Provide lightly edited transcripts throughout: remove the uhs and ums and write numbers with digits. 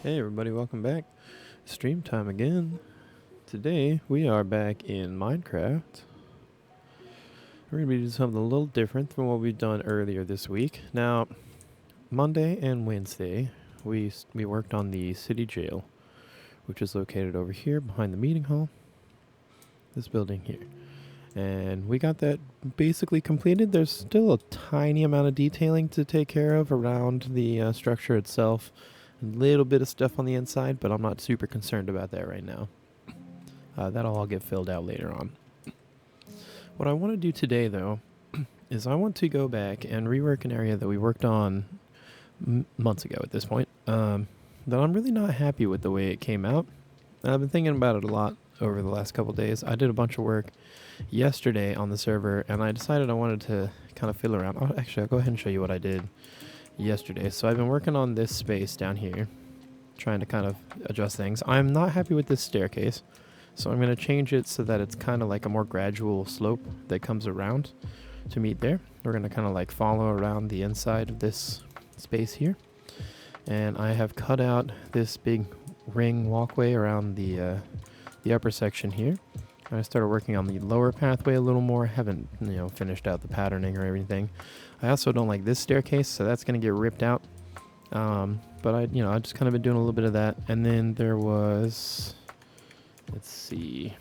Hey everybody, welcome back. Stream time again. Today we are back in Minecraft. We're going to be doing something a little different from what we've done earlier this week. Now, Monday and Wednesday, we worked on the city jail, which is located over here behind the meeting hall. This building here. And we got that basically completed. There's still a tiny amount of detailing to take care of around the structure itself. A little bit of stuff on the inside, but I'm not super concerned about that right now. That'll all get filled out later on. What I want to do today, though, is I want to go back and rework an area that we worked on months ago at this point, that I'm really not happy with the way it came out. I've been thinking about it a lot over the last couple days. I did a bunch of work yesterday on the server, and I decided I wanted to kind of fiddle around. I'll go ahead and show you what I did yesterday. So I've been working on this space down here, trying to kind of adjust things. I'm not happy with this staircase, so I'm going to change it so that it's kind of like a more gradual slope that comes around to meet there. We're going to kind of like follow around the inside of this space here, and I have cut out this big ring walkway around the upper section here. I started working on the lower pathway a little more. Haven't finished out the patterning or everything. I also don't like this staircase, so that's going to get ripped out. But I just kind of been doing a little bit of that. And then there was, let's see,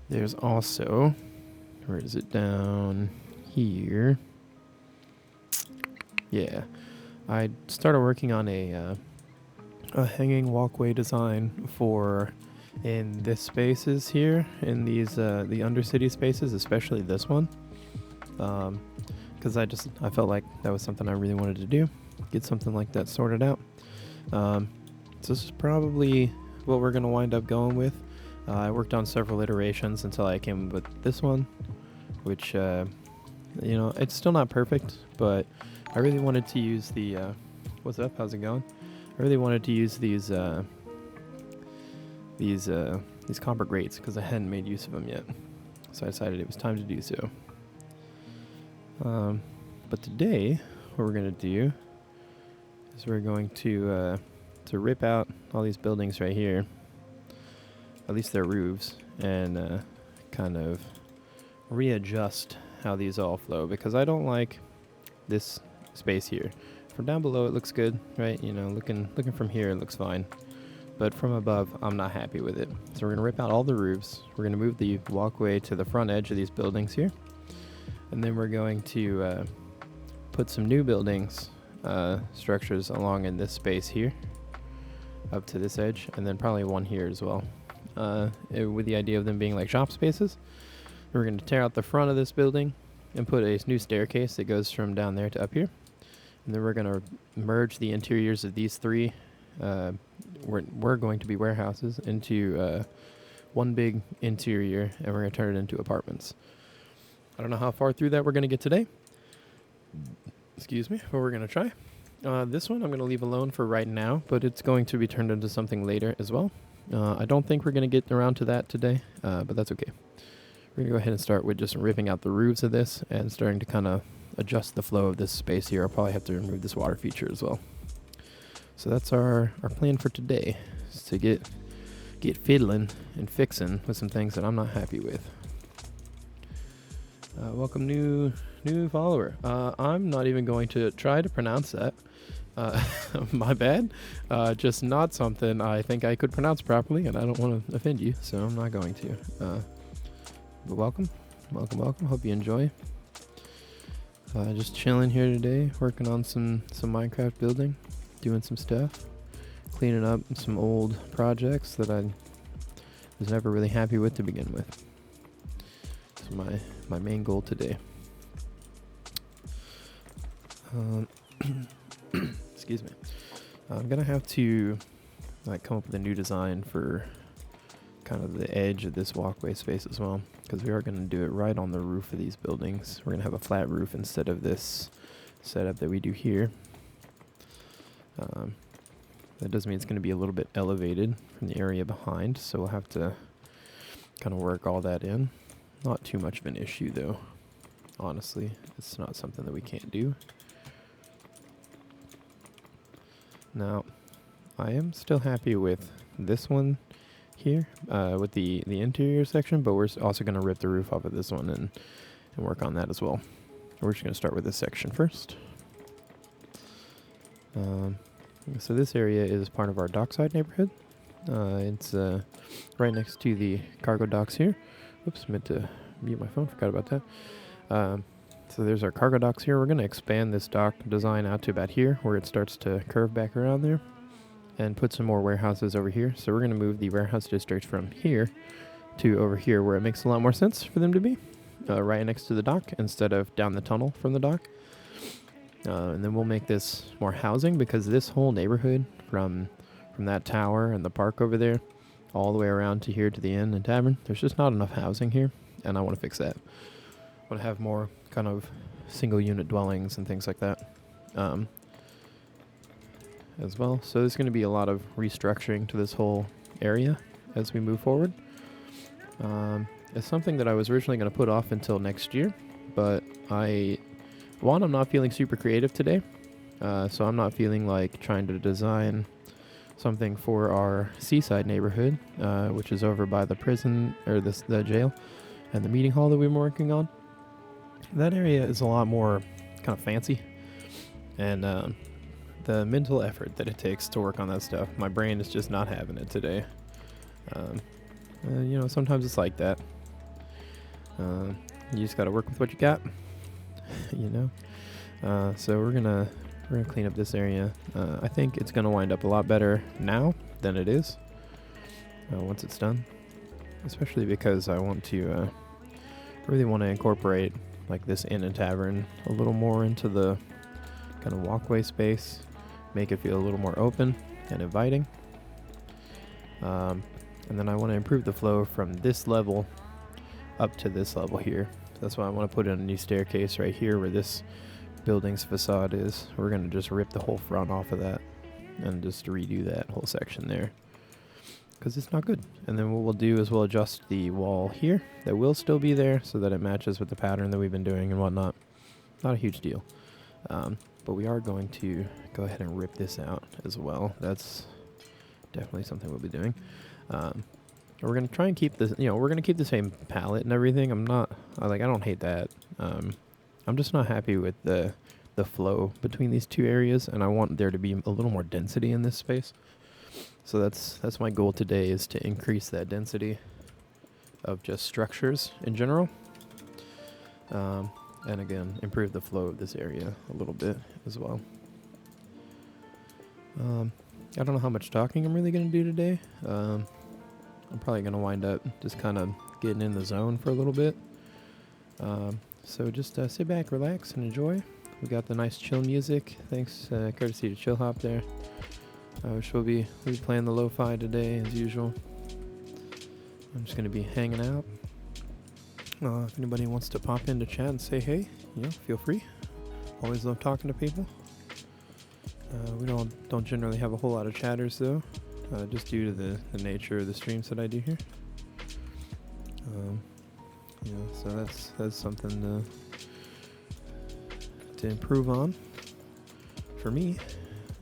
there's also, where is it, down here? Yeah, I started working on a hanging walkway design for in this spaces here, in these the undercity spaces, especially this one, because I felt like that was something I really wanted to do, get something like that sorted out. So this is probably what we're going to wind up going with. I worked on several iterations until I came with this one, which it's still not perfect, but I really wanted to use the what's up, how's it going? I really wanted to use these copper grates because I hadn't made use of them yet, so I decided it was time to do so. But today, what we're going to do is we're going to rip out all these buildings right here, at least their roofs, and kind of readjust how these all flow, because I don't like this space here. From down below it looks good, right? Looking from here it looks fine. But from above, I'm not happy with it. So we're going to rip out all the roofs. We're going to move the walkway to the front edge of these buildings here. And then we're going to put some new buildings, structures along in this space here, up to this edge, and then probably one here as well. With the idea of them being like shop spaces. We're going to tear out the front of this building and put a new staircase that goes from down there to up here. And then we're going to merge the interiors of these three we're going to be warehouses into one big interior, and we're going to turn it into apartments. I don't know how far through that we're going to get today. Excuse me, but we're going to try. This one I'm going to leave alone for right now, but it's going to be turned into something later as well. I don't think we're going to get around to that today, but that's okay. We're going to go ahead and start with just ripping out the roofs of this and starting to kind of adjust the flow of this space here. I'll probably have to remove this water feature as well. So that's our plan for today, is to get fiddling and fixing with some things that I'm not happy with. Welcome new follower. I'm not even going to try to pronounce that. My bad. Just not something I think I could pronounce properly, and I don't want to offend you, so I'm not going to. But welcome. Hope you enjoy. Just chilling here today, working on some Minecraft building. Doing some stuff, cleaning up some old projects that I was never really happy with to begin with. That's my main goal today. Excuse me. I'm gonna have to come up with a new design for kind of the edge of this walkway space as well, because we are going to do it right on the roof of these buildings. We're going to have a flat roof instead of this setup that we do here. That does mean it's going to be a little bit elevated from the area behind, so we'll have to kind of work all that in. Not too much of an issue though, honestly. It's not something that we can't do. Now, I am still happy with this one here, with the interior section, but we're also going to rip the roof off of this one and work on that as well. We're just going to start with this section first. So this area is part of our Dockside neighborhood. It's right next to the cargo docks here. Oops, meant to mute my phone, forgot about that. So there's our cargo docks here. We're going to expand this dock design out to about here, where it starts to curve back around there, and put some more warehouses over here. So we're going to move the warehouse district from here to over here, where it makes a lot more sense for them to be, right next to the dock instead of down the tunnel from the dock. And then we'll make this more housing, because this whole neighborhood from that tower and the park over there all the way around to here to the inn and tavern, there's just not enough housing here, and I want to fix that. I want to have more kind of single unit dwellings and things like that as well. So there's going to be a lot of restructuring to this whole area as we move forward. It's something that I was originally going to put off until next year, but I'm not feeling super creative today, so I'm not feeling like trying to design something for our seaside neighborhood, which is over by the prison, or the jail, and the meeting hall that we've been working on. That area is a lot more kind of fancy, and the mental effort that it takes to work on that stuff, my brain is just not having it today. Sometimes it's like that. You just got to work with what you got, So we're gonna clean up this area. I think it's gonna wind up a lot better now than it is once it's done, especially because I really want to incorporate like this inn and tavern a little more into the kind of walkway space, make it feel a little more open and inviting. And then I want to improve the flow from this level up to this level here. That's why I want to put in a new staircase right here where this building's facade is. We're going to just rip the whole front off of that and just redo that whole section there, because it's not good. And then what we'll do is we'll adjust the wall here that will still be there so that it matches with the pattern that we've been doing and whatnot. Not a huge deal. But we are going to go ahead and rip this out as well. That's definitely something we'll be doing. We're going to try and keep this, we're going to keep the same palette and everything. I don't hate that. I'm just not happy with the flow between these two areas, and I want there to be a little more density in this space. So that's my goal today, is to increase that density of just structures in general. And again, improve the flow of this area a little bit as well. I don't know how much talking I'm really going to do today. I'm probably going to wind up just kind of getting in the zone for a little bit. So just sit back, relax, and enjoy. We got the nice chill music. Thanks, courtesy to Chill Hop there. Which we'll be playing the lo-fi today as usual. I'm just going to be hanging out. If anybody wants to pop in to chat and say hey, feel free. Always love talking to people. We don't generally have a whole lot of chatters though, just due to the nature of the streams that I do here. So that's something to improve on for me.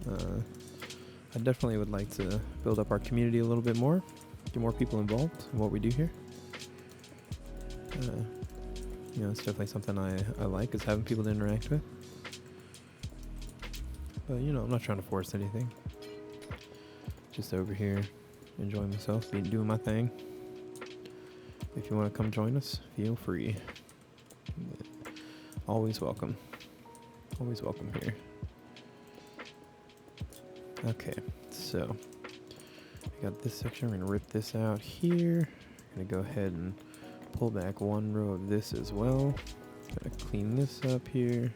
I definitely would like to build up our community a little bit more, get more people involved in what we do here. It's definitely something I like, is having people to interact with. But I'm not trying to force anything. Just over here, enjoying myself, doing my thing. If you want to come join us, feel free. Always welcome. Always welcome here. Okay, so we got this section. We're gonna rip this out here. Gonna go ahead and pull back one row of this as well. Gonna clean this up here.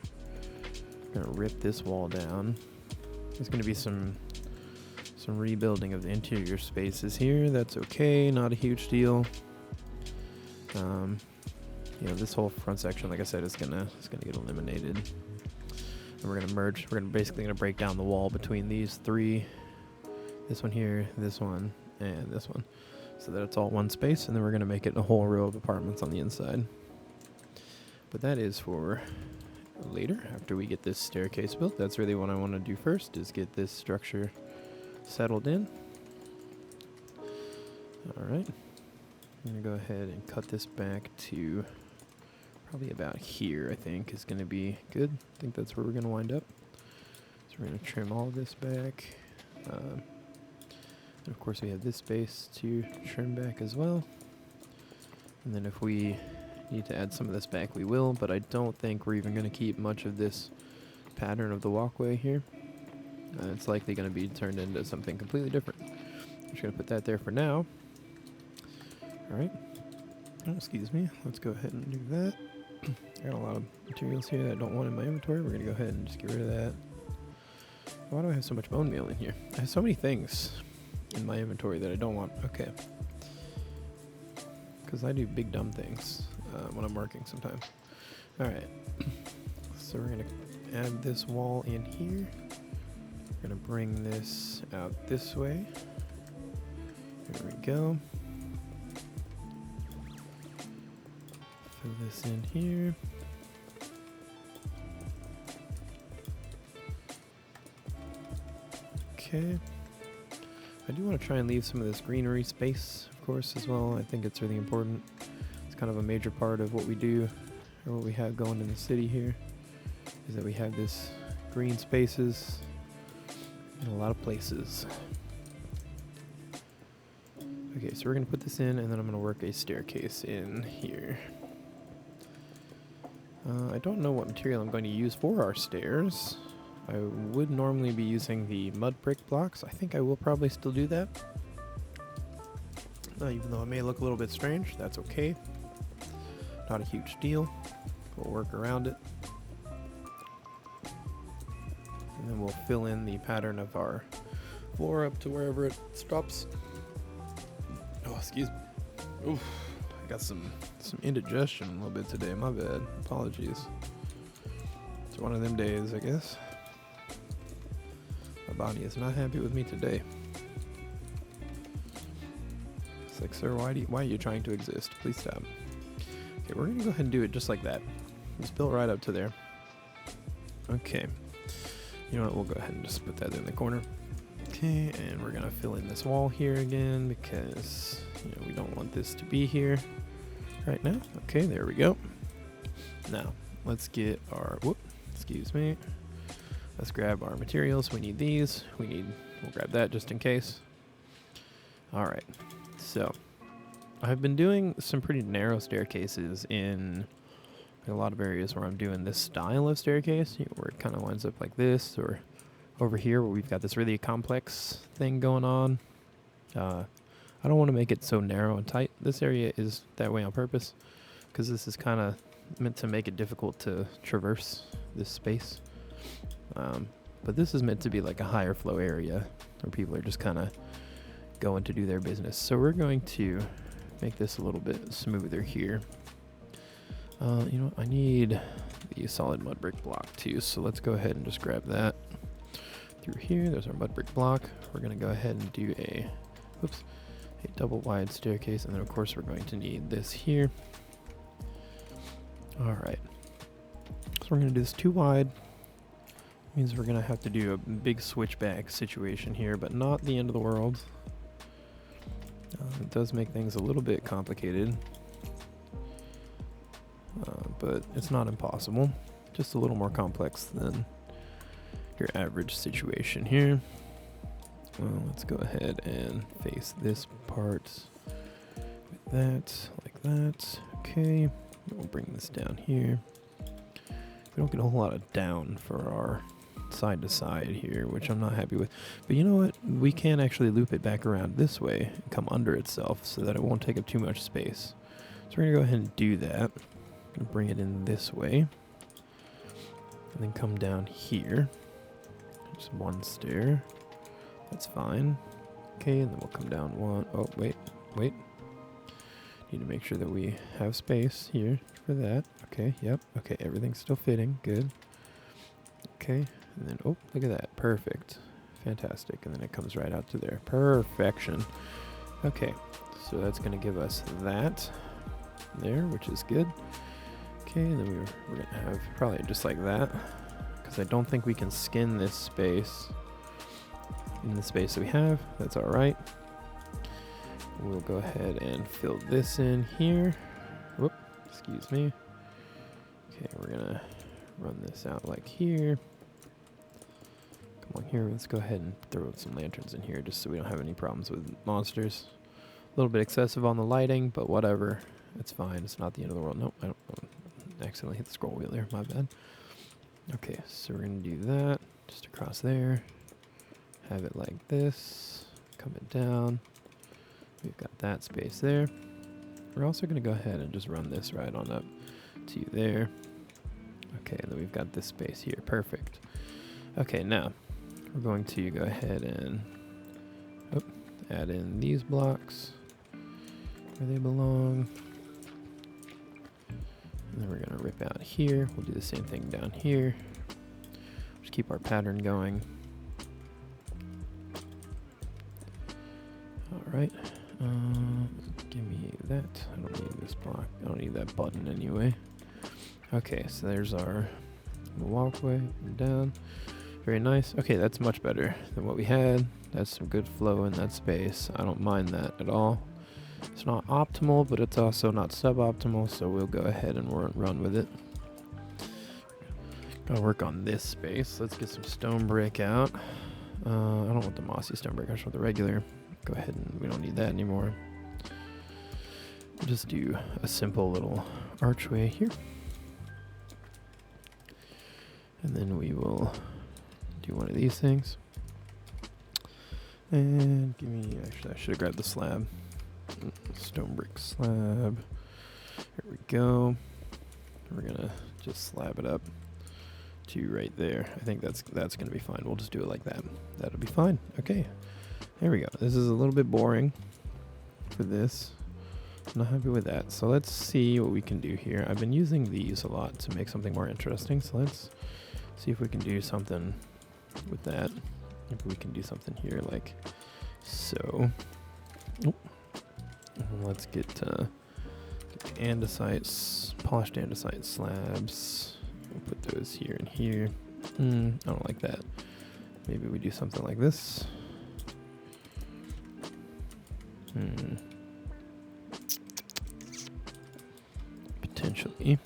Gonna rip this wall down. There's gonna be some rebuilding of the interior spaces here. That's okay, not a huge deal. This whole front section, like I said, is gonna get eliminated. And we're gonna merge. We're basically gonna break down the wall between these three. This one here, this one, and this one, so that it's all one space. And then we're gonna make it a whole row of apartments on the inside. But that is for later after we get this staircase built. That's really what I want to do first, is get this structure settled in. Alright, I'm going to go ahead and cut this back to probably about here, I think, is going to be good. I think that's where we're going to wind up. So we're going to trim all of this back. And of course we have this space to trim back as well. And then if we need to add some of this back, we will, but I don't think we're even going to keep much of this pattern of the walkway here. It's likely going to be turned into something completely different. I'm just going to put that there for now. Alright. Oh, excuse me. Let's go ahead and do that. I got a lot of materials here that I don't want in my inventory. We're going to go ahead and just get rid of that. Why do I have so much bone meal in here? I have so many things in my inventory that I don't want. Okay. Because I do big dumb things when I'm working sometimes. Alright. So we're going to add this wall in here. We're going to bring this out this way. There we go. Fill this in here. Okay. I do want to try and leave some of this greenery space, of course, as well. I think it's really important. It's kind of a major part of what we do, or what we have going in the city here, is that we have this green spaces in a lot of places. Okay, so we're going to put this in, and then I'm going to work a staircase in here. I don't know what material I'm going to use for our stairs. I would normally be using the mud brick blocks. I think I will probably still do that. Even though it may look a little bit strange, that's okay. Not a huge deal. We'll work around it. And then we'll fill in the pattern of our floor up to wherever it stops. Oh, excuse me. Oof. I got some indigestion a little bit today. My bad. Apologies. It's one of them days, I guess. My body is not happy with me today. It's like, sir, why are you trying to exist? Please stop. Okay, we're gonna go ahead and do it just like that. Just build right up to there. Okay. You know what? We'll go ahead and just put that in the corner. Okay, and we're gonna fill in this wall here again because we don't want this to be here right now. Okay, there we go. Now let's get our excuse me. Let's grab our materials. We need these. We'll grab that just in case. All right. So I've been doing some pretty narrow staircases in a lot of areas where I'm doing this style of staircase, where it kind of winds up like this, or over here where we've got this really complex thing going on. I don't want to make it so narrow and tight. This area is that way on purpose because this is kind of meant to make it difficult to traverse this space. But this is meant to be like a higher flow area where people are just kind of going to do their business. So we're going to make this a little bit smoother here. I need the solid mud brick block too, so let's go ahead and just grab that through here. There's our mud brick block. We're going to go ahead and do a double wide staircase, and then of course we're going to need this here. Alright, so we're going to do this 2 wide. Means we're going to have to do a big switchback situation here, but not the end of the world. It does make things a little bit complicated, but it's not impossible. Just a little more complex than your average situation here. Let's go ahead and face this part with that, like that. Okay, we'll bring this down here. We don't get a whole lot of down for our side to side here, which I'm not happy with. But you know what? We can actually loop it back around this way and come under itself so that it won't take up too much space. So we're going to go ahead and do that. And bring it in this way. And then come down here. Just 1 stair. That's fine. Okay, and then we'll come down 1. Oh, wait. Need to make sure that we have space here for that. Okay, yep. Okay, everything's still fitting. Good. Okay, and then, oh, look at that. Perfect. Fantastic. And then it comes right out to there. Perfection. Okay, so that's going to give us that there, which is good. Okay, then we're gonna have probably just like that, because I don't think we can skin this space in the space that we have. That's all right. We'll go ahead and fill this in here. Whoop, excuse me. Okay, we're gonna run this out like here. Come on here, let's go ahead and throw some lanterns in here just so we don't have any problems with monsters. A little bit excessive on the lighting, but whatever. It's fine, it's not the end of the world. Nope, I accidentally hit the scroll wheel there, my bad. Okay, so we're gonna do that, just across there. Have it like this, come it down. We've got that space there. We're also gonna go ahead and just run this right on up to there. Okay, and then we've got this space here, perfect. Okay, now we're going to go ahead and add in these blocks where they belong. And then we're gonna rip out here. We'll do the same thing down here. Just keep our pattern going. All right, give me that. I don't need this block. I don't need that button anyway. Okay, so there's our walkway down. Very nice. Okay, that's much better than what we had. That's some good flow in that space. I don't mind that at all. It's not optimal, but it's also not suboptimal, so we'll go ahead and run with it. Gotta work on this space. Let's get some stone brick out. I don't want the mossy stone brick, I just want the regular. Go ahead and we don't need that anymore. Just do a simple little archway here. And then we will do one of these things. And give me, actually I should have grabbed the slab. Stone brick slab. Here we go. We're gonna just slab it up to right there. I think that's gonna be fine. We'll just do it like that. That'll be fine. Okay. There we go. This is a little bit boring for this. I'm not happy with that. So let's see what we can do here. I've been using these a lot to make something more interesting. So let's see if we can do something with that. If we can do something here like so. Oh. Let's get andesite, polished andesite slabs. We'll put those here and here. I don't like that. Maybe we do something like this. Potentially.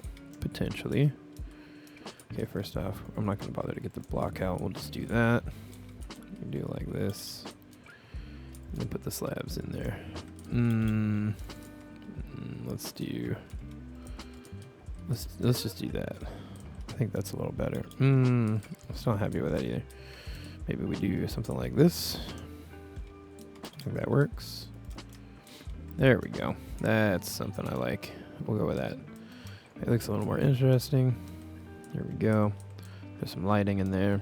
Okay, first off, I'm not going to bother to get the block out. We'll just do that. We can do it like this. And then put the slabs in there. Let's just do that. I think that's a little better. I'm still not happy with that either. Maybe we do something like this. I think that works. There we go. That's something I like. We'll go with that. It looks a little more interesting. There we go. There's some lighting in there.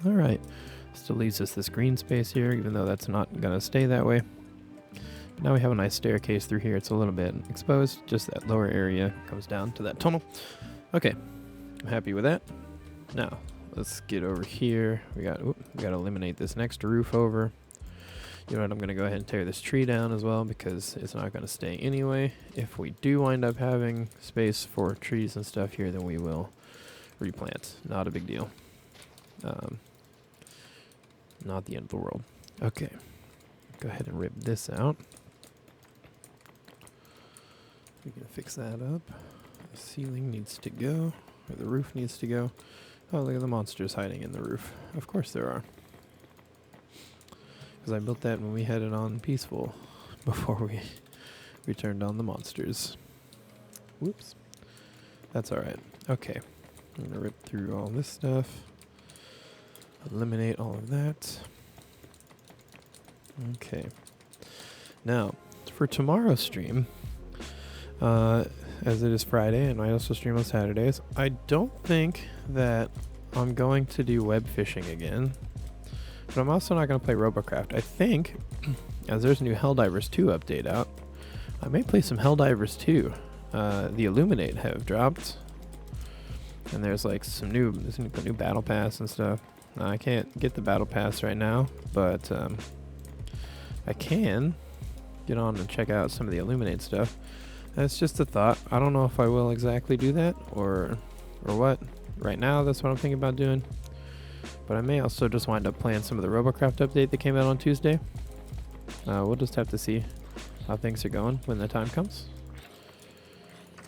All right. Still leaves us this green space here, even though that's not going to stay that way. But now we have a nice staircase through here. It's a little bit exposed. Just that lower area comes down to that tunnel. Okay. I'm happy with that. Now, let's get over here. We got to eliminate this next roof over. You know what, I'm going to go ahead and tear this tree down as well because it's not going to stay anyway. If we do wind up having space for trees and stuff here, then we will replant. Not a big deal. Not the end of the world. Okay. Go ahead and rip this out. We can fix that up. The ceiling needs to go, or the roof needs to go. Oh, look at the monsters hiding in the roof. Of course there are. Because I built that when we had it on peaceful before we turned on the monsters. Whoops. That's alright. Okay. I'm going to rip through all this stuff. Eliminate all of that. Okay. Now, for tomorrow's stream, as it is Friday and I also stream on Saturdays, I don't think that I'm going to do web fishing again. But I'm also not going to play Robocraft. I think, as there's a new Helldivers 2 update out, I may play some Helldivers 2. The Illuminate have dropped. And there's like some new battle pass and stuff. I can't get the battle pass right now, but I can get on and check out some of the Illuminate stuff. That's just a thought. I don't know if I will exactly do that or what. Right now, that's what I'm thinking about doing. But I may also just wind up playing some of the Robocraft update that came out on Tuesday. We'll just have to see how things are going when the time comes.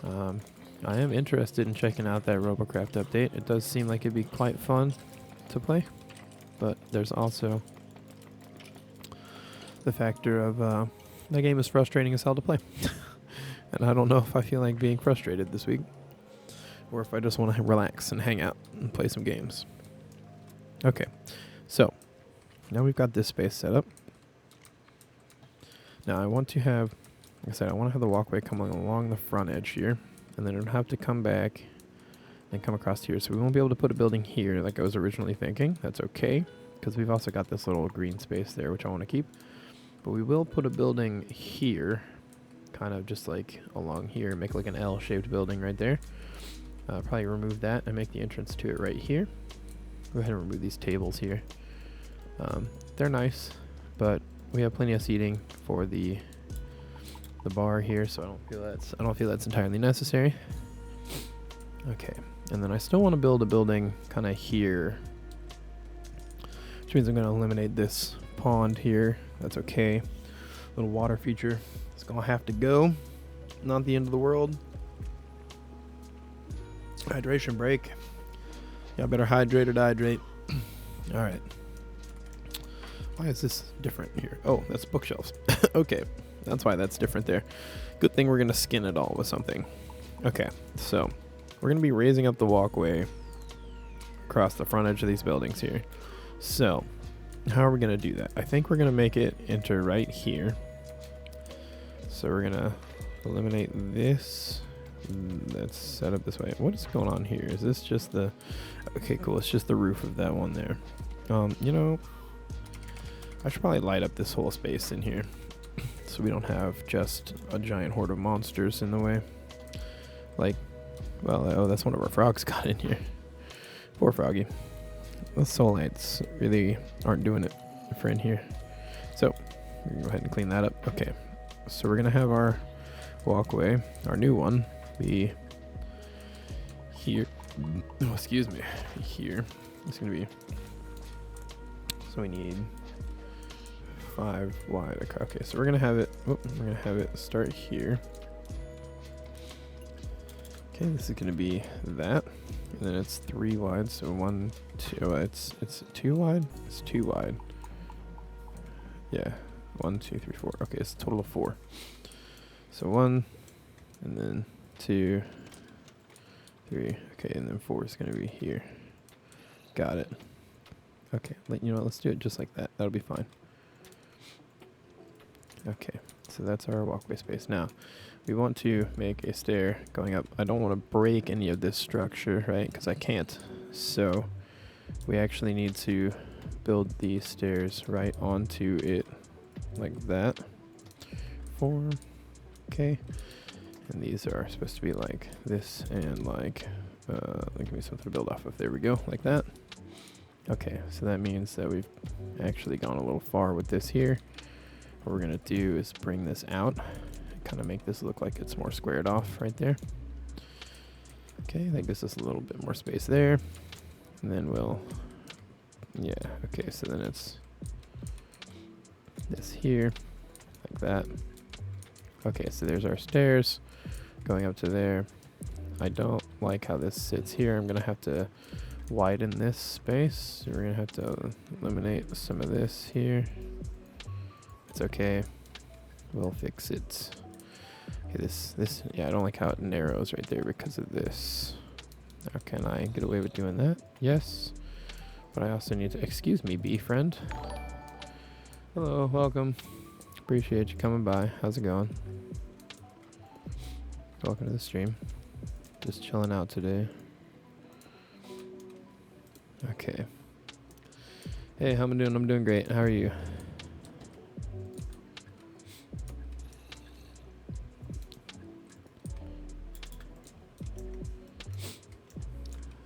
I am interested in checking out that Robocraft update. It does seem like it'd be quite fun to play, but there's also the factor of the game is frustrating as hell to play. And I don't know if I feel like being frustrated this week, or if I just want to relax and hang out and play some games. Okay, so now we've got this space set up. Now I want to have, like I said, I want to have the walkway coming along the front edge here, and then it'll have to come back and come across here. So we won't be able to put a building here like I was originally thinking. That's okay, because we've also got this little green space there, which I want to keep. But we will put a building here, kind of just like along here, make like an L-shaped building right there. Probably remove that and make the entrance to it right here. Go ahead and remove these tables here. They're nice, but we have plenty of seating for the bar here, so I don't feel that's entirely necessary. Okay, and then I still want to build a building kind of here, which means I'm going to eliminate this pond here. That's okay. Little water feature. It's going to have to go. Not the end of the world. Hydration break. Y'all better hydrate or dehydrate. All right. Why is this different here? Oh, that's bookshelves. Okay, that's why that's different there. Good thing we're going to skin it all with something. Okay, so we're going to be raising up the walkway across the front edge of these buildings here. So how are we going to do that? I think we're going to make it enter right here. So we're going to eliminate this. That's set up this way. What is going on here? Is this just the... Okay, cool. It's just the roof of that one there. You know, I should probably light up this whole space in here so we don't have just a giant horde of monsters in the way. Like, well, oh, that's one of our frogs got in here. Poor froggy. The soul lights really aren't doing it for in here. So, we're going to go ahead and clean that up. Okay, so we're going to have our walkway, our new one, be here. Oh, excuse me. Here. It's going to be... So we need 5 wide. Okay, so we're going to have it... Oh, we're going to have it start here. Okay, this is going to be that. And then it's 3 wide, so 1, 2... it's 2 wide? It's 2 wide. Yeah. 1, 2, 3, 4. Okay, it's a total of 4. So 1, and then 2, 3. Okay, and then 4 is going to be here. Got it. Okay, you know what? Let's do it just like that. That'll be fine. Okay, so that's our walkway space. Now, we want to make a stair going up. I don't want to break any of this structure, right? Because I can't. So we actually need to build these stairs right onto it like that. 4. Okay. And these are supposed to be like this and like, give me something to build off of. There we go, like that. Okay, so that means that we've actually gone a little far with this here. What we're gonna do is bring this out, kind of make this look like it's more squared off right there. Okay, that gives us a little bit more space there. And then we'll, yeah, okay, so then it's this here, like that. Okay, so there's our stairs going up to there. I don't like how this sits here. I'm gonna have to widen this space. So we're gonna have to eliminate some of this here. It's okay. We'll fix it. Okay, this, yeah, I don't like how it narrows right there because of this. Now, can I get away with doing that? Yes. But I also need to, excuse me, bee friend. Hello, welcome. Appreciate you coming by. How's it going? Welcome to the stream. Just chilling out today. Okay. Hey, how am I doing? I'm doing great. How are you?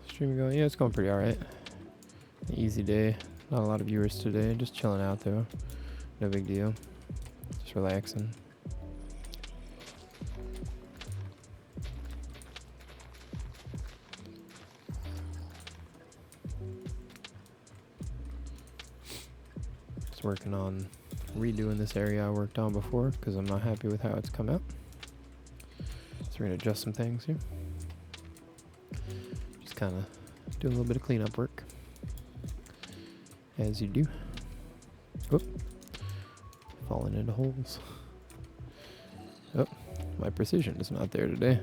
Stream going? Yeah, it's going pretty alright. Easy day. Not a lot of viewers today. Just chilling out though. No big deal. Just relaxing. Just working on redoing this area I worked on before because I'm not happy with how it's come out. So we're going to adjust some things here. Just kind of do a little bit of cleanup work. As you do. Whoop. Falling into holes. Oh, my precision is not there today.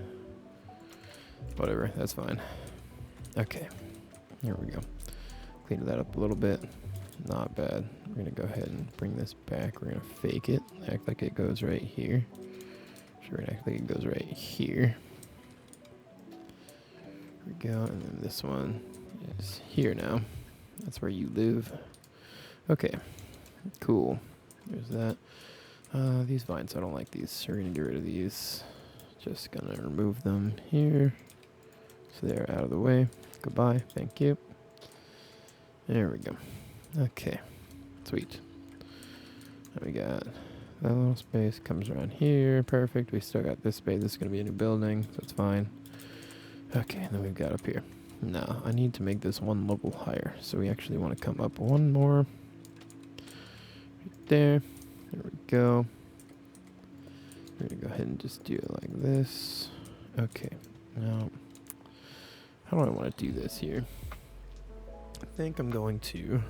Whatever, that's fine. Okay, here we go. Clean that up a little bit. Not bad. We're going to go ahead and bring this back. We're going to fake it. Act like it goes right here. Sure, act like it goes right here. Here we go. And then this one is here now. That's where you live. Okay, cool. There's that. These vines, I don't like these. So we're going to get rid of these. Just going to remove them here. So they're out of the way. Goodbye. Thank you. There we go. Okay. Sweet. Then we got that little space. Comes around here. Perfect. We still got this space. This is going to be a new building. So it's fine. Okay. And then we've got up here. Now, I need to make this one level higher. So we actually want to come up one more. Right there. There we go. We're going to go ahead and just do it like this. Okay. Now, how do I want to do this here? I think I'm going to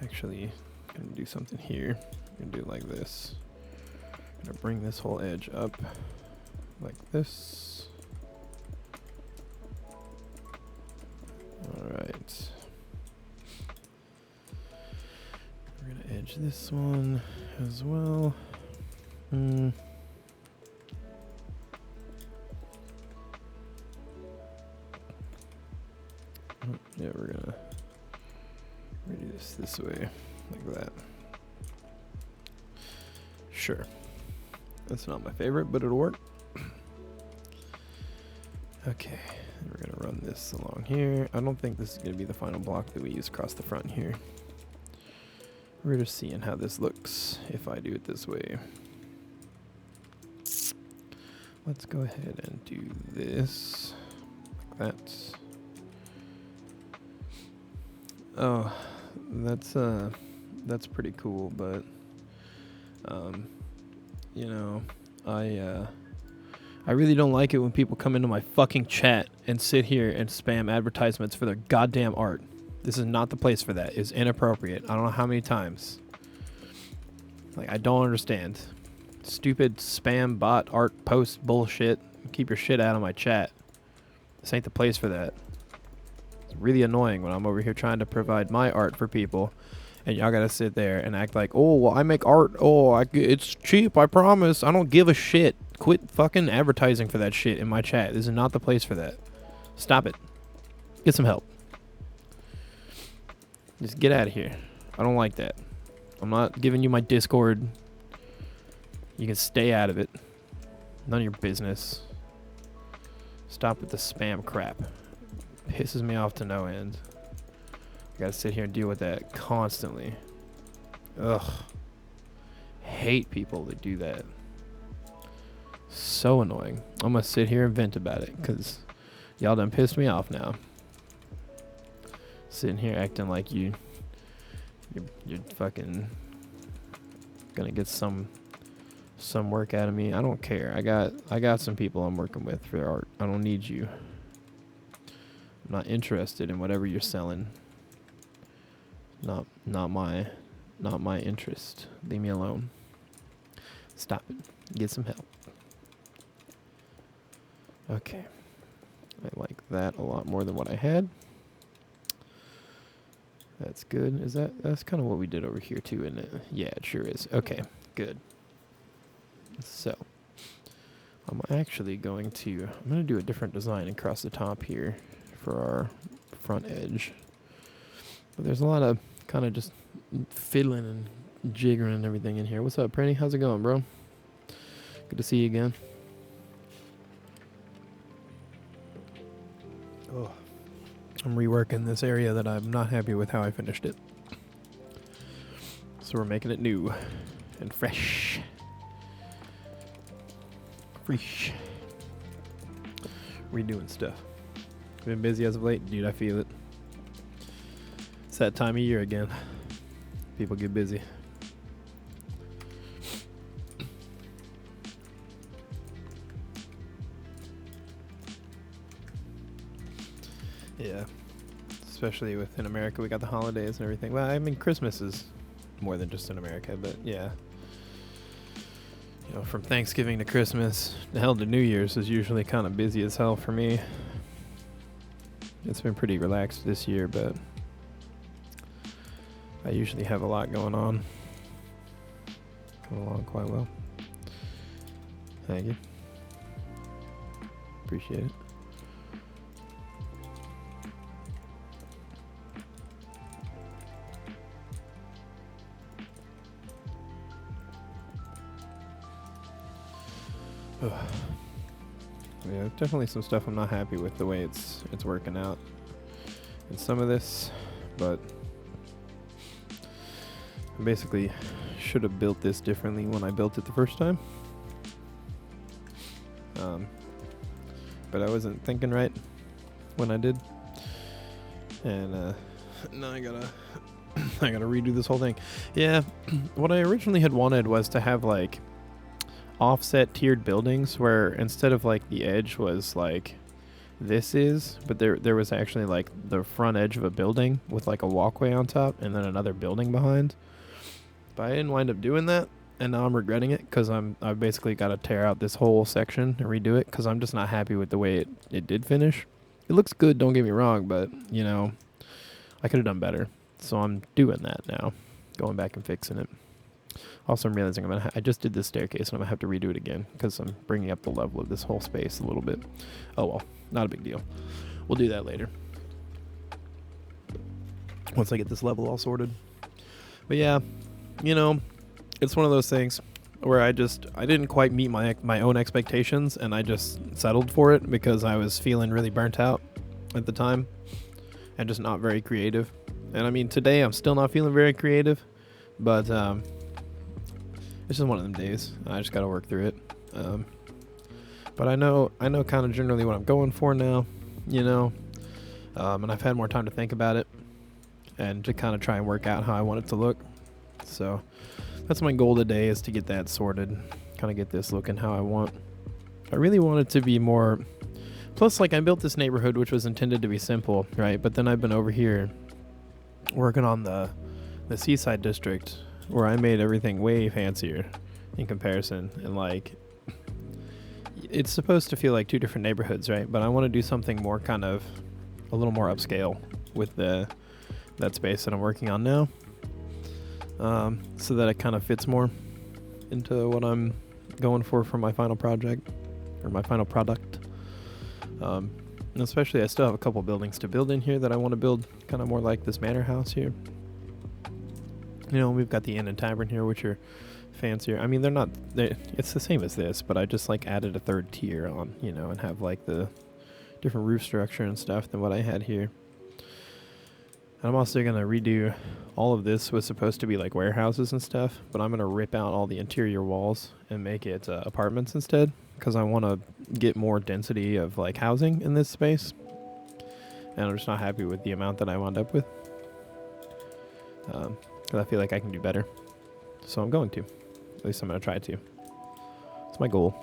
actually gonna do something here. I'm gonna do it like this. I'm gonna bring this whole edge up like this. Alright. We're gonna edge this one as well. Yeah, we're gonna do this way, like that. Sure. That's not my favorite, but it'll work. Okay, we're gonna run this along here. I don't think this is gonna be the final block that we use across the front here. We're just seeing how this looks if I do it this way. Let's go ahead and do this like that. Oh, that's pretty cool, but you know, I really don't like it when people come into my fucking chat and sit here and spam advertisements for their goddamn art. This is not the place for that. It's inappropriate. I don't know how many times. Like, I don't understand. Stupid spam bot art post bullshit. Keep your shit out of my chat. This ain't the place for that. It's really annoying when I'm over here trying to provide my art for people, and y'all gotta sit there and act like, oh, well, I make art. Oh, it's cheap, I promise. I don't give a shit. Quit fucking advertising for that shit in my chat. This is not the place for that. Stop it. Get some help. Just get out of here. I don't like that. I'm not giving you my Discord. You can stay out of it. None of your business. Stop with the spam crap. Pisses me off to no end. I gotta sit here and deal with that constantly. Ugh. Hate people that do that. So annoying. I'm gonna sit here and vent about it because y'all done pissed me off now. Sitting here acting like you're fucking gonna get some work out of me. I don't care. I got some people I'm working with for their art. I don't need you. I'm not interested in whatever you're selling. Not my interest. Leave me alone. Stop it. Get some help. Okay. I like that a lot more than what I had. That's good. That's kind of what we did over here too, isn't it? Yeah, it sure is. Okay, good. So, I'm going to do a different design across the top here for our front edge. But there's a lot of kind of just fiddling and jiggering and everything in here. What's up, Prenny? How's it going, bro? Good to see you again. Oh, I'm reworking this area that I'm not happy with how I finished it. So we're making it new and fresh. Fresh. Redoing stuff. Been busy as of late, dude. I feel it. It's that time of year again. People get busy. Yeah. Especially within America, we got the holidays and everything. Well, I mean, Christmas is more than just in America, but yeah. You know, from Thanksgiving to Christmas, the hell to New Year's is usually kind of busy as hell for me. It's been pretty relaxed this year, but I usually have a lot going on. Going along quite well. Thank you. Appreciate it. Yeah, definitely some stuff I'm not happy with the way it's working out in some of this, but I basically should have built this differently when I built it the first time. But I wasn't thinking right when I did, and now I gotta redo this whole thing. Yeah, what I originally had wanted was to have like offset tiered buildings where instead of like the edge was like this is, but there was actually like the front edge of a building with like a walkway on top and then another building behind. But I didn't wind up doing that, and now I'm regretting it because I've basically got to tear out this whole section and redo it because I'm just not happy with the way it did finish. It looks good, don't get me wrong, but you know, I could have done better. So I'm doing that now, going back and fixing it. Also, I'm realizing I just did this staircase and I'm going to have to redo it again because I'm bringing up the level of this whole space a little bit. Oh well, not a big deal. We'll do that later. Once I get this level all sorted. But yeah, you know, it's one of those things where I didn't quite meet my own expectations and I just settled for it because I was feeling really burnt out at the time and just not very creative. And I mean, today I'm still not feeling very creative, but it's just one of them days. I just got to work through it. But I know kind of generally what I'm going for now, you know, and I've had more time to think about it and to kind of try and work out how I want it to look. So that's my goal today, is to get that sorted, kind of get this looking how I want. I really want it to be more, plus like I built this neighborhood which was intended to be simple, right? But then I've been over here working on the seaside district where I made everything way fancier in comparison, and like it's supposed to feel like two different neighborhoods, right? But I want to do something more kind of a little more upscale with that space that I'm working on now, so that it kind of fits more into what I'm going for my final project or my final product. And especially I still have a couple buildings to build in here that I want to build kind of more like this manor house here. You know, we've got the inn and tavern here, which are fancier. I mean, it's the same as this, but I just like added a third tier on, you know, and have like the different roof structure and stuff than what I had here. And I'm also going to redo all of this. Was supposed to be like warehouses and stuff, but I'm going to rip out all the interior walls and make it apartments instead, because I want to get more density of like housing in this space. And I'm just not happy with the amount that I wound up with. Because I feel like I can do better. So I'm going to. At least I'm going to try to. It's my goal.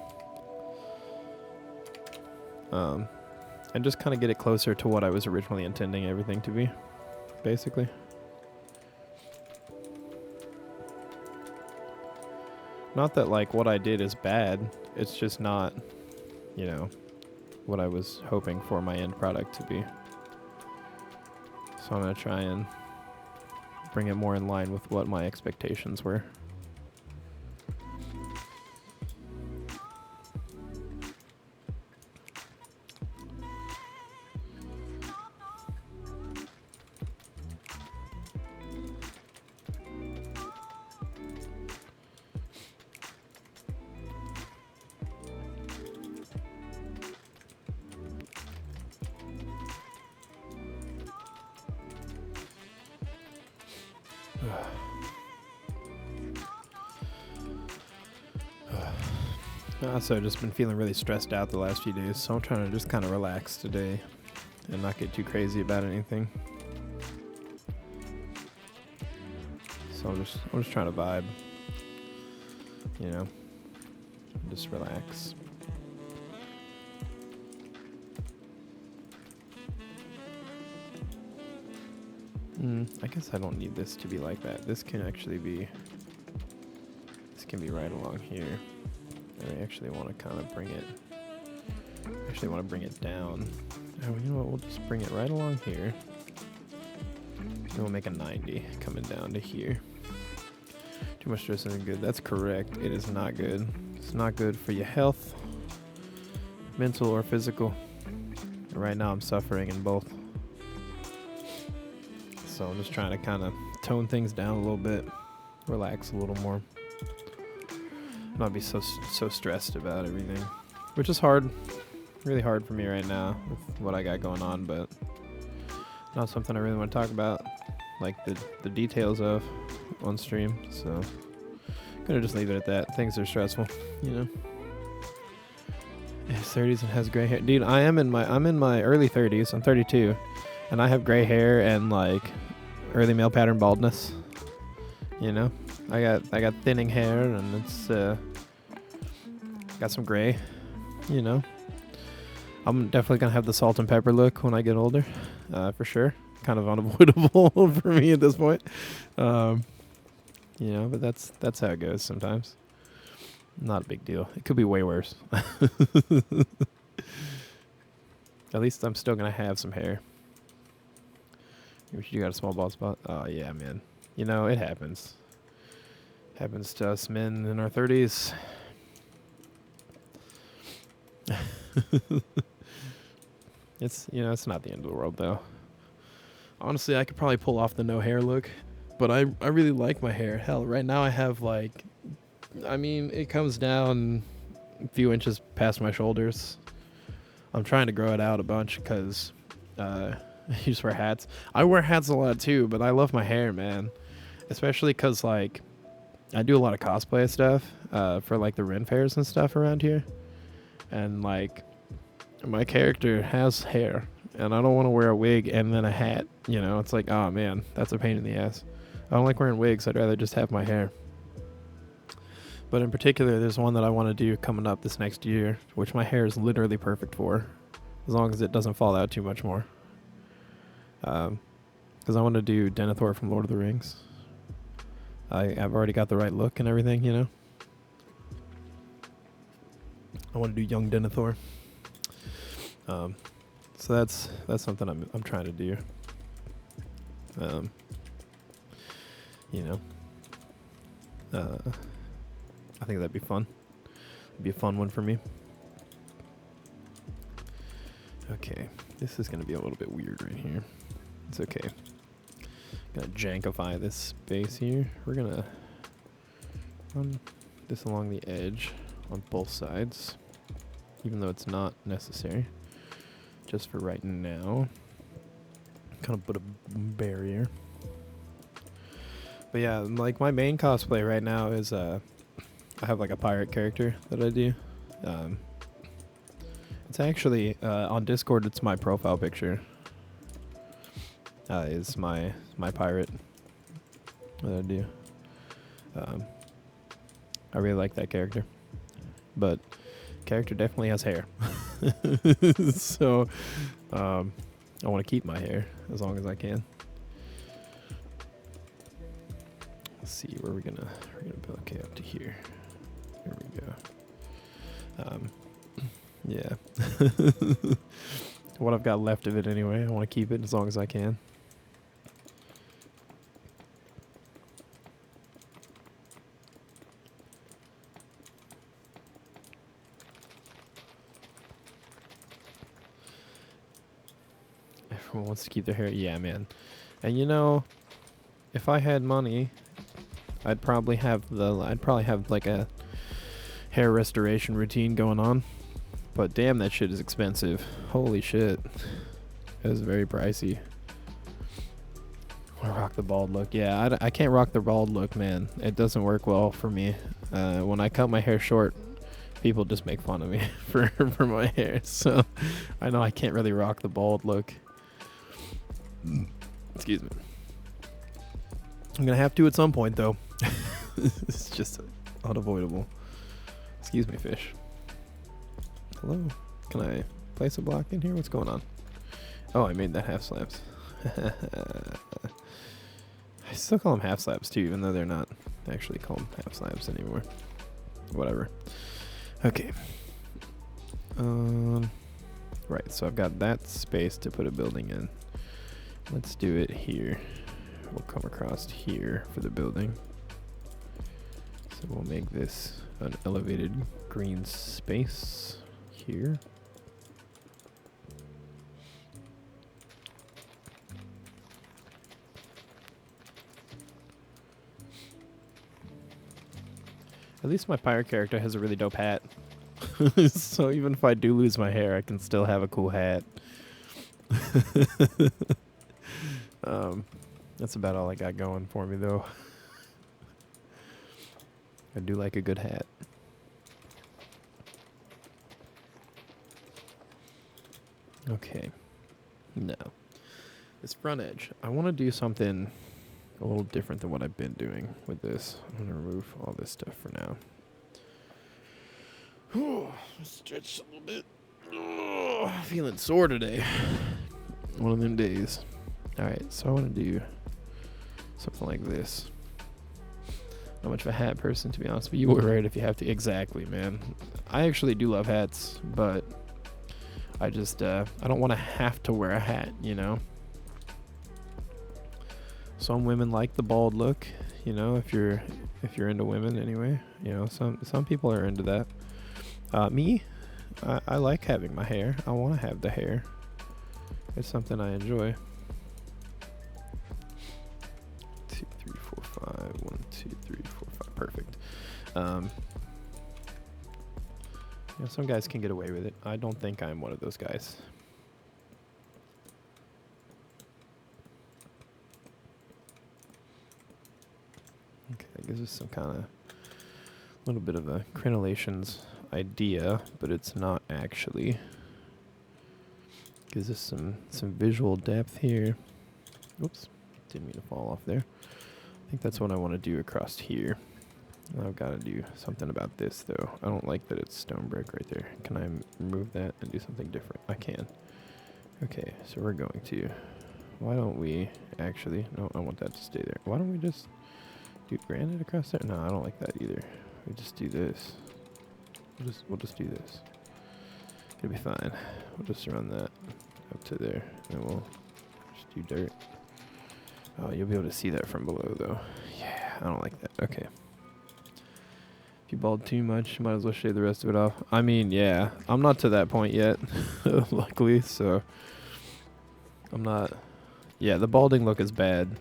And just kind of get it closer to what I was originally intending everything to be, basically. Not that like what I did is bad. It's just not, you know, what I was hoping for my end product to be. So I'm going to try and bring it more in line with what my expectations were. So I've just been feeling really stressed out the last few days, so I'm trying to just kind of relax today and not get too crazy about anything. So I'm just trying to vibe, you know, just relax. I guess I don't need this to be like that. This can actually be, this can be right along here. And I actually want to kind of bring it, down. Oh, you know what, we'll just bring it right along here. And we'll make a 90 coming down to here. Too much stress isn't good. That's correct. It is not good. It's not good for your health, mental or physical. And right now I'm suffering in both. So I'm just trying to kind of tone things down a little bit, relax a little more, not be so stressed about everything, which is hard, really hard for me right now with what I got going on, but not something I really want to talk about, like the details of on stream. So I'm gonna just leave it at that. Things are stressful, you know. His 30s and has gray hair, dude. I'm in my early 30s. I'm 32. And I have gray hair and like early male pattern baldness. You know, I got thinning hair and it's got some gray. You know, I'm definitely gonna have the salt and pepper look when I get older, for sure. Kind of unavoidable for me at this point. You know, but that's how it goes sometimes. Not a big deal. It could be way worse. At least I'm still gonna have some hair. You got a small bald spot? Oh, yeah, man. You know, it happens. Happens to us men in our 30s. It's, you know, it's not the end of the world, though. Honestly, I could probably pull off the no hair look, but I really like my hair. Hell, right now I have, like, I mean, it comes down a few inches past my shoulders. I'm trying to grow it out a bunch because, you just wear hats. I wear hats a lot too, but I love my hair, man. Especially because, like, I do a lot of cosplay stuff for, like, the Ren fairs and stuff around here. And, like, my character has hair. And I don't want to wear a wig and then a hat. You know, it's like, oh, man, that's a pain in the ass. I don't like wearing wigs. I'd rather just have my hair. But in particular, there's one that I want to do coming up this next year, which my hair is literally perfect for, as long as it doesn't fall out too much more. Because I want to do Denethor from Lord of the Rings. I've already got the right look and everything, you know. I want to do young Denethor. So that's something I'm trying to do. You know. I think that'd be fun. It'd be a fun one for me. Okay, this is gonna be a little bit weird right here. It's okay. Gonna jankify this space here. We're gonna run this along the edge on both sides, even though it's not necessary. Just for right now. Kind of put a barrier. But yeah, like my main cosplay right now is I have like a pirate character that I do. It's actually on Discord. It's my profile picture. Is my pirate that I do. I really like that character, but character definitely has hair. So I want to keep my hair as long as I can. Let's see where we're gonna build. Okay, up to here. Here we go. Yeah. What I've got left of it anyway. I want to keep it as long as I can. Everyone wants to keep their hair. Yeah, man. And you know, if I had money, I'd probably have like a hair restoration routine going on. But damn, that shit is expensive. Holy shit. It is very pricey. I rock the bald look. Yeah, I can't rock the bald look, man. It doesn't work well for me. When I cut my hair short, people just make fun of me for my hair. So I know I can't really rock the bald look. Excuse me. I'm gonna have to at some point, though. It's just unavoidable. Excuse me, fish. Hello? Can I place a block in here? What's going on? Oh, I made that half slabs. I still call them half slabs too, even though they're not actually called half slabs anymore. Whatever. Okay. Right, so I've got that space to put a building in. Let's do it here. We'll come across here for the building. So we'll make this an elevated green space here. At least my pirate character has a really dope hat. So even if I do lose my hair, I can still have a cool hat. That's about all I got going for me, though. I do like a good hat. Okay. Now, this front edge. I want to do something a little different than what I've been doing with this. I'm going to remove all this stuff for now. Stretch a little bit. Feeling sore today. One of them days. Alright, so I want to do something like this. Not much of a hat person, to be honest, but you were right if you have to. Exactly, man. I actually do love hats, but I just, I don't want to have to wear a hat, you know? Some women like the bald look, you know, if you're into women anyway. You know, some people are into that. Me, I like having my hair. I want to have the hair. It's something I enjoy. 2, 3, 4, 5. 1, 2, 3, 4, 5. Perfect. You know, some guys can get away with it. I don't think I'm one of those guys. Okay, that gives us some kind of little bit of a crenellations idea, but it's not actually. Gives us some visual depth here. Oops, didn't mean to fall off there. I think that's what I want to do across here. I've got to do something about this, though. I don't like that it's stone brick right there. Can I remove that and do something different? I can. Okay, so we're going to... Why don't we actually... No, I want that to stay there. Why don't we just do granite across there? No, I don't like that either. We just do this. We'll just do this. It'll be fine. We'll just run that up to there, and we'll just do dirt. Oh, you'll be able to see that from below, though. Yeah, I don't like that. Okay. If you bald too much, you might as well shave the rest of it off. I mean, yeah, I'm not to that point yet, luckily, so I'm not... Yeah, the balding look is bad.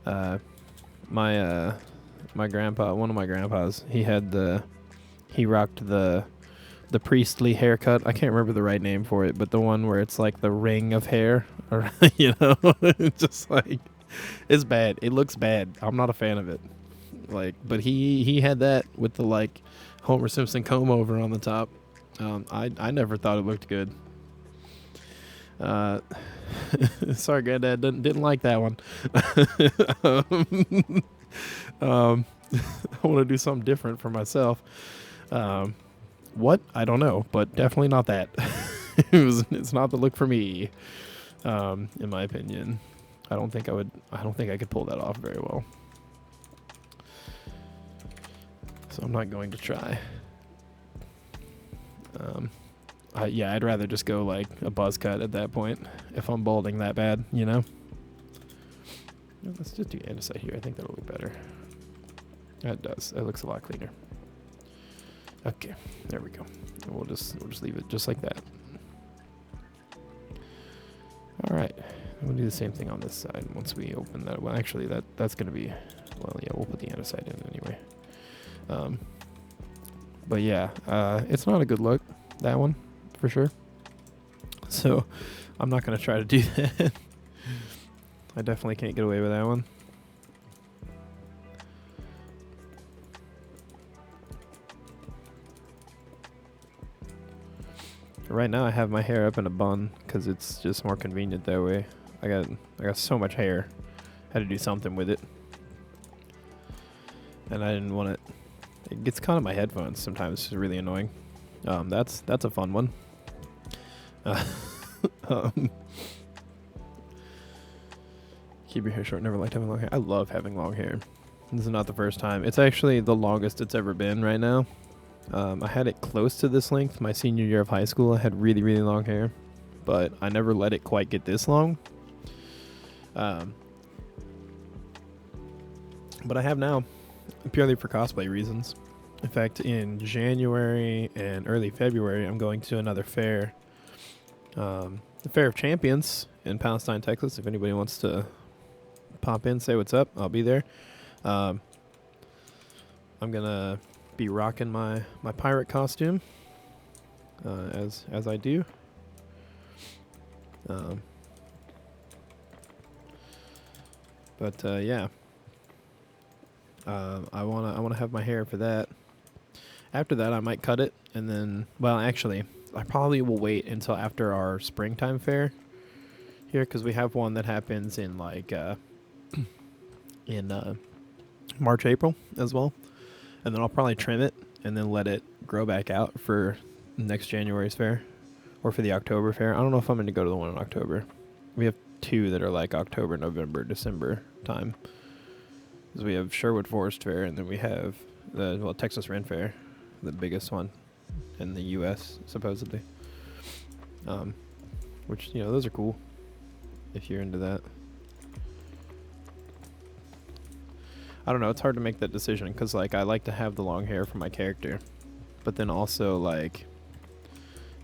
My grandpa, one of my grandpas, he rocked the priestly haircut. I can't remember the right name for it, but the one where it's like the ring of hair, or you know, it's just like, it's bad. It looks bad. I'm not a fan of it. Like, but he had that with the like Homer Simpson comb over on the top. I never thought it looked good. Sorry, Granddad, didn't like that one. I want to do something different for myself. What? I don't know, but definitely not that. It's not the look for me, in my opinion. I don't think I could pull that off very well. So I'm not going to try. Yeah, I'd rather just go like a buzz cut at that point if I'm balding that bad, you know? Let's just do andesite here. I think that'll look better. That does. That looks a lot cleaner. Okay, there we go. And we'll just leave it just like that. All right, we'll do the same thing on this side once we open that. Well, actually, that's gonna be, well, yeah, we'll put the andesite in anyway. But yeah, it's not a good look, that one, for sure. So I'm not gonna try to do that. I definitely can't get away with that one. Right now I have my hair up in a bun because it's just more convenient that way. I got so much hair. Had to do something with it. and I didn't want it. It gets caught in my headphones sometimes. It's really annoying. That's a fun one. Um, keep your hair short. Never liked having long hair. I love having long hair. This is not the first time. It's actually the longest it's ever been right now. I had it close to this length my senior year of high school. I had really, really long hair, but I never let it quite get this long. But I have now, purely for cosplay reasons. In fact, in January and early February, I'm going to another fair, the Fair of Champions in Palestine, Texas. If anybody wants to pop in, say what's up, I'll be there. I'm gonna be rocking my pirate costume, as I do. Yeah. I wanna have my hair for that. After that, I might cut it, and then, well, actually, I probably will wait until after our springtime fair here, because we have one that happens in like in March, April as well, and then I'll probably trim it and then let it grow back out for next January's fair, or for the October fair. I don't know if I'm going to go to the one in October. We have two that are like October, November, December time. Because we have Sherwood Forest Fair, and then we have the Texas Ren Fair, the biggest one in the U.S. supposedly. Which, you know, those are cool if you're into that. I don't know, it's hard to make that decision because, like, I like to have the long hair for my character, but then also, like,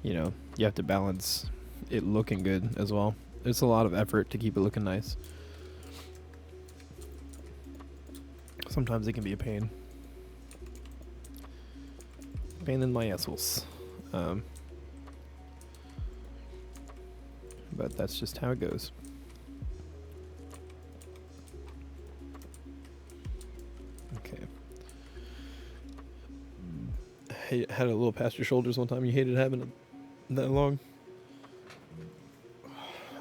you know, you have to balance it looking good as well. It's a lot of effort to keep it looking nice. Sometimes it can be a pain. Pain in my assholes. But that's just how it goes. Okay. Hey, had a little past your shoulders one time. You hated having it that long.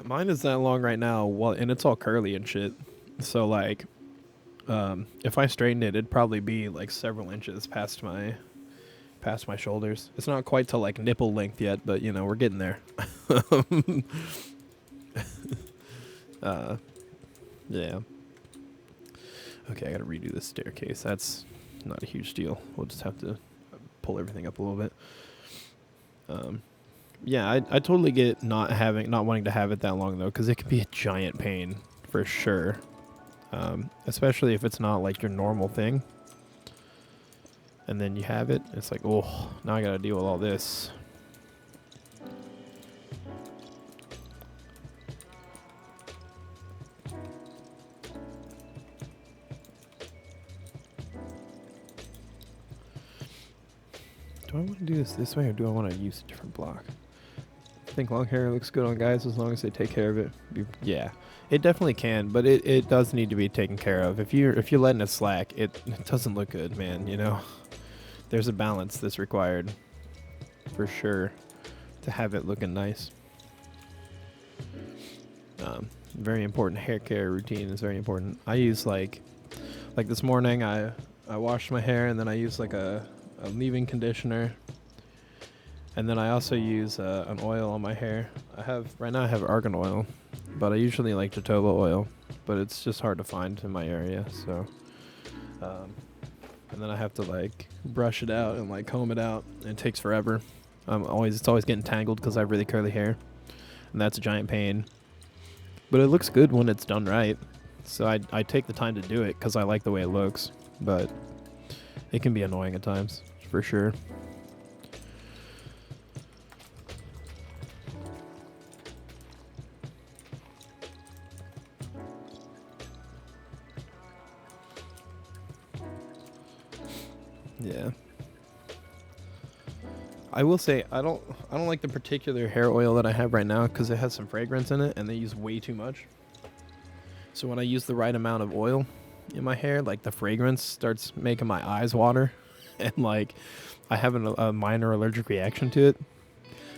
Mine is that long right now, and it's all curly and shit. So, like, if I straightened it, it'd probably be like several inches past my shoulders. It's not quite to like nipple length yet, but you know, we're getting there. Yeah. Okay, I gotta redo this staircase. That's not a huge deal. We'll just have to pull everything up a little bit. Yeah, I totally get not wanting to have it that long though, because it can be a giant pain for sure. Especially if it's not like your normal thing. And then you have it, it's like, oh, now I gotta deal with all this. Do I want to do this way, or do I want to use a different block? I think long hair looks good on guys as long as they take care of it. Yeah, it definitely can, but it does need to be taken care of. If you're letting it slack, it doesn't look good, man. You know, there's a balance that's required for sure to have it looking nice. Very important hair care routine is very important. I use like this morning I washed my hair, and then I use like a leave-in conditioner, and then I also use an oil on my hair. Right now I have argan oil, but I usually like jojoba oil, but it's just hard to find in my area. So, and then I have to like brush it out and like comb it out, and it takes forever. It's always getting tangled because I have really curly hair, and that's a giant pain. But it looks good when it's done right, so I take the time to do it because I like the way it looks. But it can be annoying at times, for sure. Yeah. I will say I don't like the particular hair oil that I have right now because it has some fragrance in it, and they use way too much. So when I use the right amount of oil in my hair, like the fragrance starts making my eyes water, and like I have a minor allergic reaction to it.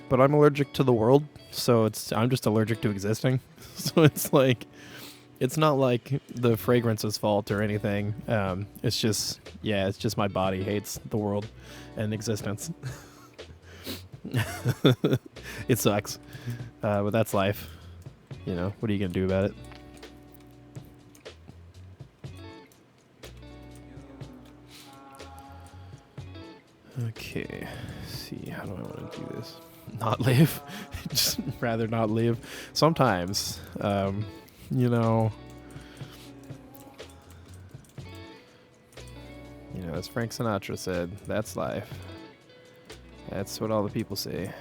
But I'm allergic to the world, so I'm just allergic to existing. So it's like It's not like the fragrance's fault or anything. It's just, yeah, it's just my body hates the world and existence. It sucks. But that's life. You know, what are you going to do about it? Okay, let's see, how do I want to do this? Not live. Just rather not live. Sometimes, you know, as Frank Sinatra said, that's life. That's what all the people say.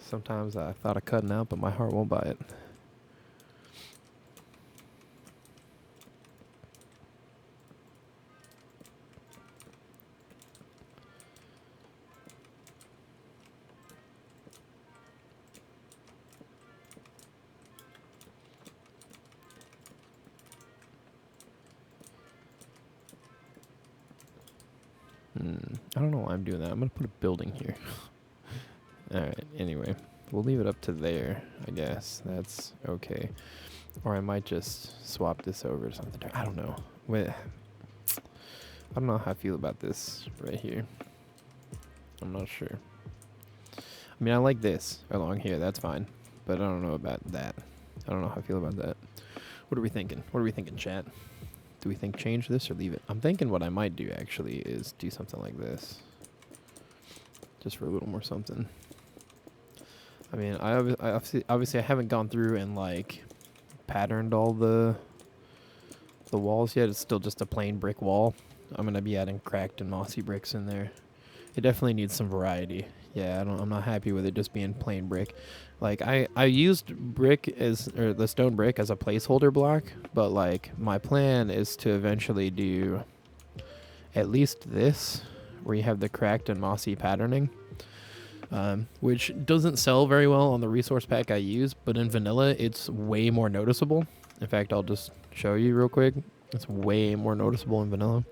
Sometimes I thought of cutting out, but my heart won't buy it. I don't know why I'm doing that. I'm going to put a building here. Alright, anyway. We'll leave it up to there, I guess. That's okay. Or I might just swap this over to something. I don't know. Wait. I don't know how I feel about this right here. I'm not sure. I mean, I like this along here. That's fine. But I don't know about that. I don't know how I feel about that. What are we thinking? What are we thinking, chat? Do we think change this or leave it? I'm thinking what I might do, actually, is do something like this. Just for a little more something. I mean, I obviously I haven't gone through and, like, patterned all the walls yet. It's still just a plain brick wall. I'm going to be adding cracked and mossy bricks in there. It definitely needs some variety. Yeah, I'm not happy with it just being plain brick. Like, I used the stone brick as a placeholder block, but, like, my plan is to eventually do at least this, where you have the cracked and mossy patterning, which doesn't sell very well on the resource pack I use, but in vanilla, it's way more noticeable. In fact, I'll just show you real quick. It's way more noticeable in vanilla.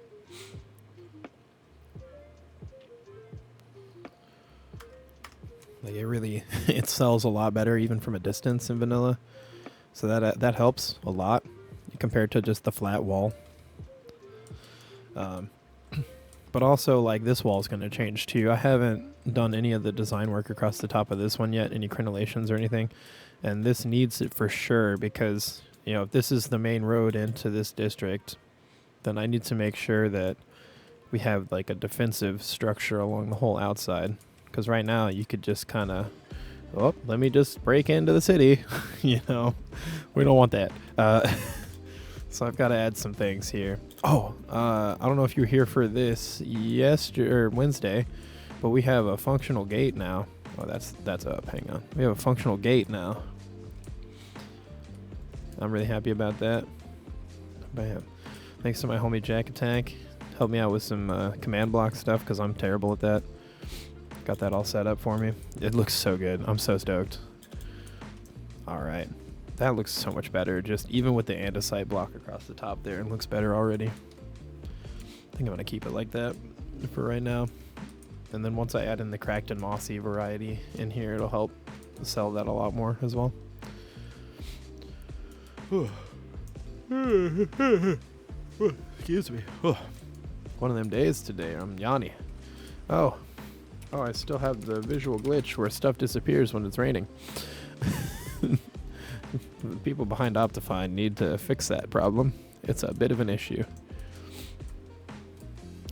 Like, it really, it sells a lot better even from a distance in vanilla. So that helps a lot compared to just the flat wall. But also, like, this wall is going to change too. I haven't done any of the design work across the top of this one yet, any crenellations or anything. And this needs it for sure because, you know, if this is the main road into this district, then I need to make sure that we have, like, a defensive structure along the whole outside. Because right now you could just kind of, oh, let me just break into the city. You know, we don't want that. So I've got to add some things here. Oh, I don't know if you were here for this Wednesday, but we have a functional gate now. Oh, that's up. Hang on. We have a functional gate now. I'm really happy about that. Bam. Thanks to my homie Jack Attack. Helped me out with some command block stuff because I'm terrible at that. Got that all set up for me. It looks so good. I'm so stoked. All right. That looks so much better. Just even with the andesite block across the top there, it looks better already. I think I'm going to keep it like that for right now. And then once I add in the cracked and mossy variety in here, it'll help sell that a lot more as well. Excuse me. One of them days today. I'm Yanni. Oh, I still have the visual glitch where stuff disappears when it's raining. The people behind Optifine need to fix that problem. It's a bit of an issue.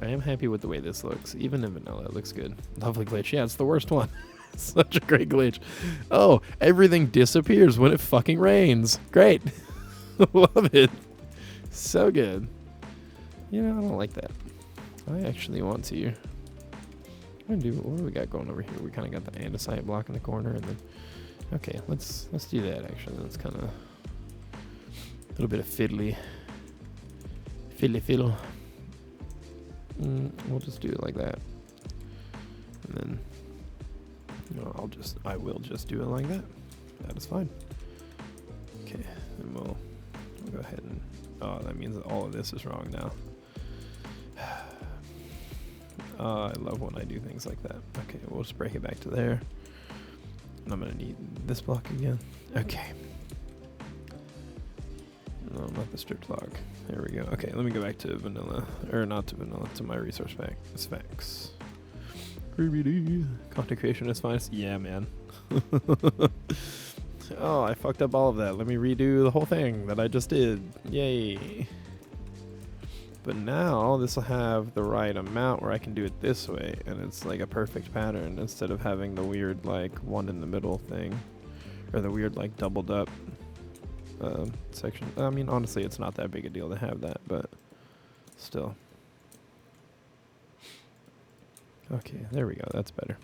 I am happy with the way this looks. Even in vanilla, it looks good. Lovely glitch. Yeah, it's the worst one. Such a great glitch. Oh, everything disappears when it fucking rains. Great. Love it. So good. You know, I don't like that. I actually want to. What do we got going over here? We kind of got the andesite block in the corner, and then okay, let's do that. Actually, that's kind of a little bit of fiddle. We'll just do it like that, and then I will just do it like that. That is fine. Okay, and we'll go ahead and that means that all of this is wrong now. I love when I do things like that. Okay, we'll just break it back to there. And I'm gonna need this block again. Okay. No, not the stripped log. There we go. Okay, let me go back to vanilla, or not to vanilla, to my resource pack. Specs. Content creation is fine. Yeah, man. Oh, I fucked up all of that. Let me redo the whole thing that I just did. Yay. But now this will have the right amount where I can do it this way, and it's like a perfect pattern instead of having the weird like one in the middle thing, or the weird like doubled up section. I mean, honestly, it's not that big a deal to have that, but still. Okay, there we go. That's better.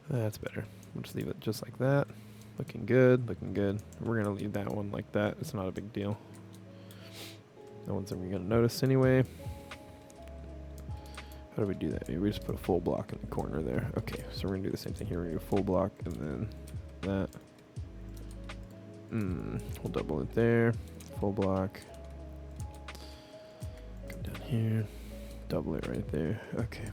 That's better. We'll just leave it just like that. Looking good, looking good. We're going to leave that one like that. It's not a big deal. No one's ever going to notice anyway. How do we do that? Maybe we just put a full block in the corner there. Okay, so we're going to do the same thing here. We're going to do a full block and then that. We'll double it there. Full block. Come down here. Double it right there. Okay.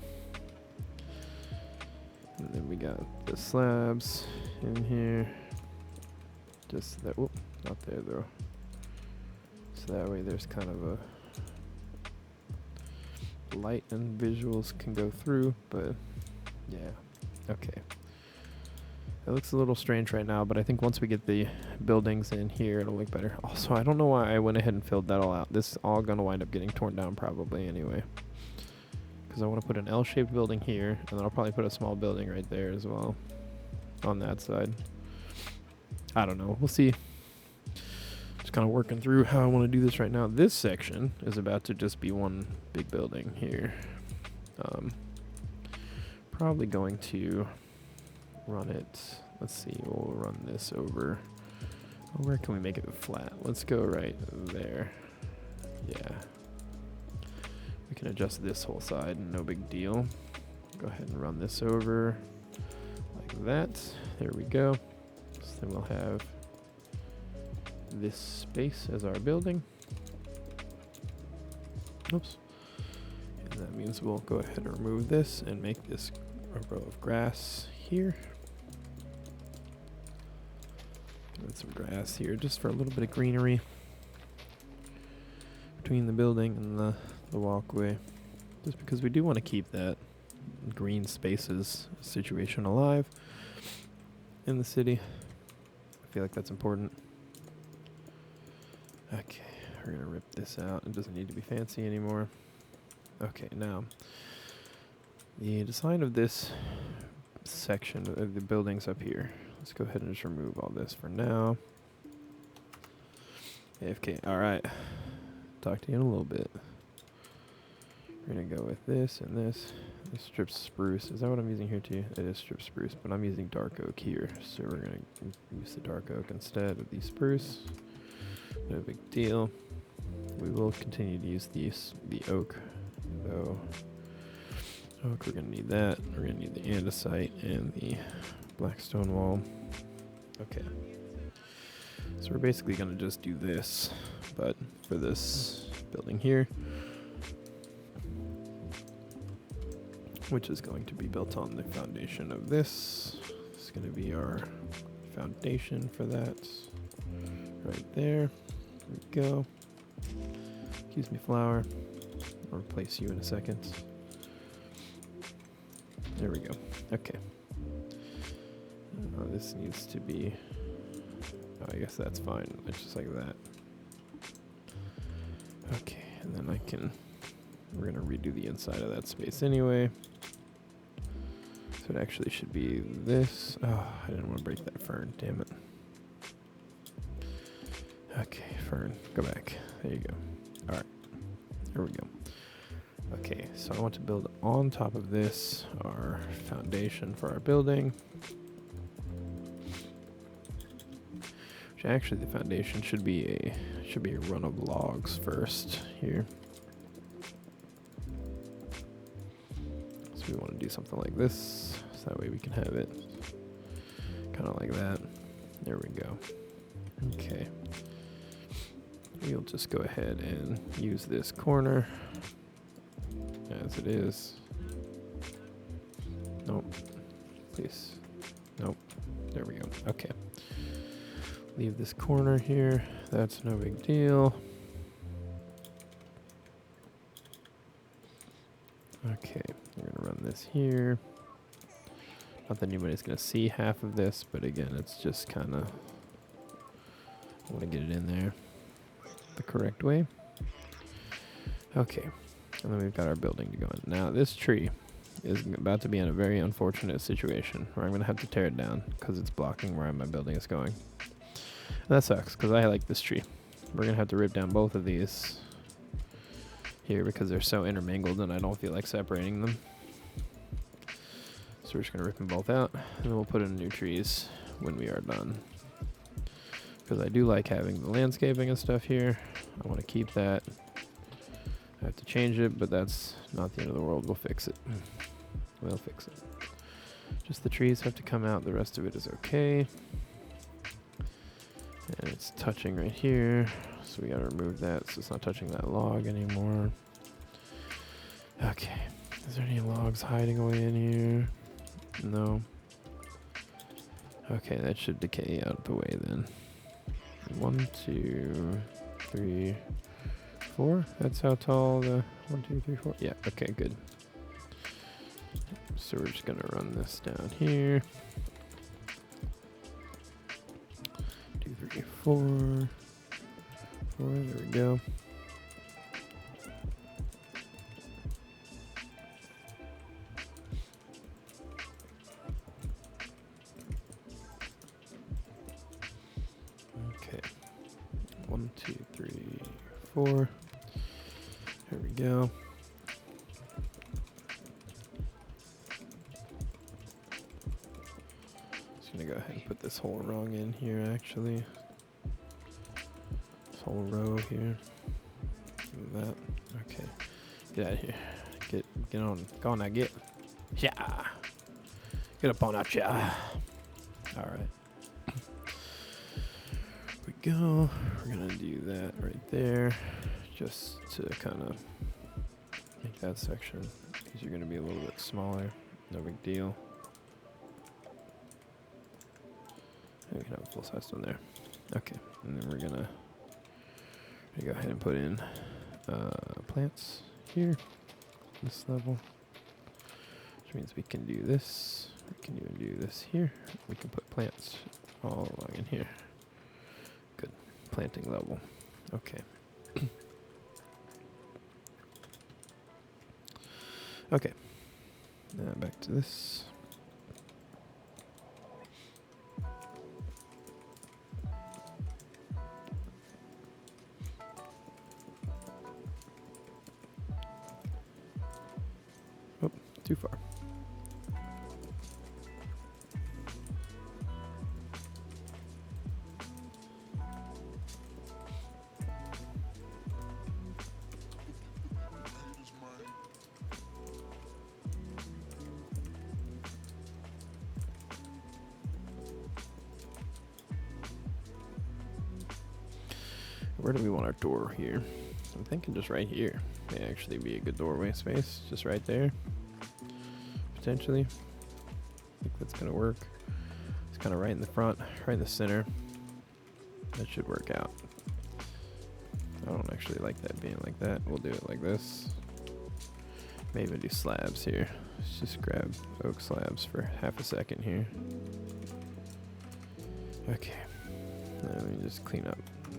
And then we got the slabs in here. Just that. Whoop, not there though. So that way there's kind of a light and visuals can go through, but yeah. Okay. It looks a little strange right now, but I think once we get the buildings in here, it'll look better. Also, I don't know why I went ahead and filled that all out. This is all going to wind up getting torn down probably anyway. Because I want to put an L-shaped building here, and then I'll probably put a small building right there as well on that side. I don't know. We'll see. Just kind of working through how I want to do this right now. This section is about to just be one big building here. Probably going to run it. Let's see. We'll run this over. Oh, where can we make it flat? Let's go right there. Yeah. We can adjust this whole side, no big deal. Go ahead and run this over like that. There we go. So then we'll have this space as our building. Oops. And that means we'll go ahead and remove this and make this a row of grass here. And some grass here just for a little bit of greenery between the building and the walkway, just because we do want to keep that green spaces situation alive in the city. I feel like that's important. Okay, we're gonna rip this out. It doesn't need to be fancy anymore. Okay, now the design of this section of the buildings up here. Let's go ahead and just remove all this for now. AFK, alright. Talk to you in a little bit. We're gonna go with this and this. This strip spruce. Is that what I'm using here too? It is strip spruce, but I'm using dark oak here. So we're gonna use the dark oak instead of the spruce. No big deal. We will continue to use the oak though. Oak, we're gonna need that. We're gonna need the andesite and the black stone wall. Okay. So we're basically gonna just do this, but for this building here, which is going to be built on the foundation of this. It's going to be our foundation for that. Right there. There we go. Excuse me, flower. I'll replace you in a second. There we go. Okay. This needs to be... Oh, I guess that's fine. It's just like that. Okay, and then I can... We're going to redo the inside of that space anyway. So it actually should be this. Oh, I didn't want to break that fern. Damn it. Okay, fern. Go back. There you go. All right. Here we go. Okay, so I want to build on top of this our foundation for our building. Which actually the foundation should be a run of logs first here. We want to do something like this, so that way we can have it kind of like that. There we go. Okay. We'll just go ahead and use this corner as it is. Nope. Please. Nope. There we go. Okay. Leave this corner here. That's no big deal. Okay. We're going to run this here. Not that anybody's going to see half of this, but again, it's just kind of... I want to get it in there the correct way. Okay. And then we've got our building to go in. Now, this tree is about to be in a very unfortunate situation where I'm going to have to tear it down because it's blocking where my building is going. And that sucks because I like this tree. We're going to have to rip down both of these here because they're so intermingled and I don't feel like separating them. So we're just going to rip them both out and then we'll put in new trees when we are done. Because I do like having the landscaping and stuff here. I want to keep that. I have to change it, but that's not the end of the world. We'll fix it. We'll fix it. Just the trees have to come out. The rest of it is okay. And it's touching right here. So we got to remove that so it's not touching that log anymore. Okay. Is there any logs hiding away in here? No. Okay, that should decay out of the way then. 1, 2, 3, 4. That's how tall the 1, 2, 3, 4. Yeah, okay, good. So we're just gonna run this down here. 2, 3, 4. 4, there we go. Okay. 1, 2, 3, 4. There we go. Just gonna go ahead and put this whole rung in here actually. This whole row here. Do that. Okay. Get out of here. Get on. Go on now, get. Yeah. Get up on that, yeah. Alright. We go. We're gonna do that right there. Just to kind of make that section, because you're going to be a little bit smaller. No big deal. And we can have a full-size one there. Okay, and then we're going to go ahead and put in plants here, this level, which means we can do this. We can even do this here. We can put plants all along in here. Good. Planting level. Okay. Okay, now back to this. Oh, too far. Where do we want our door here? I'm thinking just right here may actually be a good doorway space. Just right there. Potentially. I think that's going to work. It's kind of right in the front, right in the center. That should work out. I don't actually like that being like that. We'll do it like this. Maybe do slabs here. Let's just grab oak slabs for half a second here. Okay. Let me just clean up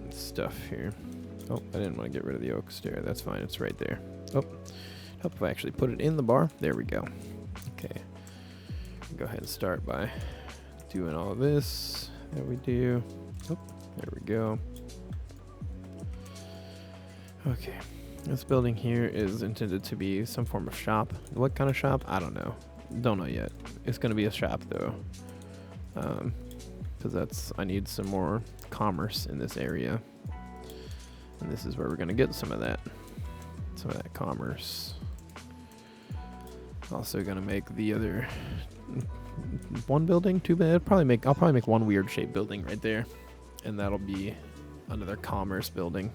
stuff here. Oh, I didn't want to get rid of the oak stair. That's fine. It's right there. Oh, help if I actually put it in the bar. There we go. Okay. Go ahead and start by doing all of this that we do. Oh, there we go. Okay. This building here is intended to be some form of shop. What kind of shop? I don't know. Don't know yet. It's going to be a shop though. Because I need some more commerce in this area. And this is where we're going to get some of that commerce. Also going to make the other one building, two bed. I'll probably make one weird shaped building right there. And that'll be another commerce building.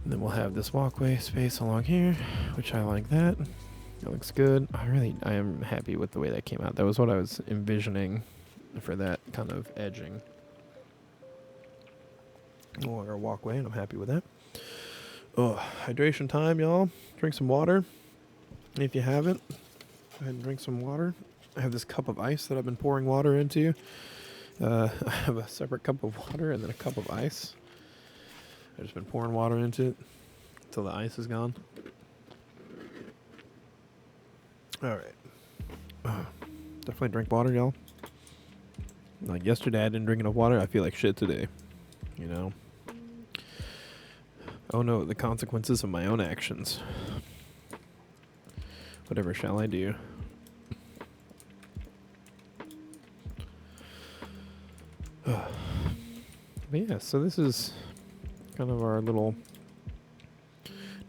And then we'll have this walkway space along here, which I like that. That looks good. I am happy with the way that came out. That was what I was envisioning for that kind of edging. No longer a walkway, and I'm happy with that. Oh, hydration time, y'all. Drink some water. If you haven't, go ahead and drink some water. I have this cup of ice that I've been pouring water into. I have a separate cup of water and then a cup of ice. I've just been pouring water into it until the ice is gone. All right. Definitely drink water, y'all. Like yesterday, I didn't drink enough water. I feel like shit today. You know? Oh no, the consequences of my own actions. Whatever shall I do? But yeah, so this is kind of our new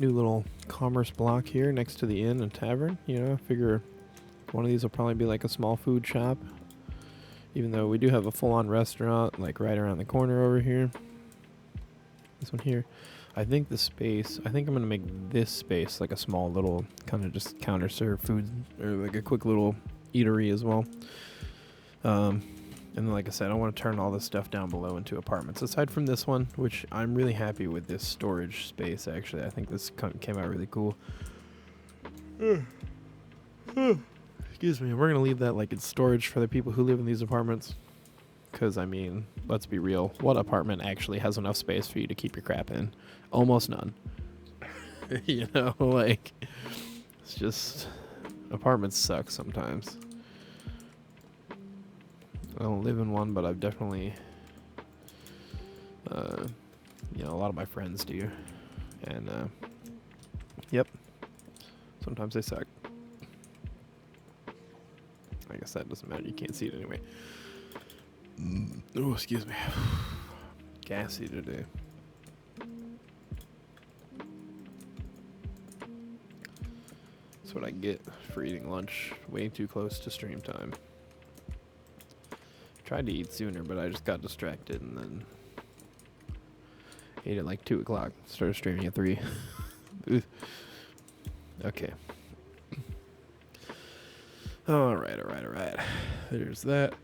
little commerce block here next to the inn and tavern. You know, I figure one of these will probably be like a small food shop. Even though we do have a full-on restaurant like right around the corner over here. This one here. I think I'm going to make this space like a small little kind of just counter serve food or like a quick little eatery as well. And then, like I said, I want to turn all this stuff down below into apartments. Aside from this one, which I'm really happy with this storage space, actually. I think this came out really cool. Excuse me. We're going to leave that like it's storage for the people who live in these apartments. Because, I mean, let's be real. What apartment actually has enough space for you to keep your crap in? Almost none. You know, like, it's just, apartments suck sometimes. I don't live in one, but I've definitely, you know, a lot of my friends do. And, yep, sometimes they suck. I guess that doesn't matter. You can't see it anyway. Oh, excuse me. Gassy today. That's what I get for eating lunch way too close to stream time. Tried to eat sooner, but I just got distracted and then ate at like 2 o'clock. Started streaming at 3. Okay. All right. There's that.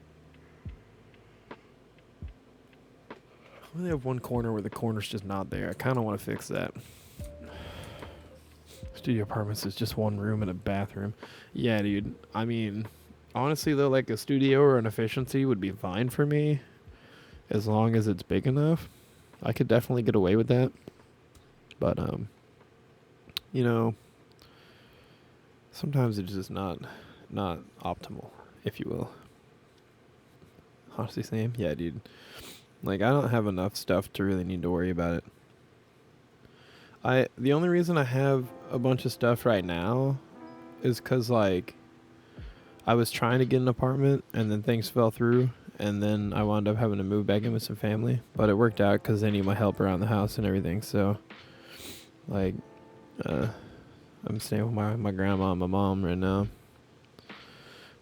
I only have one corner where the corner's just not there. I kind of want to fix that. Studio apartments is just one room and a bathroom. Yeah, dude. I mean, honestly, though, like a studio or an efficiency would be fine for me. As long as it's big enough. I could definitely get away with that. But, you know, sometimes it's just not optimal, if you will. Honestly, same. Yeah, dude. Like, I don't have enough stuff to really need to worry about it. The only reason I have a bunch of stuff right now is because, like, I was trying to get an apartment, and then things fell through, and then I wound up having to move back in with some family. But it worked out because they need my help around the house and everything, so, like, I'm staying with my grandma and my mom right now.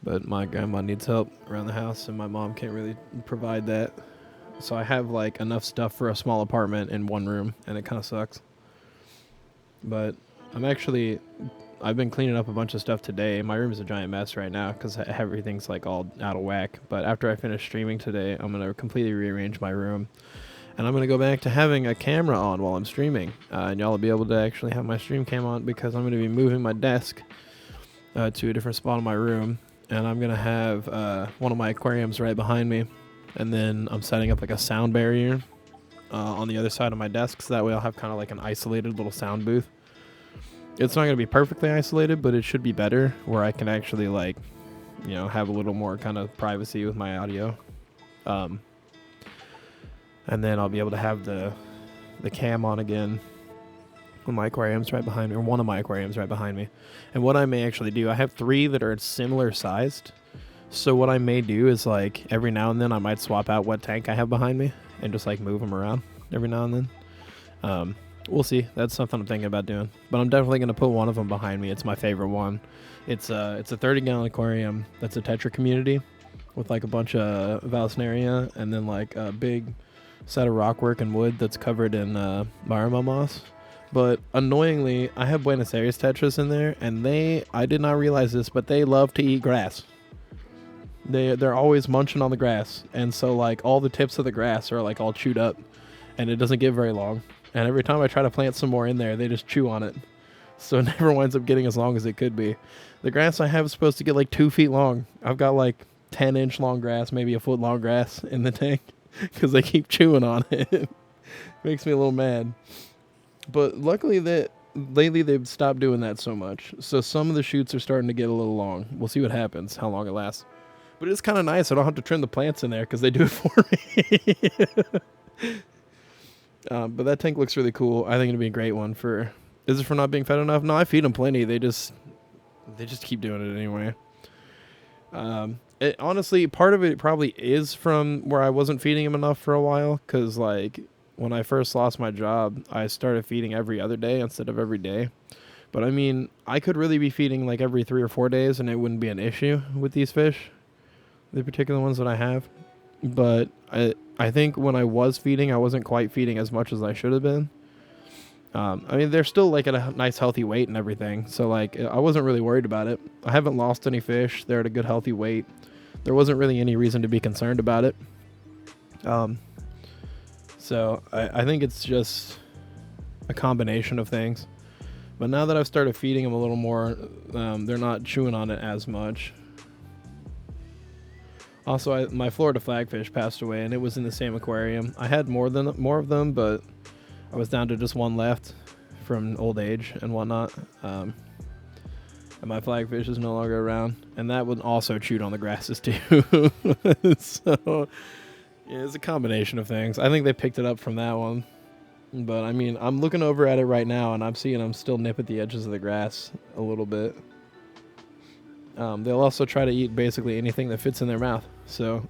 But my grandma needs help around the house, and my mom can't really provide that. So I have, like, enough stuff for a small apartment in one room, and it kind of sucks. But I've been cleaning up a bunch of stuff today. My room is a giant mess right now because everything's, like, all out of whack. But after I finish streaming today, I'm going to completely rearrange my room. And I'm going to go back to having a camera on while I'm streaming. And y'all will be able to actually have my stream cam on because I'm going to be moving my desk to a different spot in my room. And I'm going to have one of my aquariums right behind me. And then I'm setting up, like, a sound barrier on the other side of my desk. So that way I'll have kind of like an isolated little sound booth. It's not going to be perfectly isolated, but it should be better where I can actually, like, you know, have a little more kind of privacy with my audio. And then I'll be able to have the cam on again when my aquarium's right behind me, or one of my aquariums right behind me. And what I may actually do, I have 3 that are similar sized. So what I may do is, like, every now and then I might swap out what tank I have behind me and just, like, move them around every now and then. We'll see. That's something I'm thinking about doing. But I'm definitely going to put one of them behind me. It's my favorite one. It's a 30-gallon aquarium that's a Tetra community with, like, a bunch of Vallisneria and then, like, a big set of rockwork and wood that's covered in Marima moss. But annoyingly, I have Buenos Aires tetras in there, and I did not realize this, but they love to eat grass. They're always munching on the grass, and so like all the tips of the grass are like all chewed up, and it doesn't get very long. And every time I try to plant some more in there, they just chew on it. So it never winds up getting as long as it could be. The grass I have is supposed to get like 2 feet long. I've got like 10-inch long grass, maybe a foot long grass in the tank because they keep chewing on it. Makes me a little mad. But luckily that lately they've stopped doing that so much. So some of the shoots are starting to get a little long. We'll see what happens, how long it lasts. But it's kind of nice. I don't have to trim the plants in there because they do it for me. But that tank looks really cool. I think it'd be a great one for... Is it for not being fed enough? No, I feed them plenty. They just keep doing it anyway. Honestly, part of it probably is from where I wasn't feeding them enough for a while. Because, like, when I first lost my job, I started feeding every other day instead of every day. But, I mean, I could really be feeding, like, every 3 or 4 days, and it wouldn't be an issue with these fish. The particular ones that I have. But I think when I was feeding, I wasn't quite feeding as much as I should have been. I mean, they're still like at a nice healthy weight and everything. So like, I wasn't really worried about it. I haven't lost any fish. They're at a good healthy weight. There wasn't really any reason to be concerned about it. So I think it's just a combination of things. But now that I've started feeding them a little more, they're not chewing on it as much. Also, my Florida flagfish passed away, and it was in the same aquarium. I had more of them, but I was down to just one left from old age and whatnot. And my flagfish is no longer around, and that one also chewed on the grasses too. So yeah, it's a combination of things. I think they picked it up from that one. But I mean, I'm looking over at it right now, and I'm seeing them still nip at the edges of the grass a little bit. They'll also try to eat basically anything that fits in their mouth. So,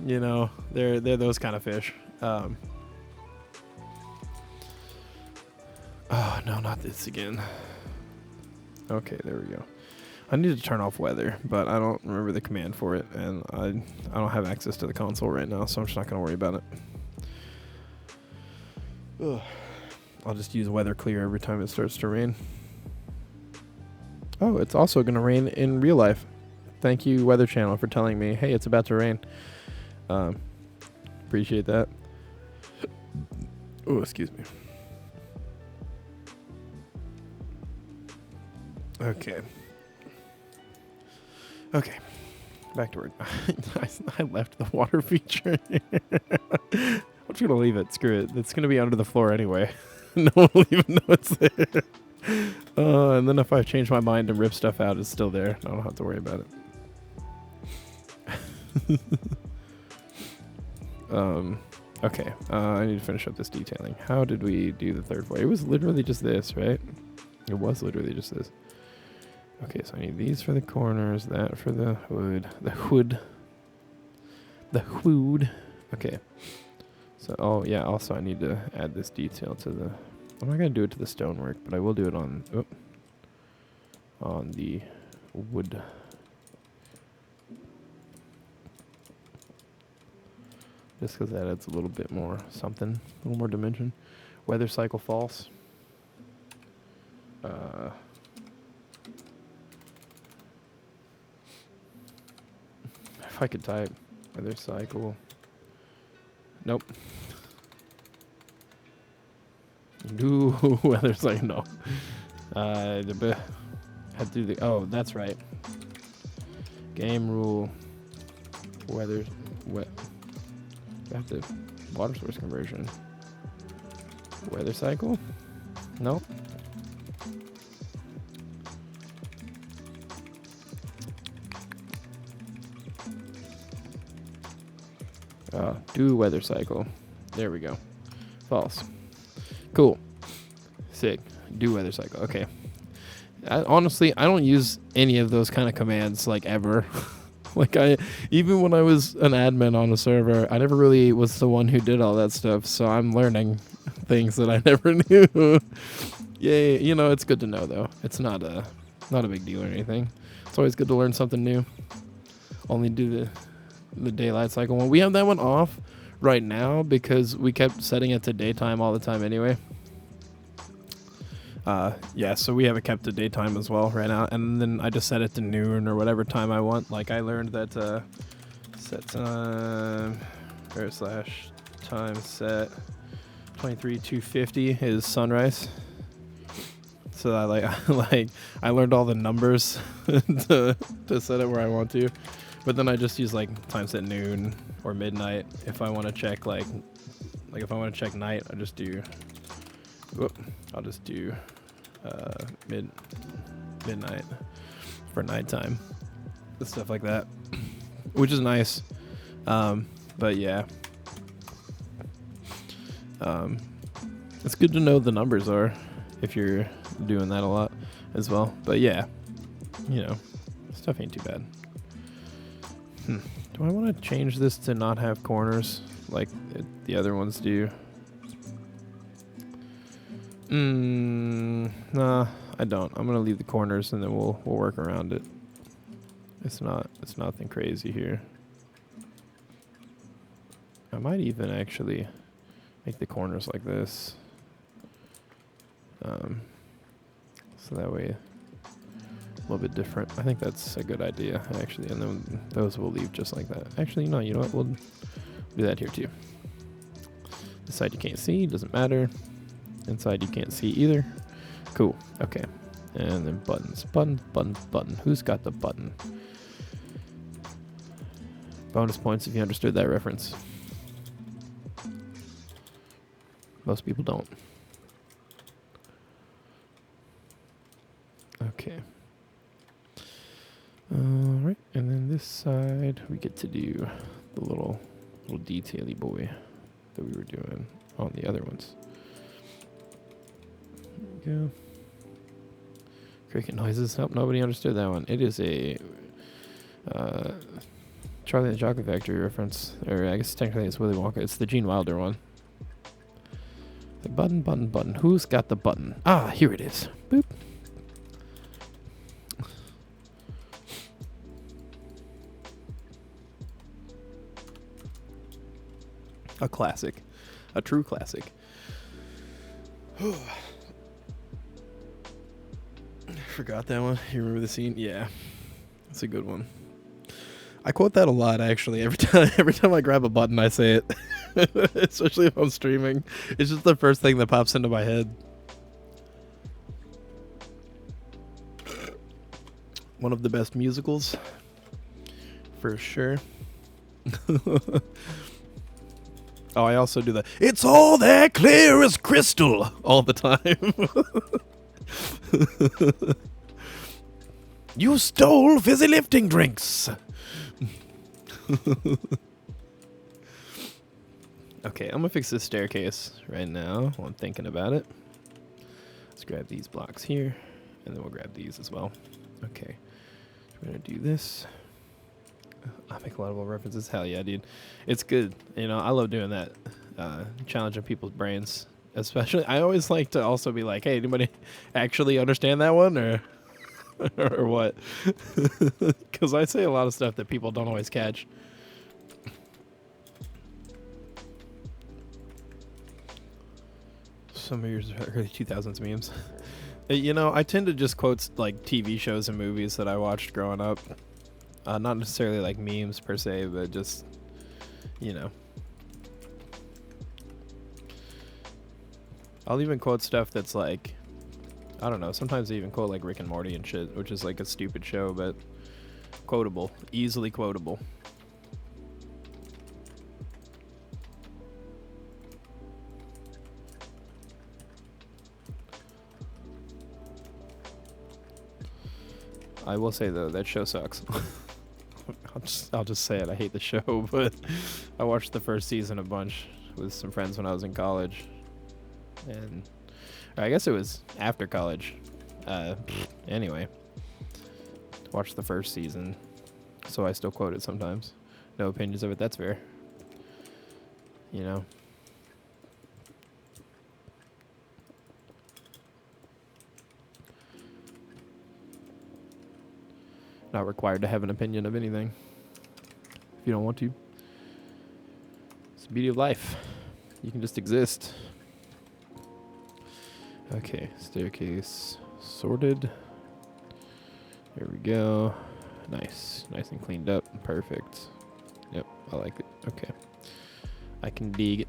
you know, they're those kind of fish. Oh no, not this again. Okay, there we go. I need to turn off weather, but I don't remember the command for it, and I don't have access to the console right now, so I'm just not going to worry about it. Ugh. I'll just use weather clear every time it starts to rain. Oh, it's also going to rain in real life. Thank you, Weather Channel, for telling me, hey, it's about to rain. Appreciate that. Oh, excuse me. Okay. Back to work. I left the water feature. I'm just going to leave it. Screw it. It's going to be under the floor anyway. No one will even know it's there. And then if I change my mind and rip stuff out, it's still there. I don't have to worry about it. Okay. I need to finish up this detailing. How did we do the third floor? It was literally just this, right? It was literally just this. Okay, so I need these for the corners, that for the hood. The hood. Okay. So, oh yeah, also I need to add this detail to the... I'm not going to do it to the stonework, but I will do it on the wood. Just because that adds a little bit more something, a little more dimension. Weather cycle false. If I could type weather cycle. Nope. Do weather cycle. No. Had to do the. Oh, that's right. Game rule. Weather. Wet. Have the water source conversion. Weather cycle. Nope. Do weather cycle. There we go. False. Cool. Sick. Do weather cycle. Okay. Honestly, I don't use any of those kind of commands like ever. Like even when I was an admin on a server, I never really was the one who did all that stuff. So I'm learning things that I never knew. Yay. You know, it's good to know though. It's not a big deal or anything. It's always good to learn something new. Only do the daylight cycle one. We have that one off right now because we kept setting it to daytime all the time anyway. Yeah, so we have it kept to daytime as well right now, and then I just set it to noon or whatever time I want. Like I learned that set time / time set 23:250 is sunrise. So I I learned all the numbers to set it where I want to, but then I just use like time set noon or midnight if I want to check like if I want to check night. I'll just do midnight for nighttime and stuff like that, which is nice. But yeah, it's good to know the numbers are if you're doing that a lot as well. But yeah, stuff ain't too bad. Do I want to change this to not have corners like the other ones do? Nah, I don't. I'm gonna leave the corners and then we'll work around it. It's nothing crazy here. I might even actually make the corners like this. So that way a little bit different. I think that's a good idea actually, and then those we'll leave just like that. Actually, no, you know what? We'll do that here too. This side you can't see, doesn't matter. Inside you can't see either. Cool. Okay. And then buttons. Button. Who's got the button? Bonus points if you understood that reference. Most people don't. Okay. Alright, and then this side we get to do the little detaily boy that we were doing on the other ones. There we go. Cricket noises. Nope, nobody understood that one. It is a Charlie and the Chocolate Factory reference. Or I guess technically it's Willy Wonka. It's the Gene Wilder one. The button. Who's got the button? Ah, here it is. Boop. A classic. A true classic. Forgot that one. You remember the scene? Yeah. That's a good one. I quote that a lot actually. Every time I grab a button I say it. Especially if I'm streaming. It's just the first thing that pops into my head. One of the best musicals. For sure. Oh, I also do that. It's all that clear as crystal all the time. You stole fizzy lifting drinks. Okay, I'm gonna fix this staircase right now while I'm thinking about it. Let's grab these blocks here, and then we'll grab these as well. Okay, we're gonna do this. I make a lot of old references. Hell yeah, dude. It's good. I love doing that. Challenging people's brains. Especially, I always like to also be like, hey, anybody actually understand that one? Or what? Because I say a lot of stuff that people don't always catch. Some of yours early 2000s memes. I tend to just quote like TV shows and movies that I watched growing up. Not necessarily like memes per se, but just, I'll even quote stuff that's like, I don't know, sometimes I even quote like Rick and Morty and shit, which is like a stupid show, but quotable, easily quotable. I will say though, that show sucks. I'll just say it. I hate the show, but I watched the first season a bunch with some friends when I was in college, and I guess it was after college. Anyway, watched the first season, so I still quote it sometimes. No opinions of it. That's fair. Not required to have an opinion of anything if you don't want to. Let's Beauty of life. You can just exist. Okay, staircase sorted. There we go. Nice. Nice and cleaned up. Perfect. Yep, I like it. Okay. I can dig it.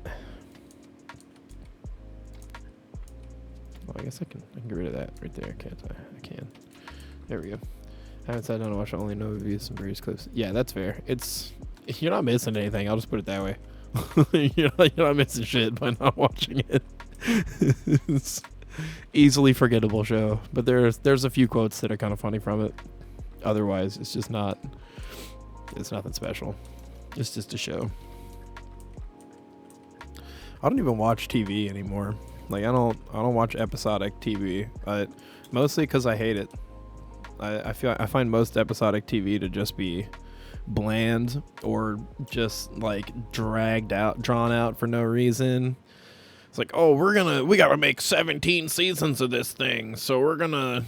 Well, I guess I can get rid of that right there, can't I? I can. There we go. Haven't sat down to watch only no reviews, some various clips. Yeah, that's fair. You're not missing anything. I'll just put it that way. you're not missing shit by not watching it. It's easily forgettable show, but there's a few quotes that are kind of funny from it. Otherwise, it's just not. It's nothing special. It's just a show. I don't even watch TV anymore. Like I don't watch episodic TV, but mostly because I hate it. I find most episodic TV to just be bland or just like drawn out for no reason. It's like, oh, we gotta make 17 seasons of this thing, so we're gonna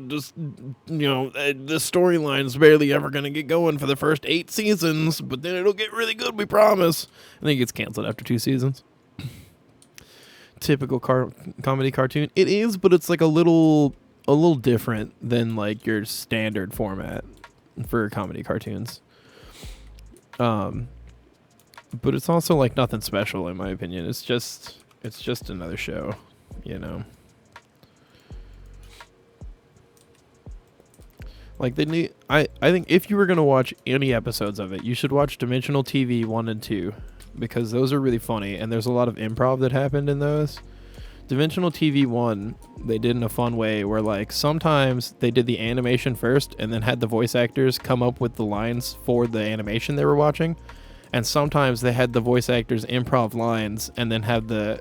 just, this storyline's barely ever gonna get going for the first 8 seasons, but then it'll get really good, we promise. And then it gets canceled after 2 seasons. Typical comedy cartoon. It is, but it's like a little different than like your standard format for comedy cartoons. But it's also like nothing special in my opinion. It's just another show, Like I think if you were gonna watch any episodes of it, you should watch Dimensional TV 1 and 2 because those are really funny and there's a lot of improv that happened in those. Dimensional TV 1, they did in a fun way where like sometimes they did the animation first and then had the voice actors come up with the lines for the animation they were watching, and sometimes they had the voice actors improv lines and then had the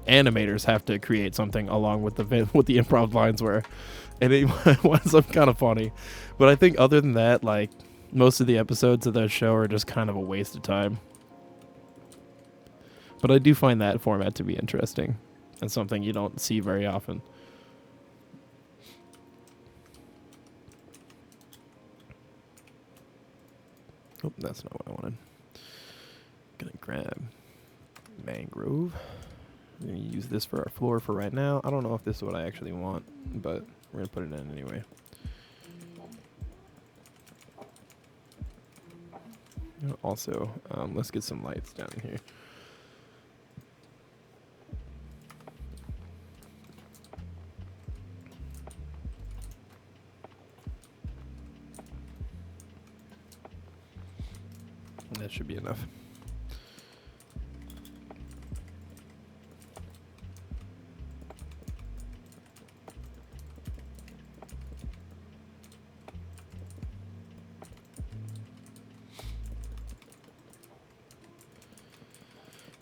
animators have to create something along with what the improv lines were, and it winds up kind of funny. But I think other than that, like most of the episodes of that show are just kind of a waste of time. But I do find that format to be interesting and something you don't see very often. Oh, that's not what I wanted. Gonna grab mangrove. We're gonna use this for our floor for right now. I don't know if this is what I actually want, but we're gonna put it in anyway. Also, let's get some lights down here. That should be enough.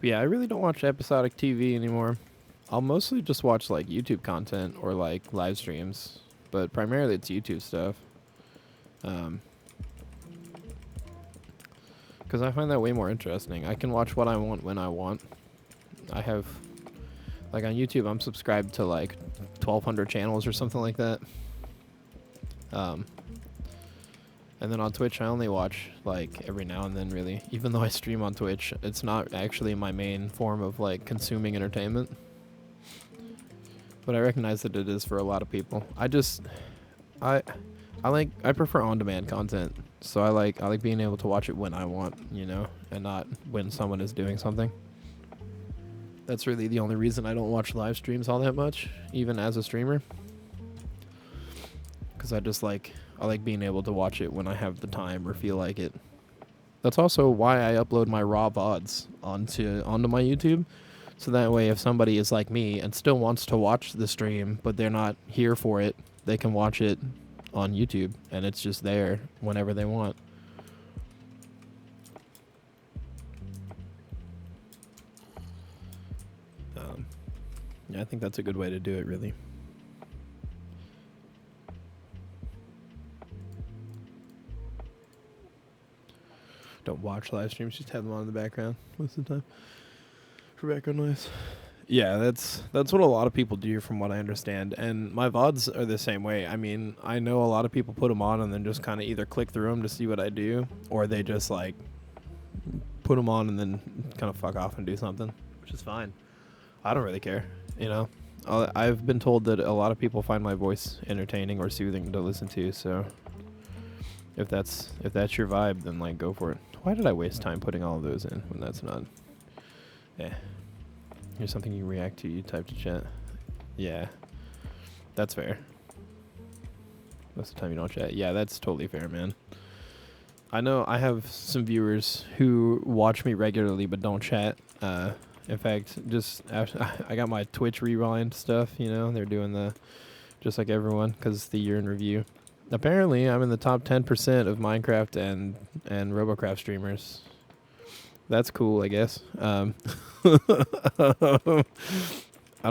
But yeah, I really don't watch episodic TV anymore. I'll mostly just watch like YouTube content or like live streams, but primarily it's YouTube stuff. Because I find that way more interesting. I can watch what I want when I want. I have, like on YouTube, I'm subscribed to like 1,200 channels or something like that. And then on Twitch, I only watch like every now and then, really. Even though I stream on Twitch, it's not actually my main form of like consuming entertainment. But I recognize that it is for a lot of people. I prefer on-demand content. So I like being able to watch it when I want, and not when someone is doing something. That's really the only reason I don't watch live streams all that much, even as a streamer. Because I like being able to watch it when I have the time or feel like it. That's also why I upload my raw VODs onto my YouTube. So that way if somebody is like me and still wants to watch the stream, but they're not here for it, they can watch it on YouTube, and it's just there whenever they want. Yeah, I think that's a good way to do it, really. Don't watch live streams, just have them on in the background most of the time for background noise. Yeah, that's what a lot of people do from what I understand, and my VODs are the same way. I mean, I know a lot of people put them on and then just kind of either click through them to see what I do, or they just like put them on and then kind of fuck off and do something, which is fine. I don't really care, you know. I've been told that a lot of people find my voice entertaining or soothing to listen to, so if that's your vibe, then like go for it. Why did I waste time putting all of those in when that's not? Yeah. Here's something you react to. You type to chat. Yeah, that's fair. Most of the time you don't chat. Yeah, that's totally fair, man. I know I have some viewers who watch me regularly but don't chat. In fact, just after I got my Twitch rewind stuff, you know, they're doing the just like everyone because it's the year in review. Apparently, I'm in the top 10% of Minecraft and Robocraft streamers. That's cool, I guess. I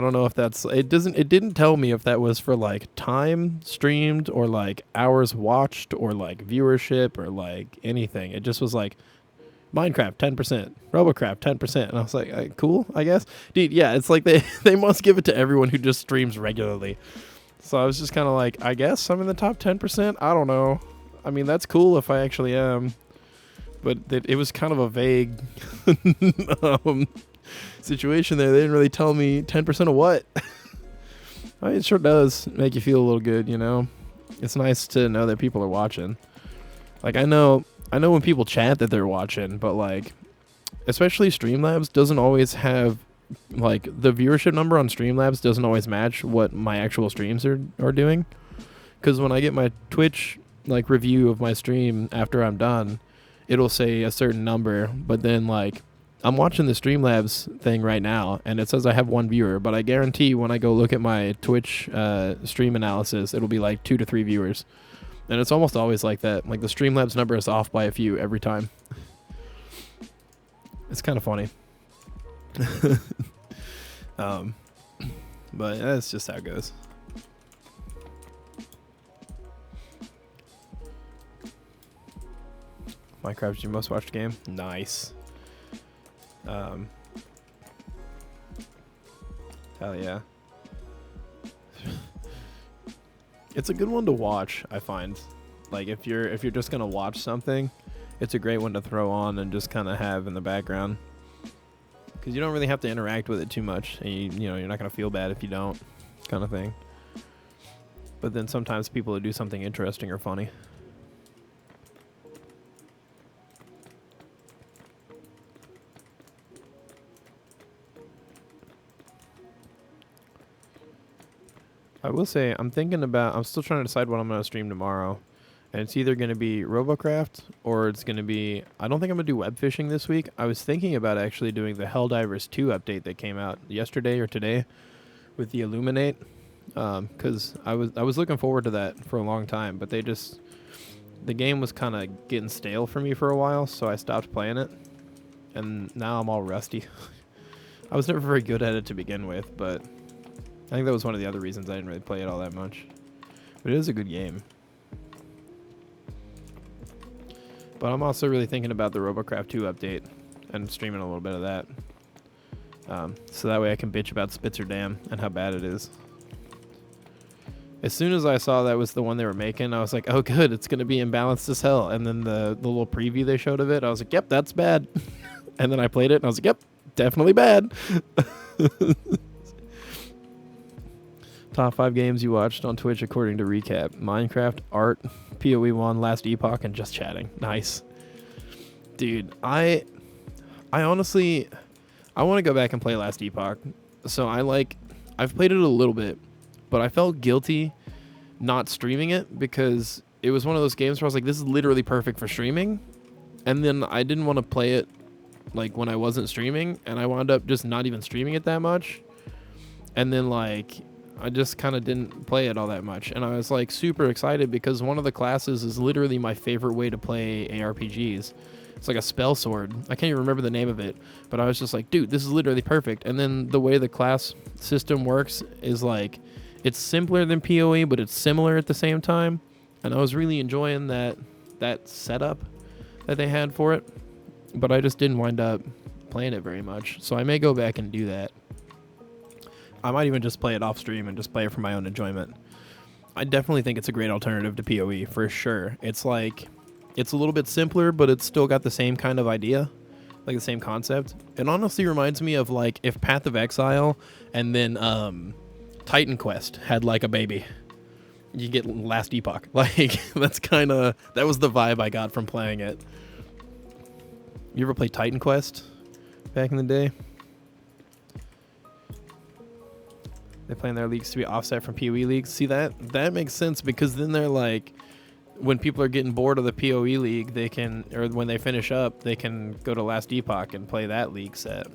don't know if that's it didn't tell me if that was for like time streamed or like hours watched or like viewership or like anything. It just was like Minecraft 10%, Robocraft 10%, and I was like, cool, I guess. Dude, yeah, it's like they must give it to everyone who just streams regularly. So I was just kind of like, I guess I'm in the top 10%. I don't know. I mean, that's cool if I actually am, but it was kind of a vague situation there. They didn't really tell me 10% of what. I mean, it sure does make you feel a little good, you know. It's nice to know that people are watching. Like I know when people chat that they're watching, but like, especially Streamlabs doesn't always have, like, the viewership number on Streamlabs doesn't always match what my actual streams are doing. Because when I get my Twitch, like, review of my stream after I'm done, it'll say a certain number, but then, like, I'm watching the Streamlabs thing right now, and it says I have 1 viewer, but I guarantee when I go look at my Twitch stream analysis, it'll be like 2 to 3 viewers. And it's almost always like that. Like, the Streamlabs number is off by a few every time. It's kind of funny. But that's just how it goes. Minecraft's your most watched game? Nice. Hell yeah. It's a good one to watch, I find. Like, if you're just gonna watch something, it's a great one to throw on and just kind of have in the background. Because you don't really have to interact with it too much, and you know, you're not gonna feel bad if you don't, kind of thing. But then sometimes people will do something interesting or funny. I will say, I'm still trying to decide what I'm going to stream tomorrow. And it's either going to be Robocraft or it's going to be, I don't think I'm going to do web fishing this week. I was thinking about actually doing the Helldivers 2 update that came out yesterday or today with the Illuminate. Because I was looking forward to that for a long time, but the game was kind of getting stale for me for a while, so I stopped playing it. And now I'm all rusty. I was never very good at it to begin with, but I think that was one of the other reasons I didn't really play it all that much. But it is a good game. But I'm also really thinking about the Robocraft 2 update and streaming a little bit of that. So that way I can bitch about Spitzer Dam and how bad it is. As soon as I saw that was the one they were making, I was like, oh good, it's going to be imbalanced as hell. And then the little preview they showed of it, I was like, yep, that's bad. And then I played it and I was like, yep, definitely bad. Top 5 games you watched on Twitch according to Recap. Minecraft, Art, PoE 1, Last Epoch, and Just Chatting. Nice. Dude, I honestly, I want to go back and play Last Epoch. So I've played it a little bit, but I felt guilty not streaming it because it was one of those games where I was like, this is literally perfect for streaming. And then I didn't want to play it like when I wasn't streaming, and I wound up just not even streaming it that much. And then like, I just kind of didn't play it all that much. And I was like super excited because one of the classes is literally my favorite way to play ARPGs. It's like a spell sword. I can't even remember the name of it, but I was just like, dude, this is literally perfect. And then the way the class system works is like, it's simpler than PoE, but it's similar at the same time. And I was really enjoying that setup that they had for it, but I just didn't wind up playing it very much. So I may go back and do that. I might even just play it off stream and just play it for my own enjoyment. I definitely think it's a great alternative to PoE, for sure. It's like, it's a little bit simpler, but it's still got the same kind of idea. like the same concept. It honestly reminds me of like if Path of Exile and then Titan Quest had like a baby. You get Last Epoch. Like that was the vibe I got from playing it. You ever play Titan Quest back in the day? They plan their leagues to be offset from PoE leagues. See, that makes sense, because then they're like, when people are getting bored of the PoE league, they can, or when they finish up, they can go to Last Epoch and play that league set,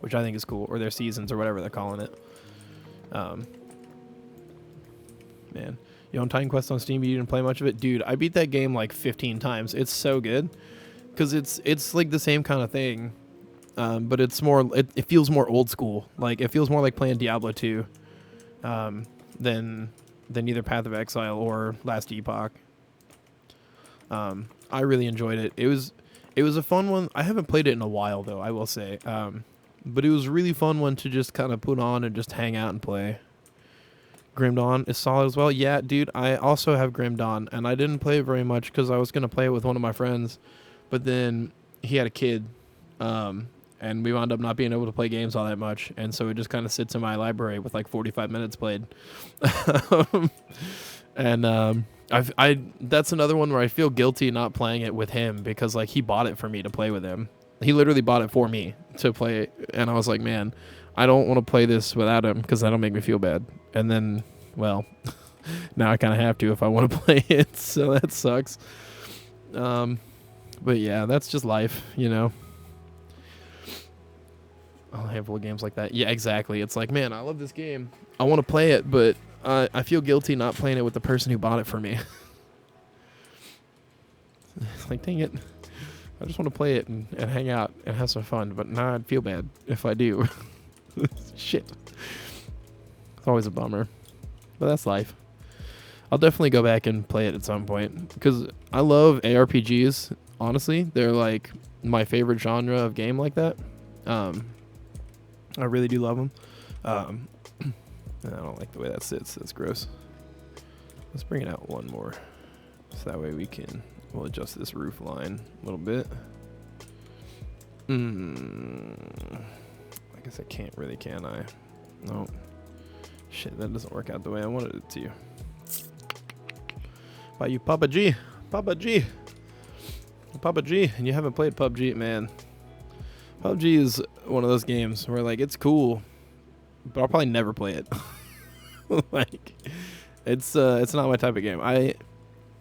which I think is cool, or their seasons or whatever they're calling it. Man, you own Titan Quest on Steam? You didn't play much of it, dude. I beat that game like 15 times. It's so good, because it's like the same kind of thing. But it's more, it feels more old school. Like, it feels more like playing Diablo 2 than either Path of Exile or Last Epoch. I really enjoyed it. It was a fun one. I haven't played it in a while, though, I will say. But it was a really fun one to just kind of put on and just hang out and play. Grim Dawn is solid as well. Yeah, dude, I also have Grim Dawn, and I didn't play it very much because I was going to play it with one of my friends. But then he had a kid. And we wound up not being able to play games all that much, and so it just kind of sits in my library with like 45 minutes played. And that's another one where I feel guilty not playing it with him, because like he bought it for me to play with him. He literally bought it for me to play, and I was like, man, I don't want to play this without him, because that'll make me feel bad. And then, well, now I kind of have to if I want to play it, so that sucks. But yeah, that's just life, you know. A handful of games like that. Yeah, exactly. It's like, man, I love this game. I want to play it, but I feel guilty not playing it with the person who bought it for me. It's like, dang it. I just want to play it and hang out and have some fun, but now I'd feel bad if I do. Shit. It's always a bummer. But that's life. I'll definitely go back and play it at some point, because I love ARPGs. Honestly, they're like my favorite genre of game like that. I really do love them. I don't like the way that sits. That's gross. Let's bring it out one more, so that way we'll adjust this roof line a little bit. I guess I can't really, can I? No. Shit, that doesn't work out the way I wanted it to. By you, Papa G. Papa G. Papa G. And you haven't played PUBG, man. PUBG is one of those games where, like, it's cool, but I'll probably never play it. Like, it's not my type of game.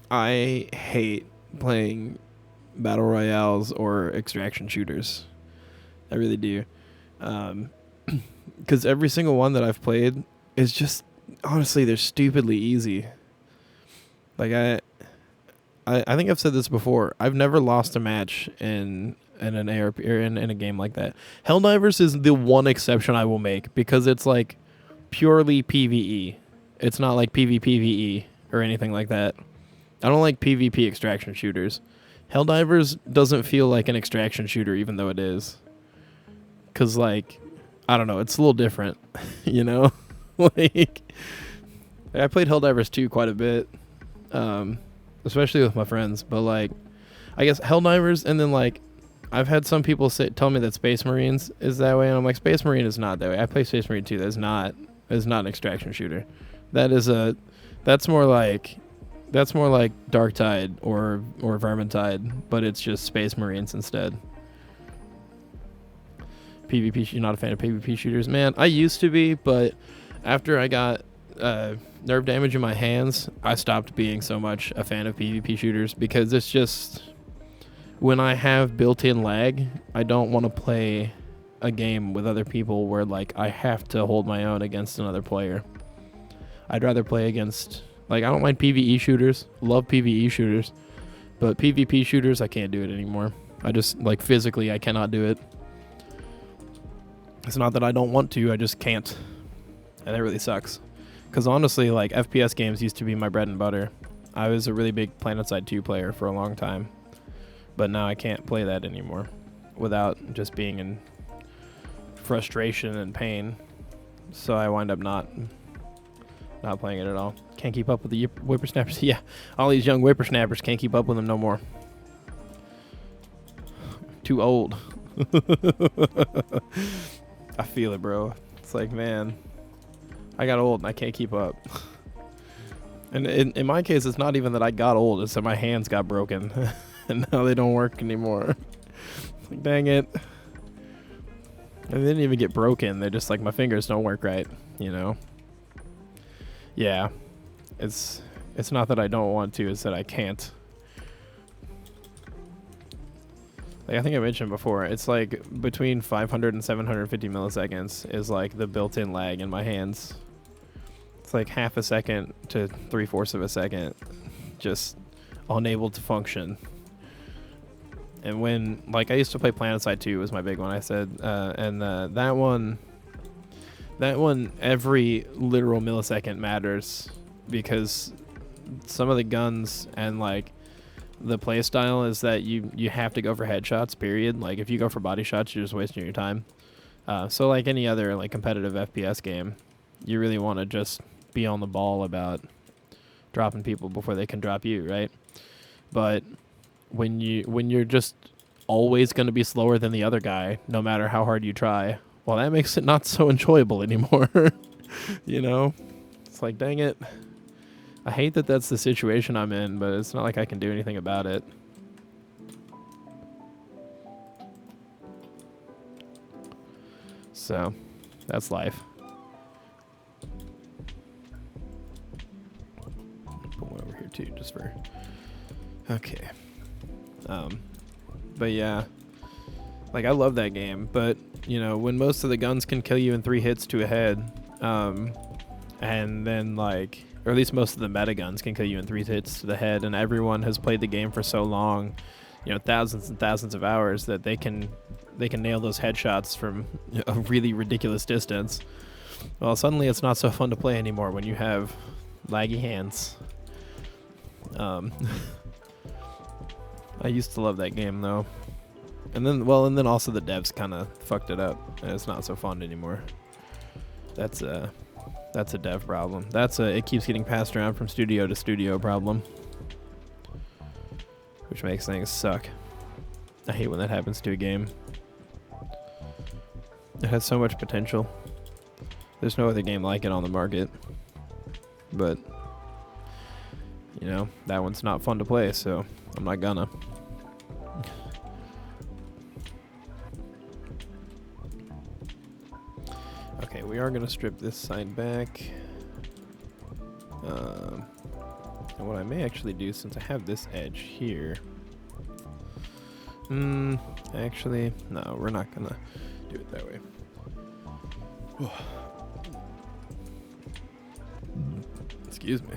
I hate playing battle royales or extraction shooters. I really do. Because every single one that I've played is just, honestly, they're stupidly easy. Like, I think I've said this before. I've never lost a match in an ARP or in a game like that. Helldivers is the one exception I will make, because it's like purely PvE. It's not like PvPvE or anything like that. I don't like PvP extraction shooters. Helldivers doesn't feel like an extraction shooter, even though it is. Because, like, I don't know, it's a little different, you know? Like, I played Helldivers 2 quite a bit, especially with my friends, but, like, I guess Helldivers, and then, like, I've had some people tell me that Space Marines is that way, and I'm like, Space Marine is not that way. I play Space Marine 2. That's not an extraction shooter. That's more like Darktide or Vermintide, but it's just Space Marines instead. PvP, you're not a fan of PvP shooters? Man, I used to be, but after I got nerve damage in my hands, I stopped being so much a fan of PvP shooters, because it's just, when I have built-in lag, I don't want to play a game with other people where, like, I have to hold my own against another player. I'd rather play against, like, I don't mind PvE shooters, love PvE shooters, but PvP shooters, I can't do it anymore. I just, like, physically, I cannot do it. It's not that I don't want to, I just can't. And that really sucks. Because honestly, like, FPS games used to be my bread and butter. I was a really big PlanetSide 2 player for a long time. But now I can't play that anymore without just being in frustration and pain. So I wind up not playing it at all. Can't keep up with the whippersnappers. Yeah, all these young whippersnappers can't keep up with them no more. too old. I feel it, bro. It's like, man, I got old and I can't keep up. And in my case, it's not even that I got old, it's that my hands got broken and now they don't work anymore. Like, dang it. And they didn't even get broken, they're just like, my fingers don't work right, you know? Yeah. It's not that I don't want to, it's that I can't. Like, I think I mentioned before, it's like between 500 and 750 milliseconds is like the built-in lag in my hands. It's like half a second to 3/4 of a second, just unable to function. And when, like, I used to play PlanetSide 2 was my big one, I said, and that one, every literal millisecond matters, because some of the guns and, like, the play style is that you have to go for headshots, period. Like, if you go for body shots, you're just wasting your time. So like any other, like, competitive FPS game, you really want to just be on the ball about dropping people before they can drop you, right? But when you're just always going to be slower than the other guy, no matter how hard you try, well, that makes it not so enjoyable anymore. You know? It's like, dang it. I hate that that's the situation I'm in, but it's not like I can do anything about it. So, that's life. Put one over here too, just for... Okay. But yeah. Like, I love that game, but, you know, when most of the guns can kill you in 3 hits to a head, and then, like... or at least most of the meta guns can kill you in 3 hits to the head, and everyone has played the game for so long, you know, thousands and thousands of hours, that they can nail those headshots from a really ridiculous distance. Well, suddenly it's not so fun to play anymore when you have laggy hands. I used to love that game though, and then also the devs kind of fucked it up, and it's not so fun anymore. That's a dev problem. That's a it keeps getting passed around from studio to studio problem, which makes things suck. I hate when that happens to a game. It has so much potential. There's no other game like it on the market. But, you know, that one's not fun to play, so I'm not gonna. Okay, we are going to strip this side back. And what I may actually do, since I have this edge here... actually, no, we're not going to do it that way. Excuse me.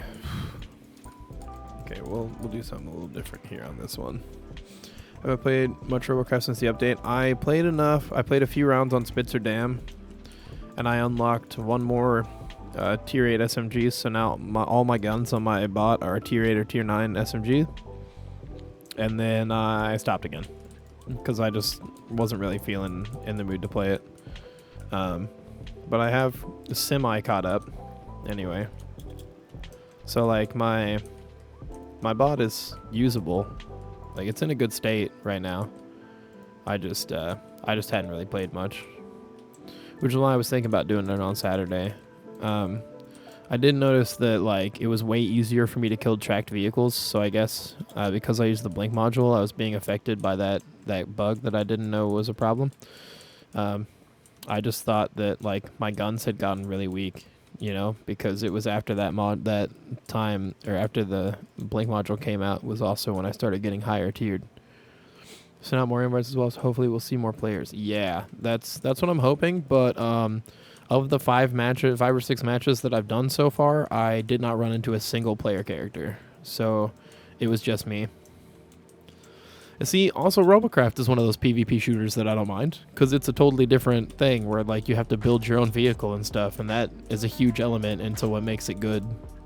Okay, we'll do something a little different here on this one. I haven't played much Robocraft since the update. I played enough. I played a few rounds on Spitzer Dam, and I unlocked one more tier 8 SMG, so now all my guns on my bot are tier 8 or tier 9 SMG. And then I stopped again, because I just wasn't really feeling in the mood to play it. But I have semi caught up anyway. So like my bot is usable. Like, it's in a good state right now. I just hadn't really played much, which is why I was thinking about doing it on Saturday. I did notice that, like, it was way easier for me to kill tracked vehicles, so I guess because I used the blink module, I was being affected by that bug that I didn't know was a problem. I just thought that, like, my guns had gotten really weak, you know, because it was after that time, or after the blink module came out, was also when I started getting higher tiered. So now more invites as well, so hopefully we'll see more players. Yeah, that's what I'm hoping, but of the 5 or 6 matches that I've done so far, I did not run into a single player character. So it was just me. See, also Robocraft is one of those PvP shooters that I don't mind, because it's a totally different thing where, like, you have to build your own vehicle and stuff, and that is a huge element into what makes it good,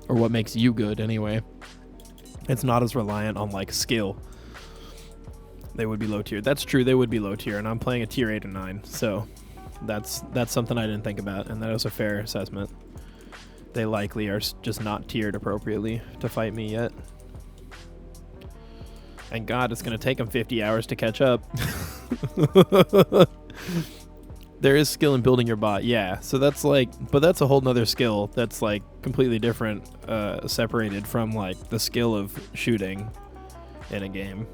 or what makes you good anyway. It's not as reliant on, like, skill. They would be low tier. That's true, they would be low tier, and I'm playing a tier 8 or 9, so that's something I didn't think about, and that was a fair assessment. They likely are just not tiered appropriately to fight me yet. And God, it's going to take them 50 hours to catch up. There is skill in building your bot, yeah. So that's like, but that's a whole nother skill that's like completely different, separated from like the skill of shooting in a game.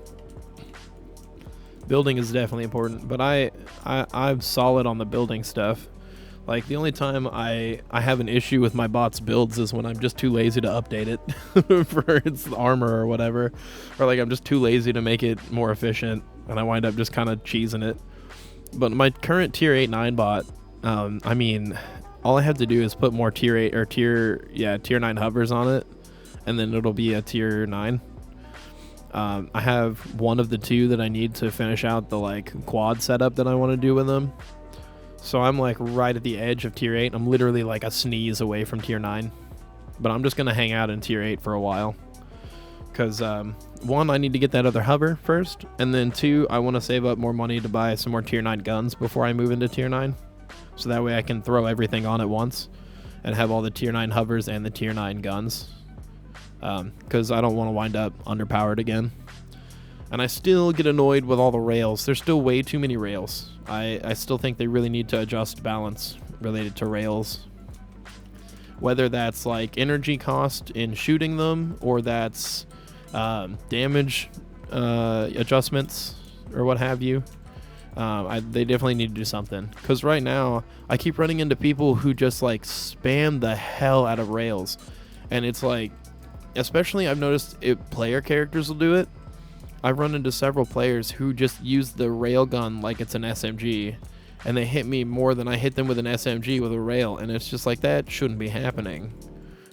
Building is definitely important, but I'm solid on the building stuff. Like, the only time I have an issue with my bot's builds is when I'm just too lazy to update it for its armor or whatever. Or, like, I'm just too lazy to make it more efficient, and I wind up just kind of cheesing it. But my current tier 8, 9 bot, I mean, all I have to do is put more tier 8 or tier 9 hovers on it, and then it'll be a tier 9. I have one of the two that I need to finish out the, like, quad setup that I want to do with them. So I'm like right at the edge of tier 8. I'm literally like a sneeze away from tier 9. But I'm just going to hang out in tier 8 for a while. Because, one, I need to get that other hover first. And then two, I want to save up more money to buy some more tier 9 guns before I move into tier 9. So that way I can throw everything on at once. And have all the tier 9 hovers and the tier 9 guns. Because I don't want to wind up underpowered again. And I still get annoyed with all the rails. There's still way too many rails. I still think they really need to adjust balance related to rails. Whether that's like energy cost in shooting them, or that's damage adjustments, or what have you. They definitely need to do something. Because right now, I keep running into people who just like spam the hell out of rails. And it's like, especially I've noticed player characters will do it. I've run into several players who just use the railgun like it's an SMG, and they hit me more than I hit them with an SMG with a rail, and it's just like, that shouldn't be happening.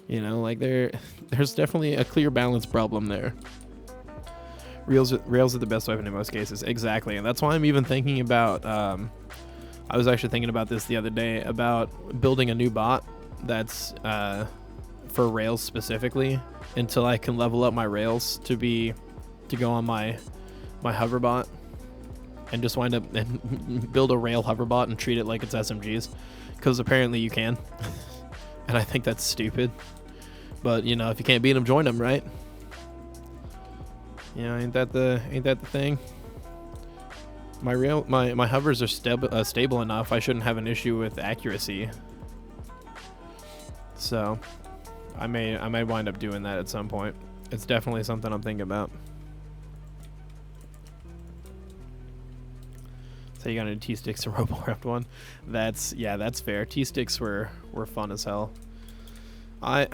You know, like there's definitely a clear balance problem there. Rails are the best weapon in most cases. Exactly, and that's why I'm even thinking about, I was actually thinking about this the other day, about building a new bot that's for rails specifically, until I can level up my rails to go on my hover bot, and just wind up and build a rail hover bot and treat it like it's SMGs, because apparently you can. And I think that's stupid, but you know, if you can't beat them, join them, right? You know, ain't that the thing? My hovers are stable enough. I shouldn't have an issue with accuracy. So I may wind up doing that at some point. It's definitely something I'm thinking about. So you got any T-sticks and RoboRaft one? That's fair. T-sticks were fun as hell. I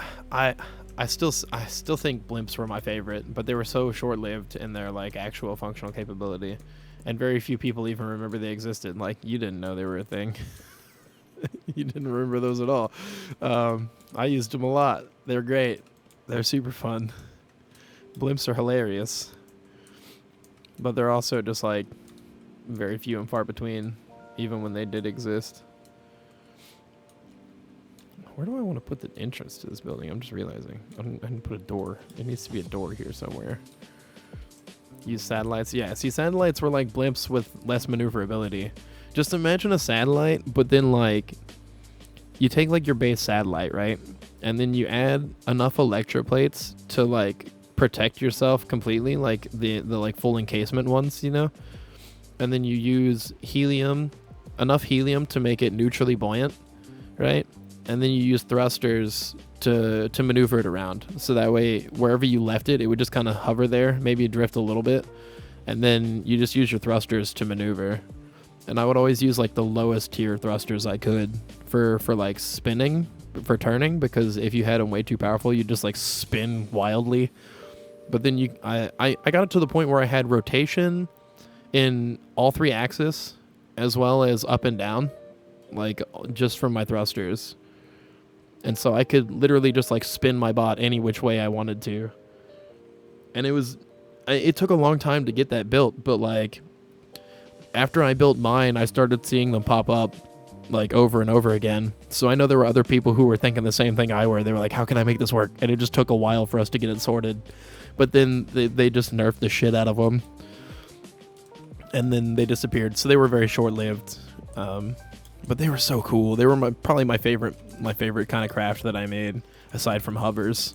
still think blimps were my favorite, but they were so short-lived in their like actual functional capability, and very few people even remember they existed. Like, you didn't know they were a thing. You didn't remember those at all. I used them a lot. They're great. They're super fun. Blimps are hilarious, but they're also just like very few and far between, even when they did exist. Where do I want to put the entrance to this building? I'm just realizing. I didn't put a door. It needs to be a door here somewhere. Use satellites. Yeah, see, satellites were like blimps with less maneuverability. Just imagine a satellite, but then like you take like your base satellite, right? And then you add enough electroplates to like protect yourself completely, like the like full encasement ones, you know? And then you use helium, enough helium to make it neutrally buoyant, right? And then you use thrusters to maneuver it around. So that way, wherever you left it, it would just kind of hover there, maybe drift a little bit. And then you just use your thrusters to maneuver. And I would always use like the lowest tier thrusters I could for like spinning, for turning, because if you had them way too powerful, you'd just like spin wildly. But then I got it to the point where I had rotation in all three axes, as well as up and down, like just from my thrusters. And so I could literally just like spin my bot any which way I wanted to. And it took a long time to get that built, but like after I built mine, I started seeing them pop up like over and over again. So I know there were other people who were thinking the same thing I were. They were like, how can I make this work? And it just took a while for us to get it sorted. But then they just nerfed the shit out of them. And then they disappeared. So they were very short-lived. But they were so cool. They were probably my favorite kind of craft that I made, aside from hovers.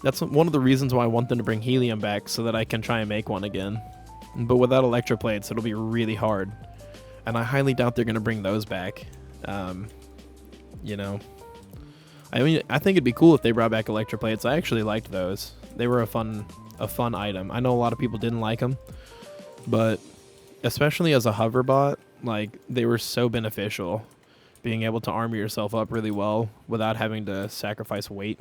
That's one of the reasons why I want them to bring helium back, so that I can try and make one again. but without electroplates, it'll be really hard. And I highly doubt they're going to bring those back. You know, I mean, I think it'd be cool if they brought back electroplates. I actually liked those. They were a fun item. I know a lot of people didn't like them, but especially as a hoverbot, like, they were so beneficial. Being able to armor yourself up really well without having to sacrifice weight.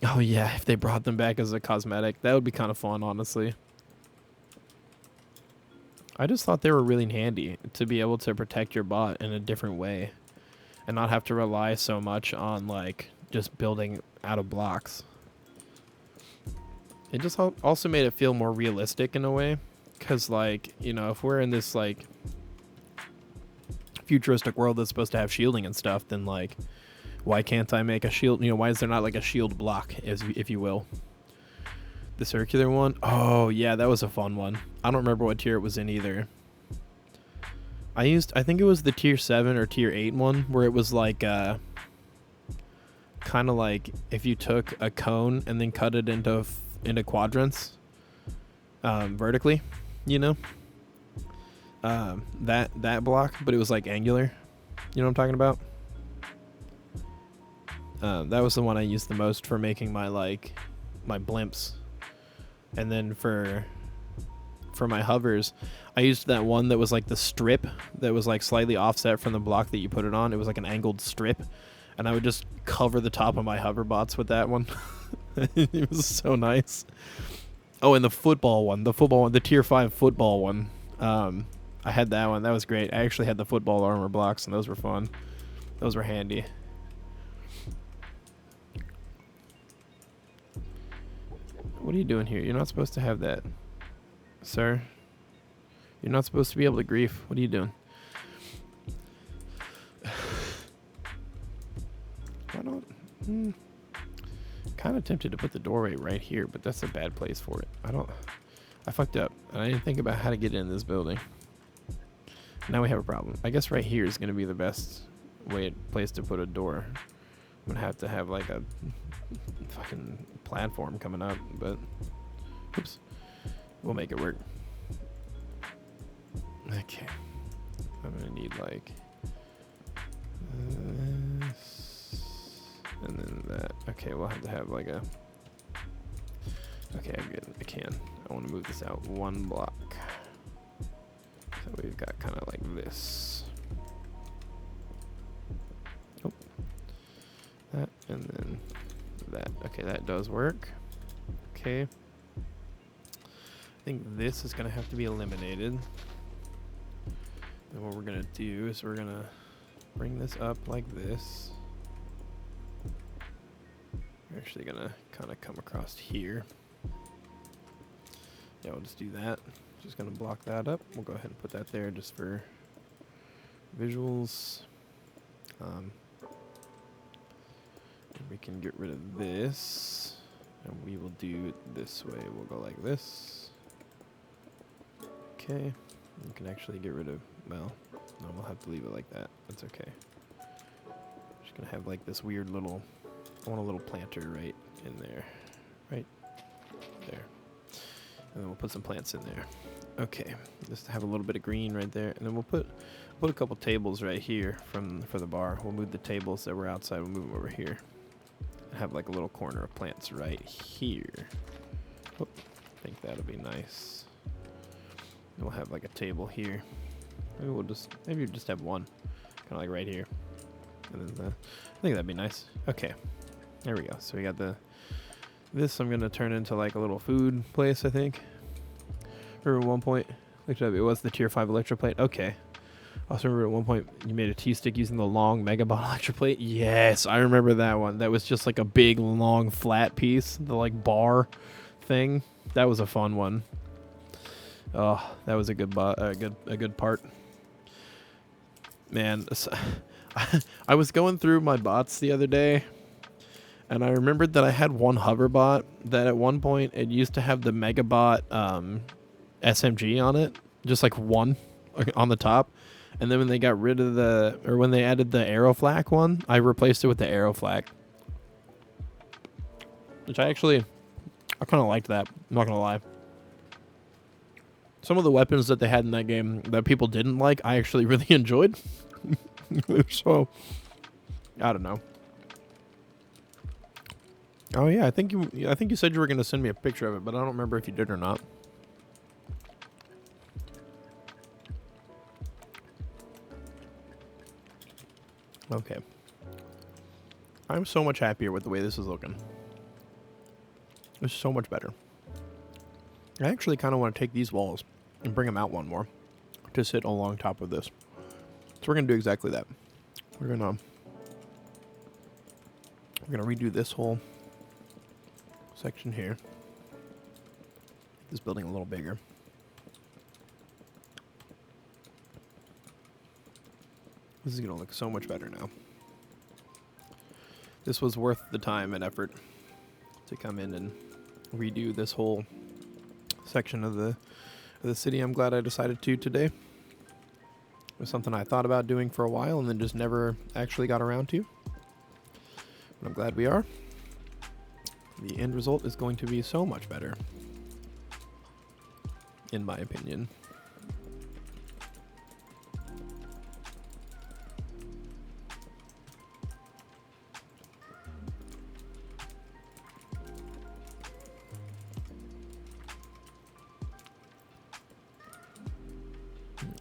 Oh yeah, if they brought them back as a cosmetic, that would be kind of fun, honestly. I just thought they were really handy to be able to protect your bot in a different way and not have to rely so much on, like, just building out of blocks. It just also made it feel more realistic in a way, because, like, you know, if we're in this, like, futuristic world that's supposed to have shielding and stuff, then, like, why can't I make a shield? You know, why is there not, like, a shield block, if you will? The circular one? Oh, yeah, that was a fun one. I don't remember what tier it was in either. I think it was the tier 7 or tier 8 one, where it was like, kind of like if you took a cone and then cut it into quadrants, vertically, you know? That block, but it was like angular. You know what I'm talking about? That was the one I used the most for making my blimps. And then for my hovers, I used that one that was like the strip that was like slightly offset from the block that you put it on. It was like an angled strip, and I would just cover the top of my hoverbots with that one. It was so nice. Oh, and the football one, the tier 5 football one. I had that one. That was great. I actually had the football armor blocks, and those were fun. Those were handy. What are you doing here? You're not supposed to have that, sir. You're not supposed to be able to grief. What are you doing? I don't... kind of tempted to put the doorway right here, but that's a bad place for it. I fucked up, and I didn't think about how to get in this building. Now we have a problem. I guess right here is going to be the best place to put a door. I'm going to have like a fucking platform coming up, but oops, we'll make it work. Okay, I'm going to need like this and then that. Okay, we'll have to have like a... Okay, I'm good. I can. I want to move this out one block. So we've got kind of like this. Oh. That and then that. Okay, that does work. Okay. I think this is going to have to be eliminated. And what we're going to do is we're going to bring this up like this. We're actually going to kind of come across here. Yeah, we'll just do that. Just going to block that up. We'll go ahead and put that there just for visuals. And we can get rid of this. And we will do it this way. We'll go like this. Okay. You can actually get rid of, well, no, we'll have to leave it like that. That's okay. Just going to have like this weird little, I want a little planter right in there. Right there. And then we'll put some plants in there. Okay, just to have a little bit of green right there, and then we'll put a couple tables right here for the bar. We'll move the tables that were outside. We'll move them over here. And have like a little corner of plants right here. Oh, I think that'll be nice. And we'll have like a table here. Maybe we'll just have one, kind of like right here. And then I think that'd be nice. Okay, there we go. So we got this I'm gonna turn into like a little food place, I think. Remember at one point, looked up, it was the tier 5 electroplate. Okay. I also remember at one point you made a T-stick using the long Megabot electroplate. Yes, I remember that one. That was just like a big, long, flat piece, the like bar thing. That was a fun one. Oh, that was a good part. Man, I was going through my bots the other day. And I remembered that I had one hoverbot that at one point it used to have the Megabot SMG on it, just like one on the top. And then when they got rid of when they added the Aeroflak one, I replaced it with the Aeroflak. Which I kind of liked that, I'm not going to lie. Some of the weapons that they had in that game that people didn't like, I actually really enjoyed. So, I don't know. Oh yeah, I think you said you were gonna send me a picture of it, but I don't remember if you did or not. Okay. I'm so much happier with the way this is looking. It's so much better. I actually kind of want to take these walls and bring them out one more to sit along top of this. So we're going to do exactly that. We're going to redo this whole section here. This building a little bigger. This is going to look so much better now. This was worth the time and effort to come in and redo this whole section of the city. I'm glad I decided to today. It was something I thought about doing for a while and then just never actually got around to. But I'm glad we are. The end result is going to be so much better, in my opinion.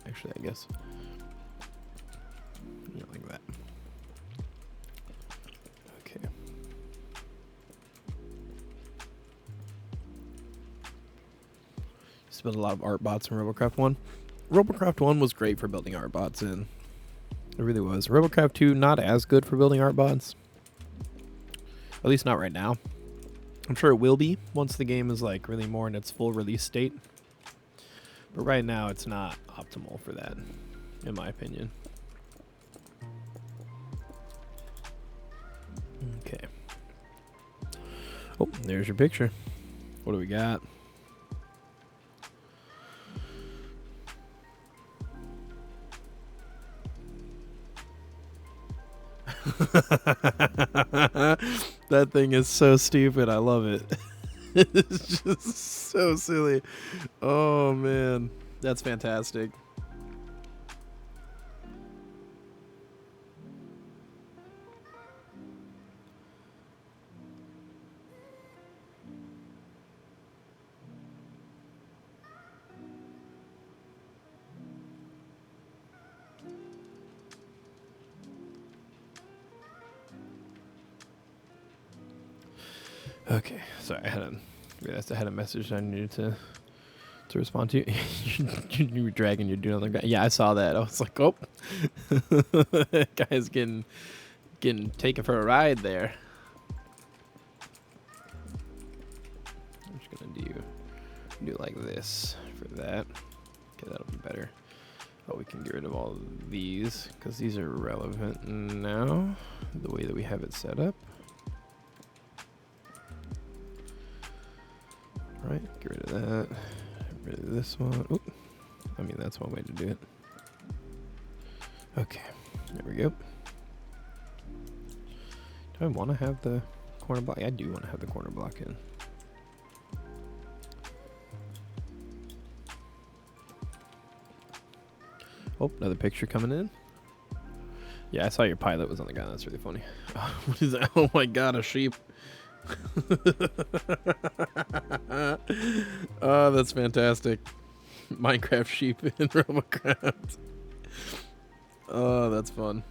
Actually, I guess. Yeah, like that. Okay. Just built a lot of art bots in Robocraft 1. Robocraft 1 was great for building art bots in. It really was. Robocraft 2, not as good for building art bots. At least not right now. I'm sure it will be once the game is like really more in its full release state. But right now, it's not optimal for that, in my opinion. Okay. Oh, there's your picture. What do we got? That thing is so stupid. I love it. It's just so silly. Oh, man. That's fantastic. Okay, sorry, I realized I had a message I needed to respond to. You were dragging your dude like that. Yeah, I saw that. I was like, oh, guy's getting taken for a ride there. I'm just gonna do like this for that. Okay, that'll be better. Oh, we can get rid of all of these because these are relevant now. The way that we have it set up. Right, get rid of that. Get rid of this one. Oop. I mean, that's one way to do it. Okay, there we go. Do I want to have the corner block? I do want to have the corner block in. Oh, another picture coming in. Yeah, I saw your pilot was on the guy. That's really funny. What is that? Oh my god, a sheep. Oh, that's fantastic. Minecraft sheep in Robocraft. Oh, that's fun.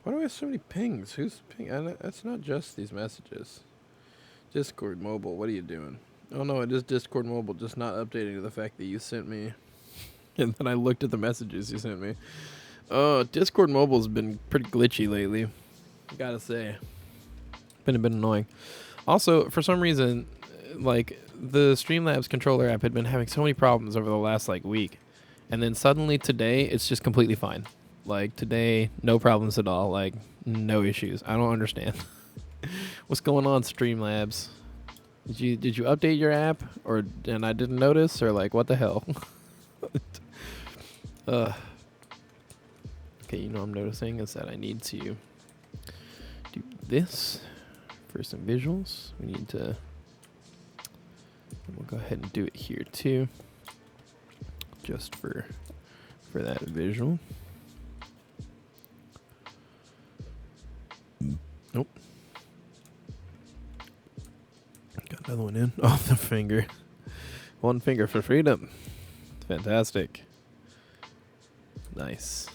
Why do I have so many pings? Who's ping? That's not just these messages. Discord mobile, what are you doing? Oh no, it is Discord mobile, just not updating to the fact that you sent me. And then I looked at the messages you sent me. Oh, Discord mobile's been pretty glitchy lately. Gotta say. Been a bit annoying. Also, for some reason, like, the Streamlabs controller app had been having so many problems over the last, like, week. And then suddenly today, it's just completely fine. Like, today, no problems at all. Like, no issues. I don't understand. What's going on, Streamlabs? Did you update your app? And I didn't notice? Or, like, what the hell? Okay, you know what I'm noticing is that I need to do this for some visuals. We need to, and we'll go ahead and do it here too. just for that visual. Nope. Got another one in. Off the finger. One finger for freedom. Fantastic. Nice.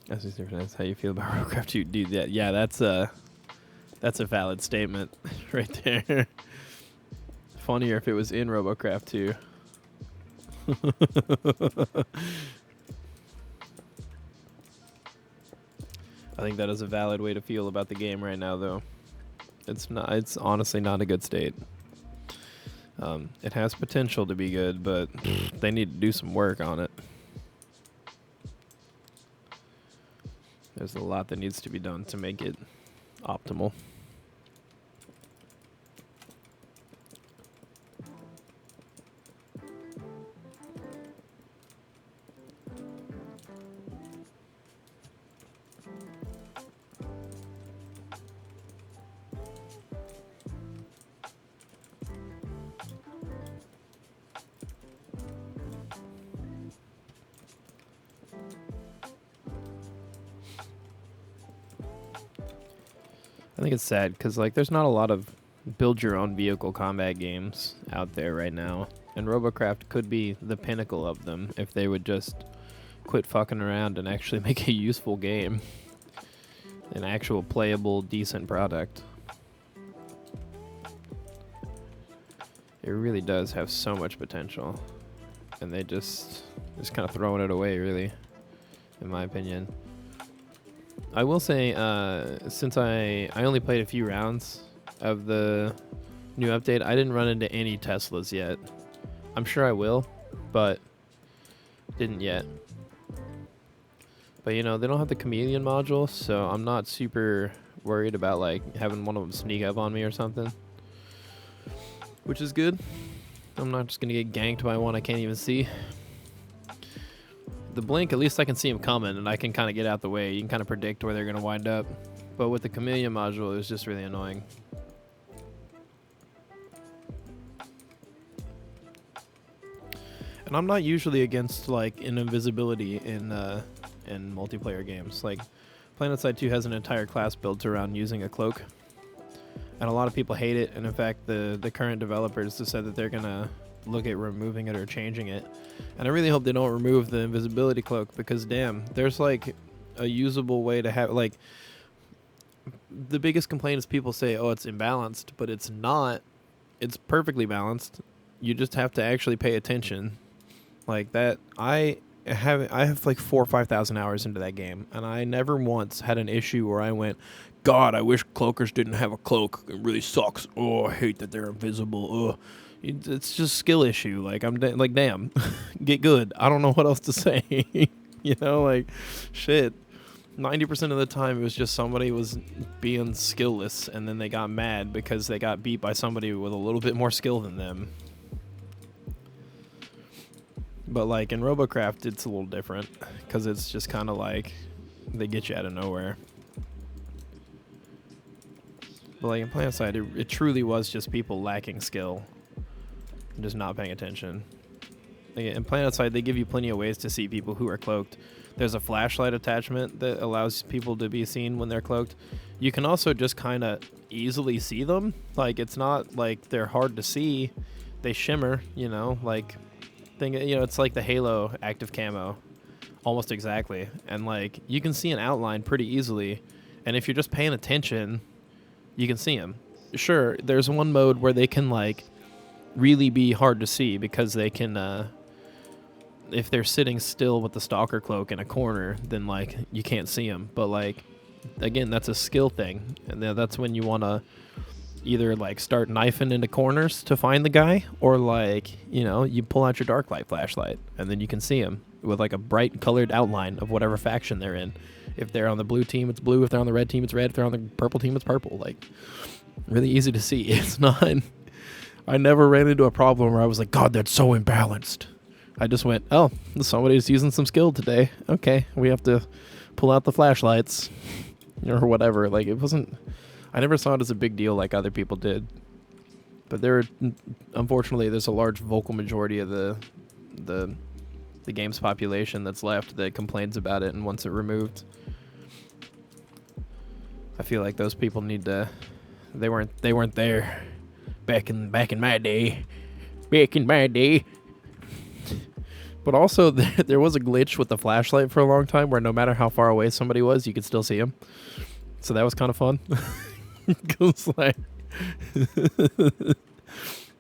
That's how you feel about Robocraft 2. Dude, yeah, that's a valid statement right there. Funnier if it was in Robocraft 2. I think that is a valid way to feel about the game right now, though. It's honestly not a good state. It has potential to be good, but they need to do some work on it. There's a lot that needs to be done to make it optimal. I think it's sad because there's not a lot of build your own vehicle combat games out there right now, and Robocraft could be the pinnacle of them if they would just quit fucking around and actually make a useful game, an actual playable, decent product. It really does have so much potential, and they just kind of throwing it away, really, in my opinion. I will say, since I only played a few rounds of the new update, I didn't run into any Teslas yet. I'm sure I will, but didn't yet. But, they don't have the chameleon module, so I'm not super worried about, having one of them sneak up on me or something. Which is good. I'm not just going to get ganked by one I can't even see. The blink, at least I can see them coming, and I can kind of get out the way. You can kind of predict where they're going to wind up. But with the chameleon module, it was just really annoying. And I'm not usually against invisibility in multiplayer games. PlanetSide 2 has an entire class built around using a cloak, and a lot of people hate it. And in fact, the current developers have said that they're gonna look at removing it or changing it. And I really hope they don't remove the invisibility cloak, because damn, there's a usable way to have the biggest complaint is people say, oh, it's imbalanced, but it's not. It's perfectly balanced. You just have to actually pay attention. I have 4,000 or 5,000 hours into that game, and I never once had an issue where I went, God, I wish cloakers didn't have a cloak. It really sucks. Oh, I hate that they're invisible. Oh, it's just skill issue. Damn, get good. I don't know what else to say. Shit. 90% of the time it was just somebody was being skillless, and then they got mad because they got beat by somebody with a little bit more skill than them. But in Robocraft, it's a little different, because it's just kind of they get you out of nowhere. But in PlanetSide, it truly was just people lacking skill and just not paying attention. In PlanetSide, they give you plenty of ways to see people who are cloaked. There's a flashlight attachment that allows people to be seen when they're cloaked. You can also just kind of easily see them. It's not they're hard to see. They shimmer, it's like the Halo active camo, almost exactly. And you can see an outline pretty easily. And if you're just paying attention, you can see them. Sure, there's one mode where they can really be hard to see, because they can if they're sitting still with the stalker cloak in a corner, then you can't see them. But again, that's a skill thing, and that's when you want to either start knifing into corners to find the guy, or you pull out your dark light flashlight and then you can see him with a bright colored outline of whatever faction they're in. If they're on the blue team, it's blue. If they're on the red team, it's red. If they're on the purple team, it's purple. Really easy to see. It's not. I never ran into a problem where I was like, God, that's so imbalanced. I just went, oh, somebody's using some skill today. Okay, we have to pull out the flashlights or whatever. It wasn't. I never saw it as a big deal like other people did. But unfortunately, there's a large vocal majority of the game's population that's left that complains about it and wants it removed. I feel like those people need to. They weren't there back in my day. Back in my day. But also, there was a glitch with the flashlight for a long time where no matter how far away somebody was, you could still see them. So that was kind of fun. Cause like,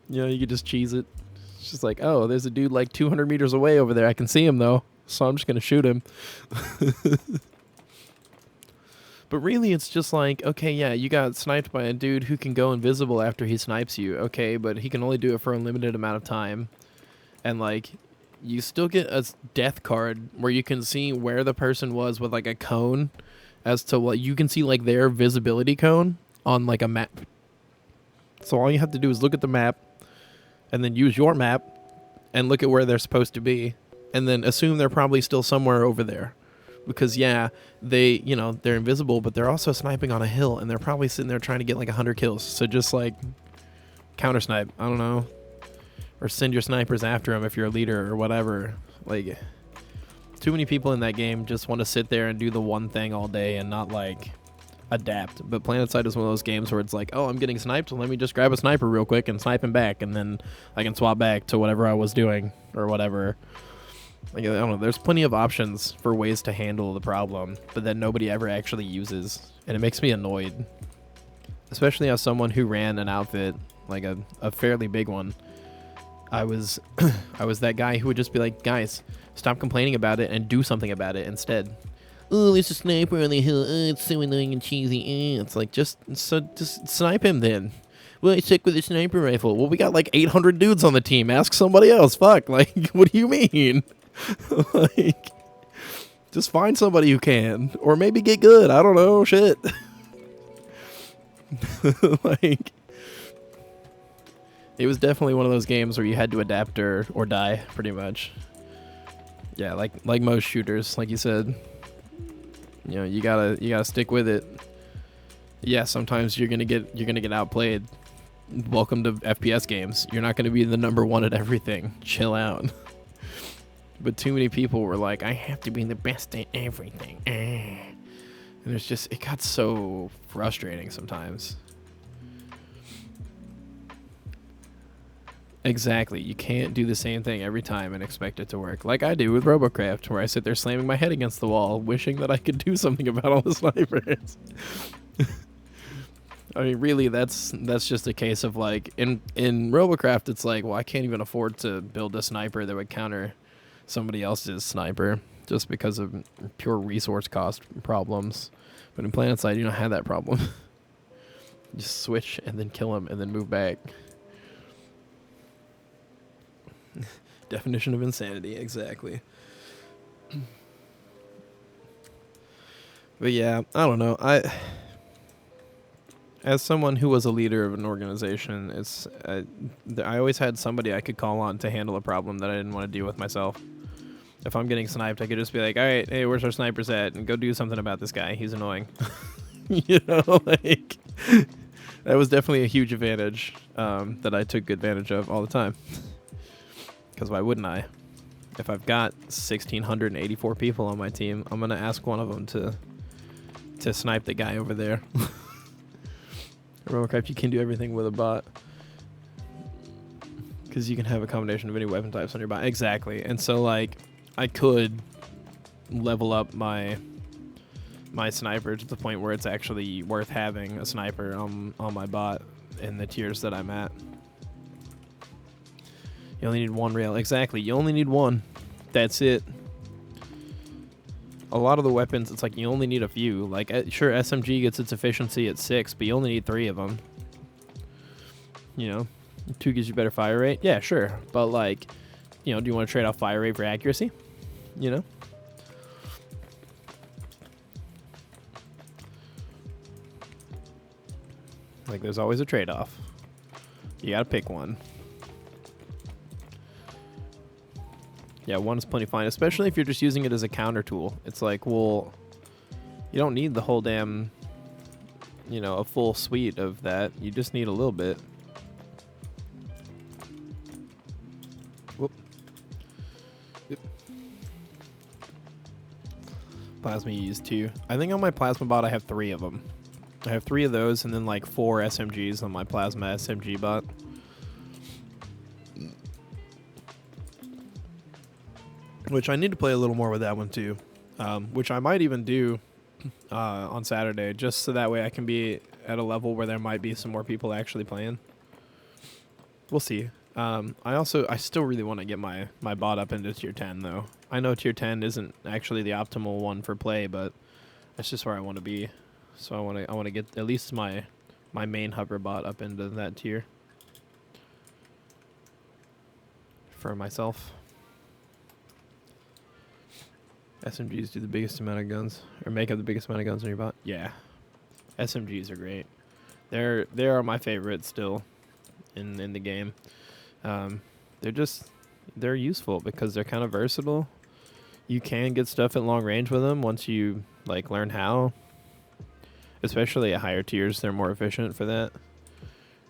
you could just cheese it. It's just like, oh, there's a dude like 200 meters away over there. I can see him though, so I'm just gonna shoot him. But really, it's just like, okay, yeah, you got sniped by a dude who can go invisible after he snipes you. Okay, but he can only do it for a limited amount of time. And, like, you still get a death card where you can see where the person was with, like, a cone as to what you can see, like, their visibility cone on, like, a map. So all you have to do is look at the map and then use your map and look at where they're supposed to be and then assume they're probably still somewhere over there. Because, yeah, they're invisible, but they're also sniping on a hill, and they're probably sitting there trying to get, like, 100 kills. So just, like, counter-snipe. I don't know. Or send your snipers after them if you're a leader or whatever. Like, too many people in that game just want to sit there and do the one thing all day and not, like, adapt. But PlanetSide is one of those games where it's like, oh, I'm getting sniped, so let me just grab a sniper real quick and snipe him back, and then I can swap back to whatever I was doing or whatever. Like, I don't know, there's plenty of options for ways to handle the problem, but that nobody ever actually uses, and it makes me annoyed. Especially as someone who ran an outfit, like a fairly big one. I was that guy who would just be like, guys, stop complaining about it and do something about it instead. Oh, there's a sniper on the hill. Oh, it's so annoying and cheesy. It's like, just snipe him then. Well, I stick with a sniper rifle. Well, we got like 800 dudes on the team. Ask somebody else. Fuck, like, what do you mean? Like, just find somebody who can, or maybe get good. I don't know, shit. Like, it was definitely one of those games where you had to adapt or die, pretty much. Yeah, like most shooters, like you said. You gotta stick with it. Yeah, sometimes you're gonna get outplayed. Welcome to FPS games. You're not gonna be the number one at everything. Chill out. But too many people were like, I have to be the best at everything. And it got so frustrating sometimes. Exactly. You can't do the same thing every time and expect it to work. Like I do with Robocraft, where I sit there slamming my head against the wall, wishing that I could do something about all the snipers. I mean, really, that's just a case of, like, in Robocraft, it's like, well, I can't even afford to build a sniper that would counter somebody else's sniper just because of pure resource cost problems. But in PlanetSide, you don't have that problem. Just switch and then kill him and then move back. Definition of insanity, exactly. But yeah, I don't know. As someone who was a leader of an organization, I always had somebody I could call on to handle a problem that I didn't want to deal with myself. If I'm getting sniped, I could just be like, all right, hey, where's our snipers at? And go do something about this guy. He's annoying. Like, that was definitely a huge advantage that I took advantage of all the time. Because why wouldn't I? If I've got 1,684 people on my team, I'm going to ask one of them to snipe the guy over there. Reworked, you can do everything with a bot. Because you can have a combination of any weapon types on your bot. Exactly. And so, like, I could level up my sniper to the point where it's actually worth having a sniper on my bot in the tiers that I'm at. You only need one rail. Exactly. You only need one. That's it. A lot of the weapons, it's like you only need a few. Like, sure, SMG gets its efficiency at 6, but you only need 3 of them. 2 gives you better fire rate. Yeah, sure. But, like, do you want to trade off fire rate for accuracy? Like, there's always a trade-off. You gotta pick one. Yeah, one is plenty fine, especially if you're just using it as a counter tool. It's like, well, you don't need the whole damn, a full suite of that. You just need a little bit. Plasma used 2. I think on my plasma bot I have 3 of them. I have 3 of those and then like 4 SMGs on my plasma SMG bot. Which I need to play a little more with that one too. Which I might even do on Saturday, just so that way I can be at a level where there might be some more people actually playing. We'll see. I still really want to get my bot up into tier 10 though. I know tier 10 isn't actually the optimal one for play, but that's just where I want to be. So I want to get at least my main hover bot up into that tier for myself. SMGs do the biggest amount of guns, or make up the biggest amount of guns in your bot. Yeah, SMGs are great. They are my favorite still in the game. They're useful because they're kind of versatile. You can get stuff at long range with them once you like learn how. Especially at higher tiers, they're more efficient for that.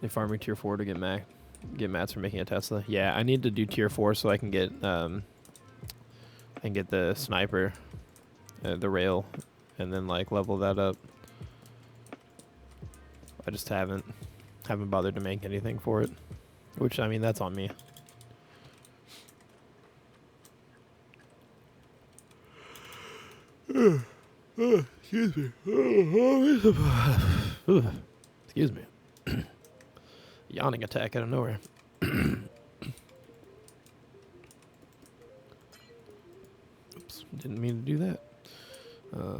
They farm me tier 4 to get mats for making a Tesla. Yeah, I need to do tier 4 so I can get the sniper, the rail, and then like level that up. I just haven't bothered to make anything for it, which I mean that's on me. Excuse me. Excuse me. Yawning attack out of nowhere. Oops, didn't mean to do that.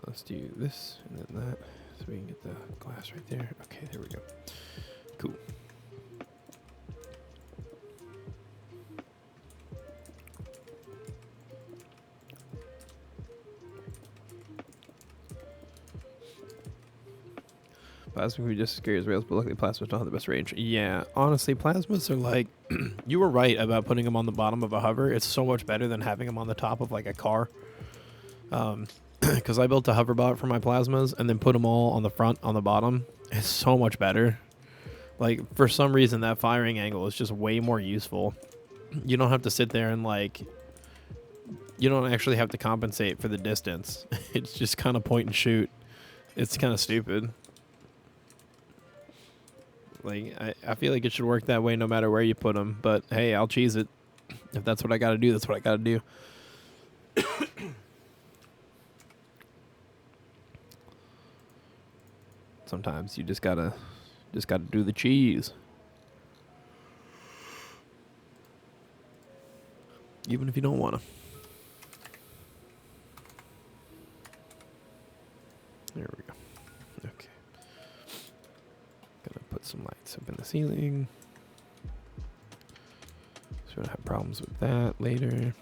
Let's do this and then that, so we can get the glass right there. Okay, there we go. Cool. Plasma can be just as scary as rails, but luckily plasmas don't have the best range. Yeah, honestly, plasmas are like... you were right about putting them on the bottom of a hover. It's so much better than having them on the top of like a car. Because I built a hover bot for my plasmas and then put them all on the front, on the bottom. It's so much better. Like, for some reason, that firing angle is just way more useful. You don't have to sit there and like... you don't actually have to compensate for the distance. It's just kind of point and shoot. It's kind of stupid. Like, I feel like it should work that way no matter where you put them. But, hey, I'll cheese it. If that's what I got to do, that's what I got to do. Sometimes you just gotta do the cheese. Even if you don't want to. There we go. Okay. Gonna put some lights up in the ceiling. So we don't have problems with that later.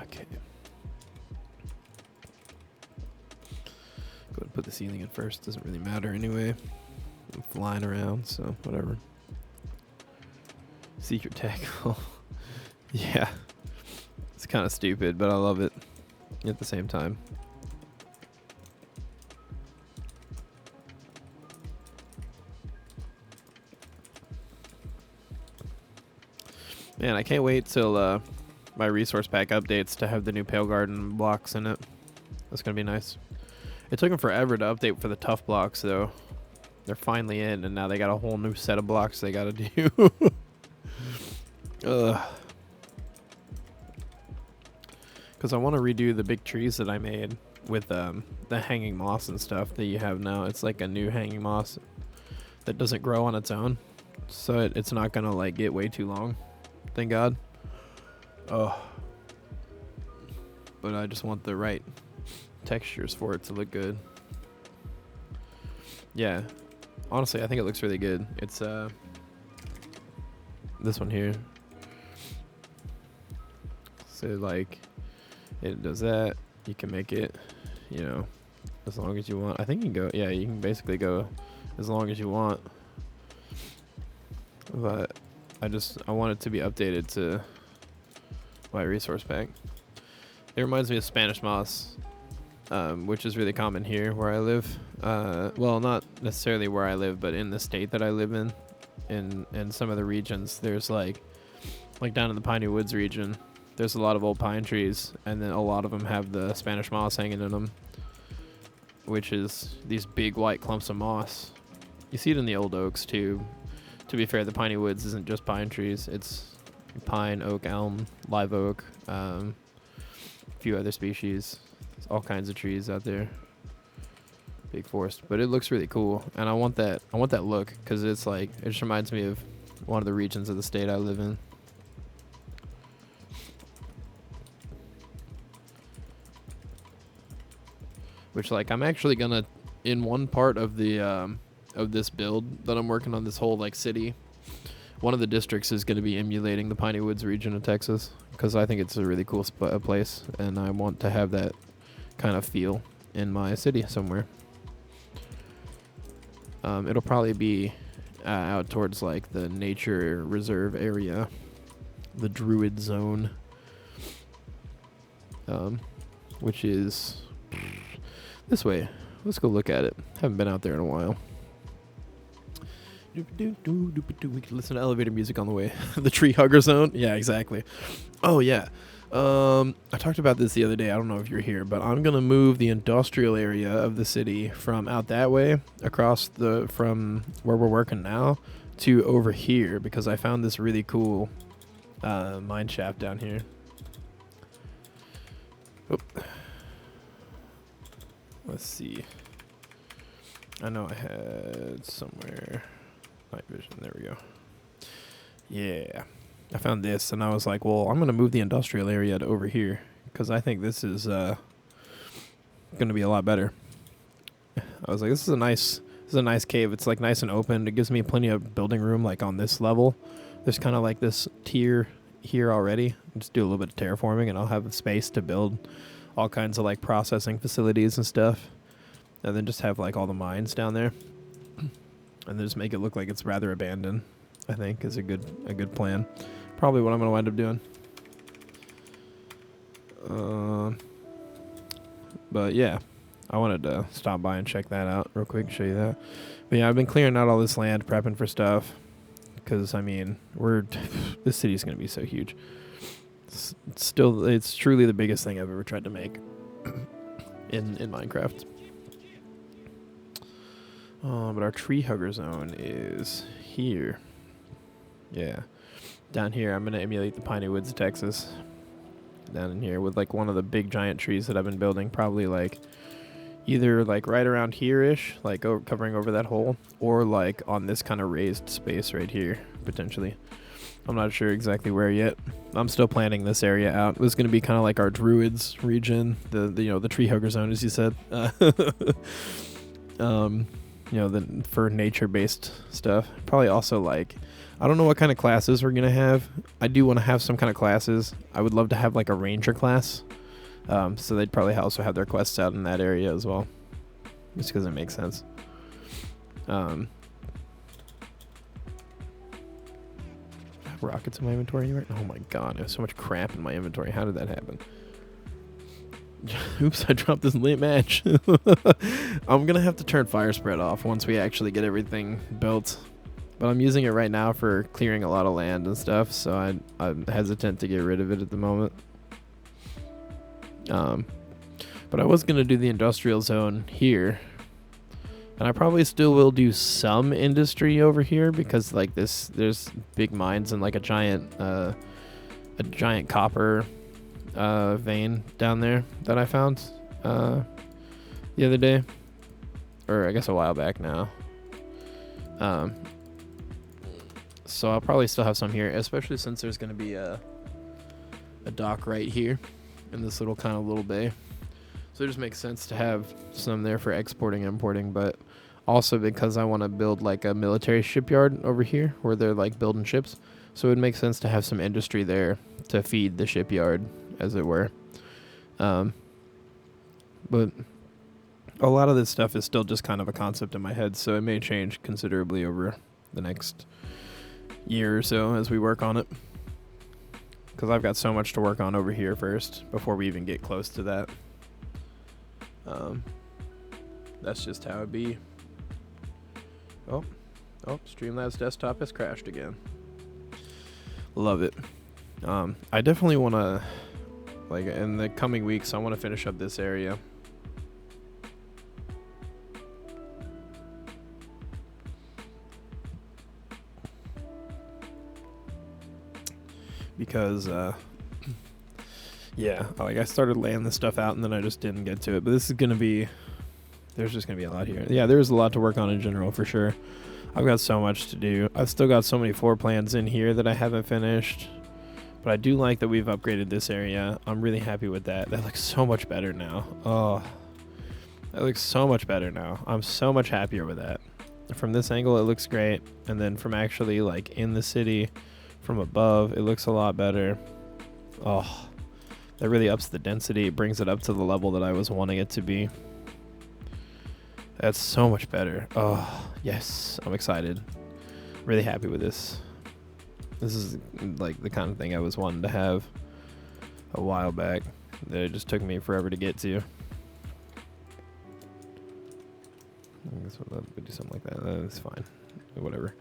Okay. Go ahead and put the ceiling in first. Doesn't really matter anyway. I'm flying around, so whatever. Secret tackle. Yeah. It's kind of stupid, but I love it at the same time. Man, I can't wait till my resource pack updates to have the new Pale Garden blocks in it. That's going to be nice. It took them forever to update for the tough blocks, though. They're finally in, and now they got a whole new set of blocks they got to do. Ugh. Because I want to redo the big trees that I made with the hanging moss and stuff that you have now. It's like a new hanging moss that doesn't grow on its own. So it's not going to like get way too long. Thank God. Oh. But I just want the right textures for it to look good. Yeah. Honestly, I think it looks really good. It's this one here. So like it does that. You can make it, you know, as long as you want. I think you can go, yeah, you can basically go as long as you want. But I want it to be updated to my resource pack. It reminds me of Spanish moss, which is really common here where I live. Well, not necessarily where I live, but in the state that I live in. in some of the regions. There's like down in the Piney Woods region, there's a lot of old pine trees, and then a lot of them have the Spanish moss hanging in them, which is these big white clumps of moss. You see it in the old oaks too. To be fair, the Piney Woods isn't just pine trees. It's pine, oak, elm, live oak, a few other species. There's all kinds of trees out there. Big forest, but it looks really cool, and I want that look, because it's like, it just reminds me of one of the regions of the state I live in. Which, like, I'm actually gonna, in one part of the of this build that I'm working on, this whole like city, one of the districts is going to be emulating the Piney Woods region of Texas, because I think it's a really cool place, and I want to have that kind of feel in my city somewhere. It'll probably be out towards like the nature reserve area, the Druid Zone, which is this way. Let's go look at it. Haven't been out there in a while. We can listen to elevator music on the way. The tree hugger zone? Yeah, exactly. Oh, yeah. I talked about this the other day. I don't know if you're here, but I'm going to move the industrial area of the city from out that way, across from where we're working now, to over here, because I found this really cool mine shaft down here. Oop. Let's see. I know I had somewhere night vision. There we go. Yeah. I found this, and I was like, well, I'm going to move the industrial area to over here, because I think this is going to be a lot better. I was like, this is a nice cave. It's like nice and open. It gives me plenty of building room, like on this level. There's kind of like this tier here already. Just do a little bit of terraforming, and I'll have space to build all kinds of like processing facilities and stuff, and then just have like all the mines down there, and then just make it look like it's rather abandoned. I think is a good plan. Probably what I'm gonna wind up doing. But yeah, I wanted to stop by and check that out real quick, show you that. But yeah, I've been clearing out all this land, prepping for stuff, because I mean, this city's gonna be so huge. It's truly the biggest thing I've ever tried to make in Minecraft. But our tree hugger zone is here. Yeah, down here I'm gonna emulate the Piney Woods of Texas. Down in here with like one of the big giant trees that I've been building, probably like either like right around here-ish, like covering over that hole, or like on this kind of raised space right here, potentially. I'm not sure exactly where yet. I'm still planning this area out. It was going to be kind of like our Druids region, the tree hugger zone, as you said. For nature-based stuff. Probably also like, I don't know what kind of classes we're going to have. I do want to have some kind of classes. I would love to have like a ranger class. So they'd probably also have their quests out in that area as well. Just because it makes sense. Rockets in my inventory right now. Oh my god, I have so much crap in my inventory. How did that happen? Oops, I dropped this lit match. I'm gonna have to turn fire spread off once we actually get everything built, but I'm using it right now for clearing a lot of land and stuff, so I'm hesitant to get rid of it at the moment. But I was gonna do the industrial zone here, and I probably still will do some industry over here, because like there's big mines and like a giant copper vein down there that I found the other day, or I guess a while back now. So I'll probably still have some here, especially since there's going to be a dock right here in this little bay. So it just makes sense to have some there for exporting, importing, but also because I want to build like a military shipyard over here where they're like building ships. So it would make sense to have some industry there to feed the shipyard, as it were. But a lot of this stuff is still just kind of a concept in my head, so it may change considerably over the next year or so as we work on it. Because I've got so much to work on over here first before we even get close to that. That's just how it be. Oh, Oh, Streamlabs desktop has crashed again. Love it. I definitely want to, like, in the coming weeks, I want to finish up this area. Because, yeah, like, I started laying this stuff out and then I just didn't get to it. But this is going to be, there's just going to be a lot here. Yeah, there's a lot to work on in general, for sure. I've got so much to do. I've still got so many floor plans in here that I haven't finished. But I do like that we've upgraded this area. I'm really happy with that. That looks so much better now. Oh, that looks so much better now. I'm so much happier with that. From this angle, it looks great. And then from actually, like, in the city, from above, it looks a lot better. Oh, that really ups the density. It brings it up to the level that I was wanting it to be. That's so much better. Oh, yes. I'm excited. Really happy with this. This is like the kind of thing I was wanting to have a while back that it just took me forever to get to. I guess we'll do something like that. That's fine. Whatever.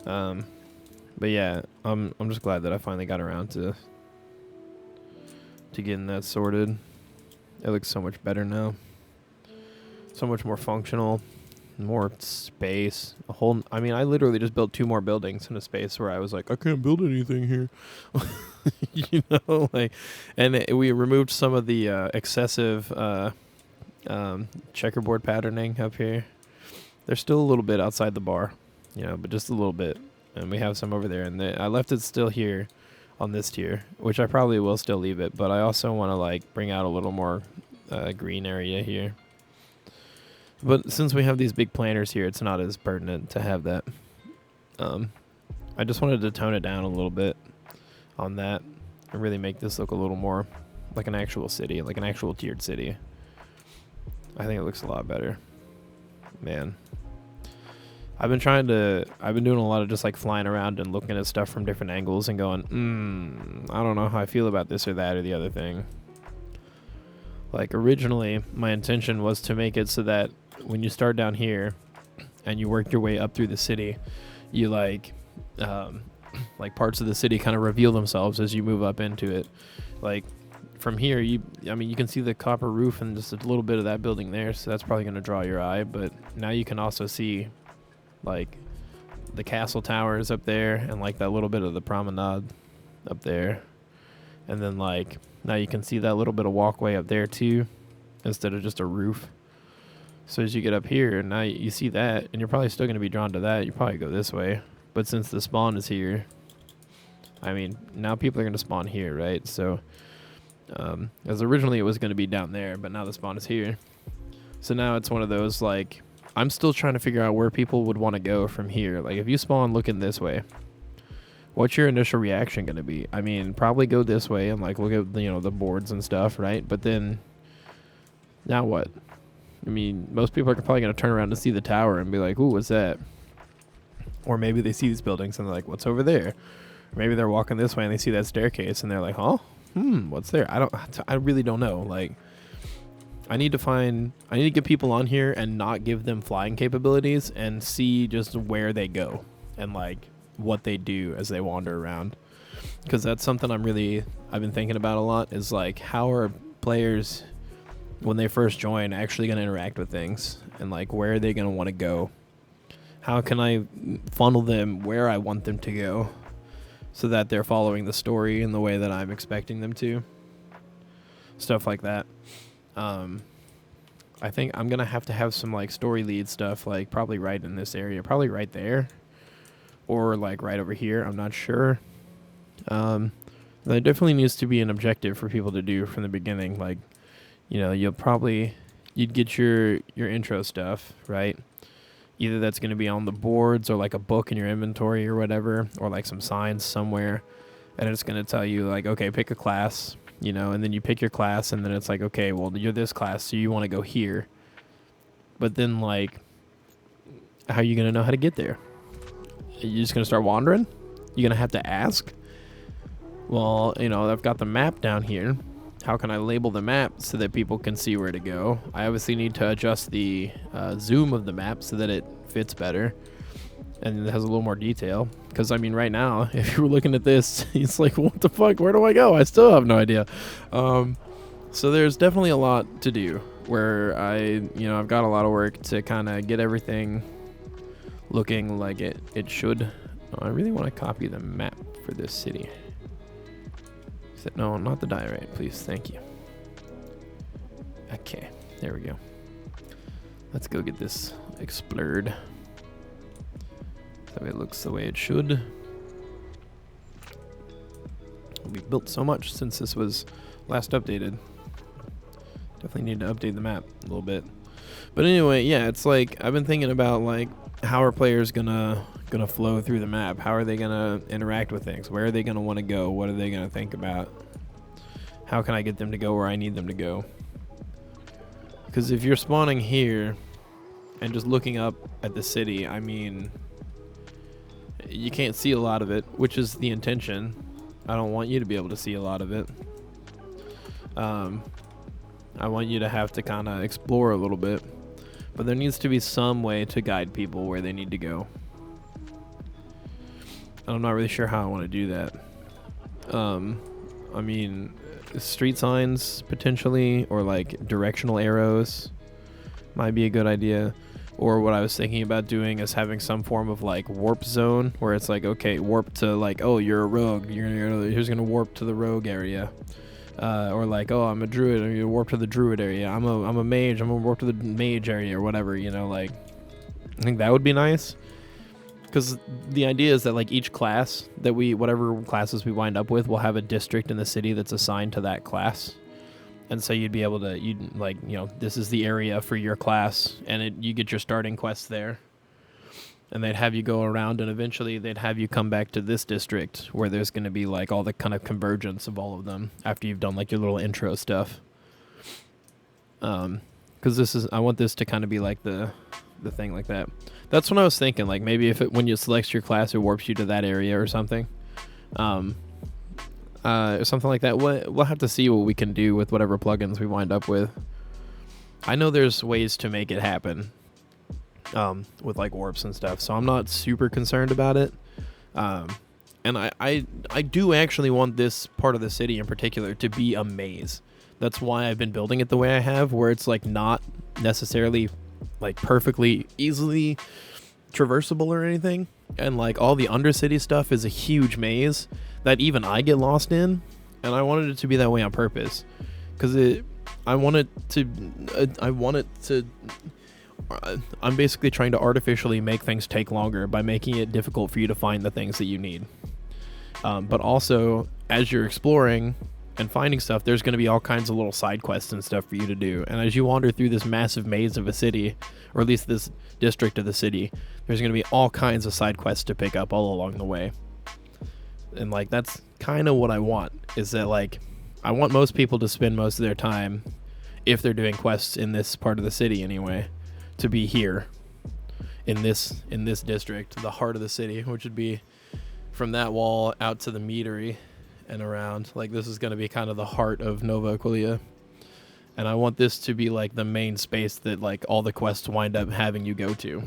But yeah, I'm just glad that I finally got around to getting that sorted. It looks so much better now. So much more functional, more space. I mean, I literally just built 2 more buildings in a space where I was like, I can't build anything here. You know, like, and we removed some of the excessive checkerboard patterning up here. There's still a little bit outside the bar, you know, but just a little bit. And we have some over there, and I left it still here on this tier, which I probably will still leave it, but I also want to, like, bring out a little more green area here. But since we have these big planters here, it's not as pertinent to have that. I just wanted to tone it down a little bit on that and really make this look a little more like an actual city, like an actual tiered city. I think it looks a lot better. Man. I've been doing a lot of just, like, flying around and looking at stuff from different angles and going, I don't know how I feel about this or that or the other thing. Like, originally, my intention was to make it so that when you start down here and you work your way up through the city, you, like parts of the city kind of reveal themselves as you move up into it. Like, from here, you can see the copper roof and just a little bit of that building there, so that's probably going to draw your eye. But now you can also see, like, the castle towers up there and, like, that little bit of the promenade up there. And then, like, now you can see that little bit of walkway up there too, instead of just a roof. So as you get up here, now you see that, and you're probably still going to be drawn to that. You probably go this way. But since the spawn is here, I mean, now people are going to spawn here, right? So, as originally it was going to be down there, but now the spawn is here. So now it's one of those, like, I'm still trying to figure out where people would want to go from here. Like, if you spawn looking this way, what's your initial reaction going to be? I mean, probably go this way and, like, look at, the boards and stuff, right? But then, now what? I mean, most people are probably going to turn around and see the tower and be like, ooh, what's that? Or maybe they see these buildings and they're like, what's over there? Or maybe they're walking this way and they see that staircase and they're like, huh? What's there? I really don't know. Like, I need to get people on here and not give them flying capabilities and see just where they go and, like, what they do as they wander around. Because that's something I've been thinking about a lot, is, like, how are players, when they first join, actually going to interact with things, and, like, where are they going to want to go? How can I funnel them where I want them to go so that they're following the story in the way that I'm expecting them to? Stuff like that. I think I'm going to have some, like, story lead stuff, like, probably right in this area, probably right there, or, like, right over here. I'm not sure. There definitely needs to be an objective for people to do from the beginning. Like, you'd get your intro stuff, right? Either that's going to be on the boards or, like, a book in your inventory or whatever, or, like, some signs somewhere, and it's going to tell you, like, okay, pick a class, and then you pick your class, and then it's like, okay, well, you're this class, so you want to go here. But then, like, how are you going to know how to get there? Are you just going to start wandering? You're going to have to ask? Well, I've got the map down here. How can I label the map so that people can see where to go? I obviously need to adjust the zoom of the map so that it fits better. and it has a little more detail. Because I mean, right now, if you were looking at this, it's like, what the fuck? Where do I go? I still have no idea. So there's definitely a lot to do. Where I've got a lot of work to kind of get everything looking like it should. Oh, I really want to copy the map for this city. No, not the diorite, please. Thank you. Okay, there we go. Let's go get this explored. So it looks the way it should. We've built so much since this was last updated. Definitely need to update the map a little bit. But anyway, yeah, it's like I've been thinking about like how are players gonna flow through the map? How are they gonna interact with things? Where are they gonna want to go? What are they gonna think about? How can I get them to go where I need them to go? Because if you're spawning here and just looking up at the city, I mean, you can't see a lot of it, which is the intention. I don't want you to be able to see a lot of it. I want you to have to kind of explore a little bit, but there needs to be some way to guide people where they need to go. And I'm not really sure how I want to do that. I mean, street signs potentially, or like directional arrows might be a good idea. Or what I was thinking about doing is having some form of like warp zone where it's like, okay, warp to like, oh, you're a rogue, here's gonna warp to the rogue area. Or like, oh, I'm a druid, I'm gonna warp to the druid area. I'm a mage, I'm gonna warp to the mage area or whatever, like, I think that would be nice. Because the idea is that like each class that whatever classes we wind up with, will have a district in the city that's assigned to that class. And so you'd be able to, this is the area for your class, and you get your starting quests there. And they'd have you go around, and eventually they'd have you come back to this district where there's going to be like all the kind of convergence of all of them after you've done like your little intro stuff. Because I want this to kind of be like the thing like that. That's what I was thinking. Like maybe when you select your class, it warps you to that area or something. Or something like that. We'll have to see what we can do with whatever plugins we wind up with. I know there's ways to make it happen. With like warps and stuff, so I'm not super concerned about it. And I do actually want this part of the city in particular to be a maze. That's why I've been building it the way I have, where it's like not necessarily like perfectly easily traversable or anything, and like all the undercity stuff is a huge maze that even I get lost in, and I wanted it to be that way on purpose, because I'm basically trying to artificially make things take longer by making it difficult for you to find the things that you need. But also, as you're exploring and finding stuff, there's going to be all kinds of little side quests and stuff for you to do. And as you wander through this massive maze of a city, or at least this district of the city, there's going to be all kinds of side quests to pick up all along the way. And like that's kind of what I want, is that like I want most people to spend most of their time, if they're doing quests in this part of the city anyway, to be here in this district, the heart of the city, which would be from that wall out to the meadery and around. Like this is going to be kind of the heart of Nova Aquilia, and I want this to be like the main space that like all the quests wind up having you go to.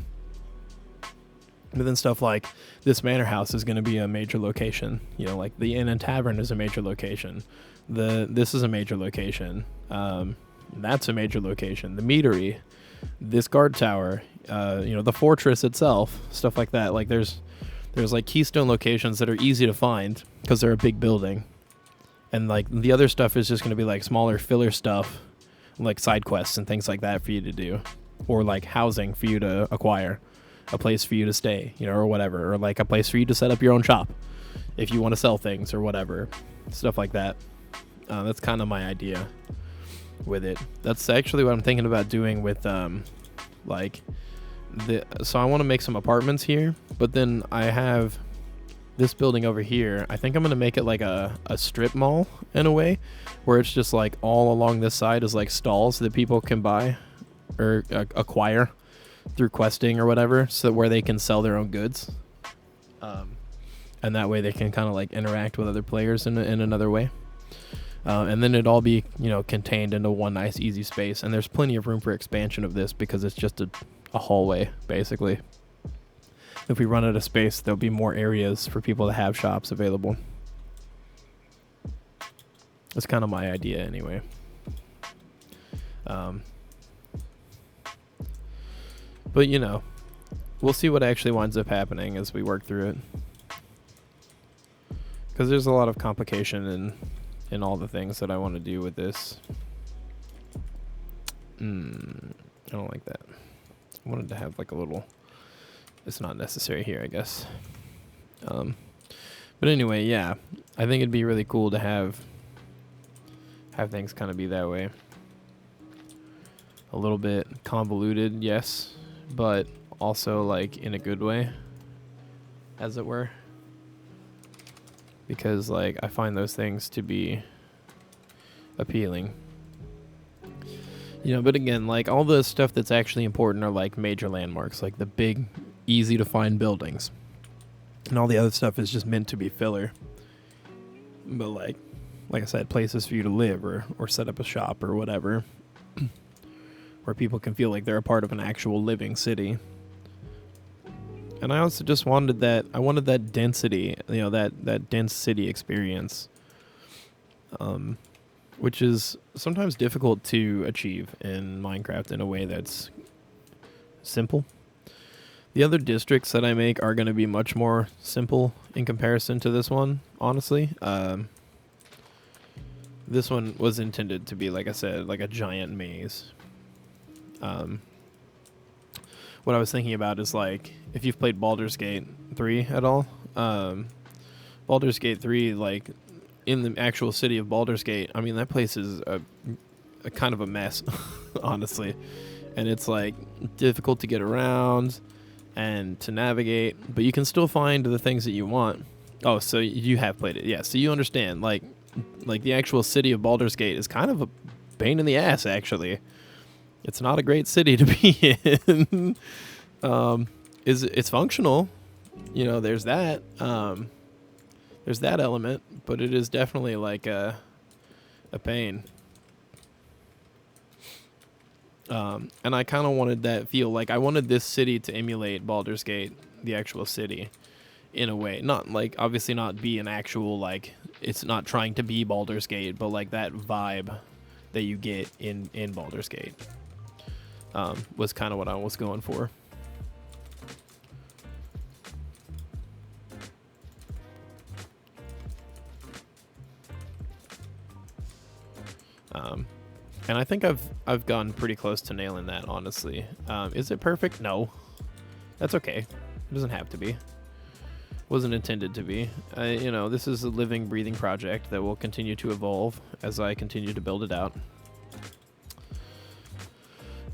But then stuff like this manor house is going to be a major location, like the inn and tavern is a major location, this is a major location, that's a major location, the meadery, this guard tower, the fortress itself, stuff like that. Like there's like keystone locations that are easy to find because they're a big building, and like the other stuff is just going to be like smaller filler stuff, like side quests and things like that for you to do, or like housing for you to acquire, a place for you to stay, or whatever, or like a place for you to set up your own shop if you want to sell things or whatever, stuff like that. That's kind of my idea with it. That's actually what I'm thinking about doing with so I want to make some apartments here, but then I have this building over here. I think I'm going to make it like a strip mall in a way, where it's just like all along this side is like stalls that people can buy or acquire through questing or whatever, so where they can sell their own goods, and that way they can kind of like interact with other players in another way. And then it'd all be, contained into one nice, easy space. And there's plenty of room for expansion of this because it's just a hallway, basically. if we run out of space, there'll be more areas for people to have shops available. That's kind of my idea anyway. But you know, we'll see what actually winds up happening as we work through it. Because there's a lot of complication in all the things that I want to do with this. I don't like that. I wanted to have like a little... It's not necessary here, I guess. But anyway, yeah. I think it'd be really cool to have things kind of be that way. A little bit convoluted, yes. But also like in a good way, as it were. Because like I find those things to be appealing. You know, but again, like all the stuff that's actually important are like major landmarks, like the big, easy to find buildings. And all the other stuff is just meant to be filler. But like I said, places for you to live or set up a shop or whatever. Where people can feel like they're a part of an actual living city. And I also just wanted that, density, you know, that dense city experience. Which is sometimes difficult to achieve in Minecraft in a way that's simple. The other districts that I make are going to be much more simple in comparison to this one, honestly. This one was intended to be, like I said, like a giant maze. What I was thinking about is like, if you've played Baldur's Gate 3 at all, Baldur's Gate 3, like, in the actual city of Baldur's Gate, I mean, that place is a kind of a mess, honestly. And it's, like, difficult to get around and to navigate, but you can still find the things that you want. Oh, so you have played it. Yeah, so you understand, like the actual city of Baldur's Gate is kind of a pain in the ass, actually. It's not a great city to be in. It's functional. You know, there's that. There's that element, but it is definitely like a pain. And I kind of wanted that feel. Like, I wanted this city to emulate Baldur's Gate, the actual city, in a way. Not, like, obviously not be an actual, like, it's not trying to be Baldur's Gate, but, like, that vibe that you get in Baldur's Gate. Was kind of what I was going for. And I think I've gotten pretty close to nailing that, honestly. Is it perfect? No. That's okay. It doesn't have to be. Wasn't intended to be. You know, this is a living, breathing project that will continue to evolve as I continue to build it out.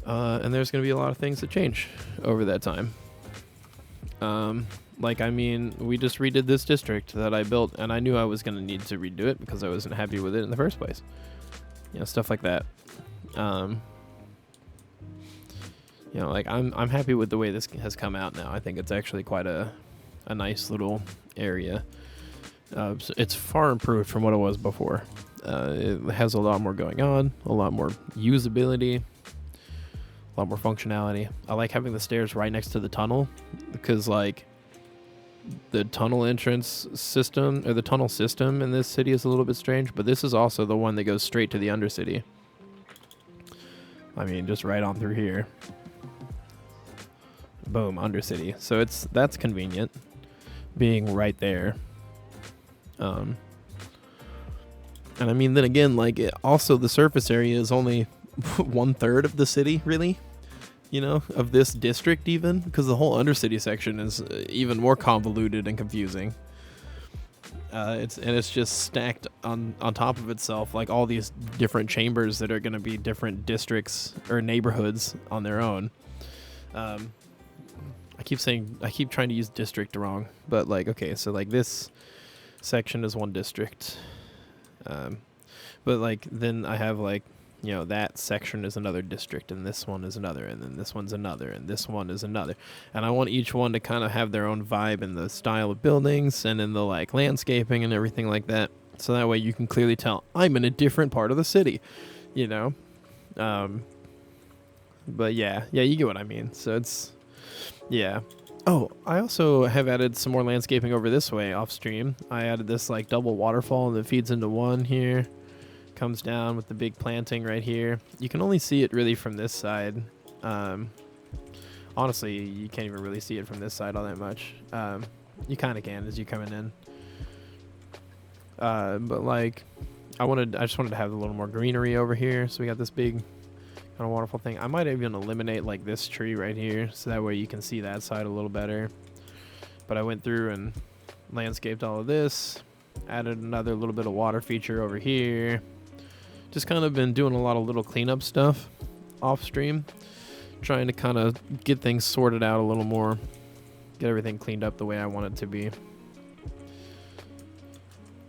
And there's going to be a lot of things that change over that time. Like, I mean, we just redid this district that I built, and I knew I was going to need to redo it because I wasn't happy with it in the first place. You know, stuff like that. You know, like, I'm happy with the way this has come out now. I think it's actually quite a nice little area. It's far improved from what it was before. It has a lot more going on, a lot more usability, a lot more functionality. I like having the stairs right next to the tunnel because, like, the tunnel entrance system, or the tunnel system in this city is a little bit strange, but this is also the one that goes straight to the Undercity. I mean, just right on through here. Boom, Undercity. So that's convenient, being right there. And I mean, then again, like, also the surface area is only 1/3 of the city, really. You know, of this district even, because the whole Undercity section is even more convoluted and confusing. It's just stacked on top of itself, like all these different chambers that are going to be different districts or neighborhoods on their own. I keep trying to use district wrong, but like, okay, so like this section is one district, but like then I have, like, you know, that section is another district, and this one is another, and then this one's another, and this one is another. And I want each one to kind of have their own vibe in the style of buildings and in the, like, landscaping and everything like that. So that way you can clearly tell I'm in a different part of the city, you know? But yeah, you get what I mean. So it's, yeah. Oh, I also have added some more landscaping over this way off stream. I added this like double waterfall that feeds into one here. Comes down with the big planting right here. You can only see it really from this side. Um, honestly, you can't even really see it from this side all that much. You kind of can as you're coming in. But like, I just wanted to have a little more greenery over here. So we got this big kind of waterfall thing. I might even eliminate like this tree right here, so that way you can see that side a little better. But I went through and landscaped all of this, added another little bit of water feature over here. Just kind of been doing a lot of little cleanup stuff off stream, trying to kind of get things sorted out a little more, get everything cleaned up the way I want it to be.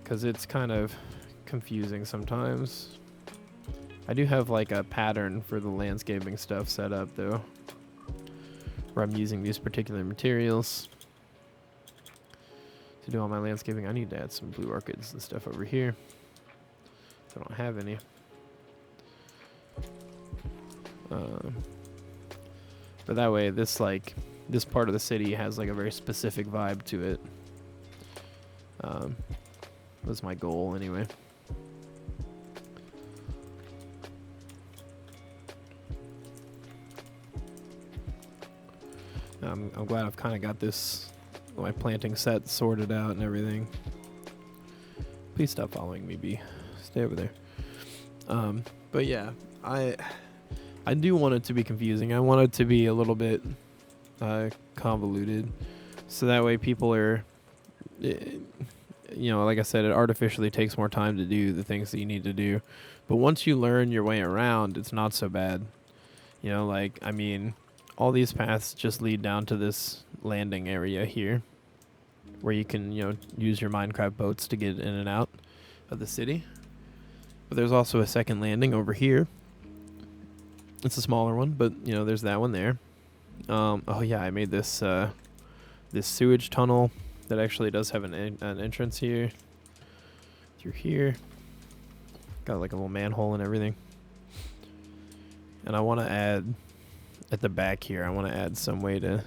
Because it's kind of confusing sometimes. I do have like a pattern for the landscaping stuff set up though, where I'm using these particular materials to do all my landscaping. I need to add some blue orchids and stuff over here. I don't have any. But that way, this part of the city has like a very specific vibe to it. Was my goal anyway. I'm glad I've kind of got my planting set sorted out and everything. Please stop following me, B. Stay over there. But yeah, I do want it to be confusing. I want it to be a little bit convoluted, so that way people are, like I said, it artificially takes more time to do the things that you need to do. But once you learn your way around, it's not so bad. All these paths just lead down to this landing area here, where you can, use your Minecraft boats to get in and out of the city. But there's also a second landing over here. It's a smaller one, but there's that one there. Oh yeah, I made this this sewage tunnel that actually does have an entrance here through here. Got like a little manhole and everything. And I want to add at the back here. I want to add some way to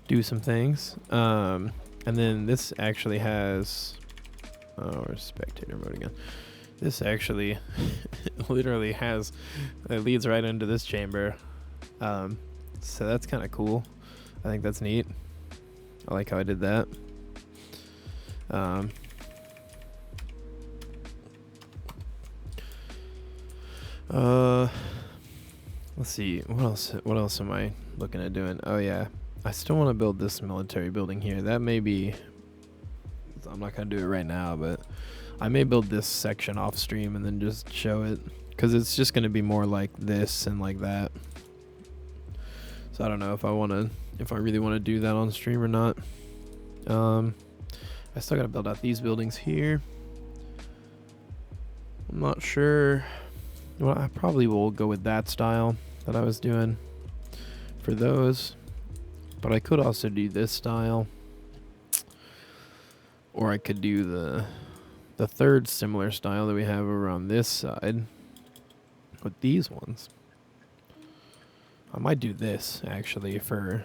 do some things. And then this actually has spectator mode again. This actually literally it leads right into this chamber. So that's kind of cool. I think that's neat. I like how I did that. Let's see. What else am I looking at doing? Oh yeah. I still want to build this military building here. That may be, I'm not going to do it right now, but I may build this section off stream and then just show it, because it's just going to be more like this and like that. So I don't know if I really want to do that on stream or not. I still got to build out these buildings here. I'm not sure. Well, I probably will go with that style that I was doing for those. But I could also do this style. Or I could do the third similar style that we have over on this side with these ones. I might do this actually for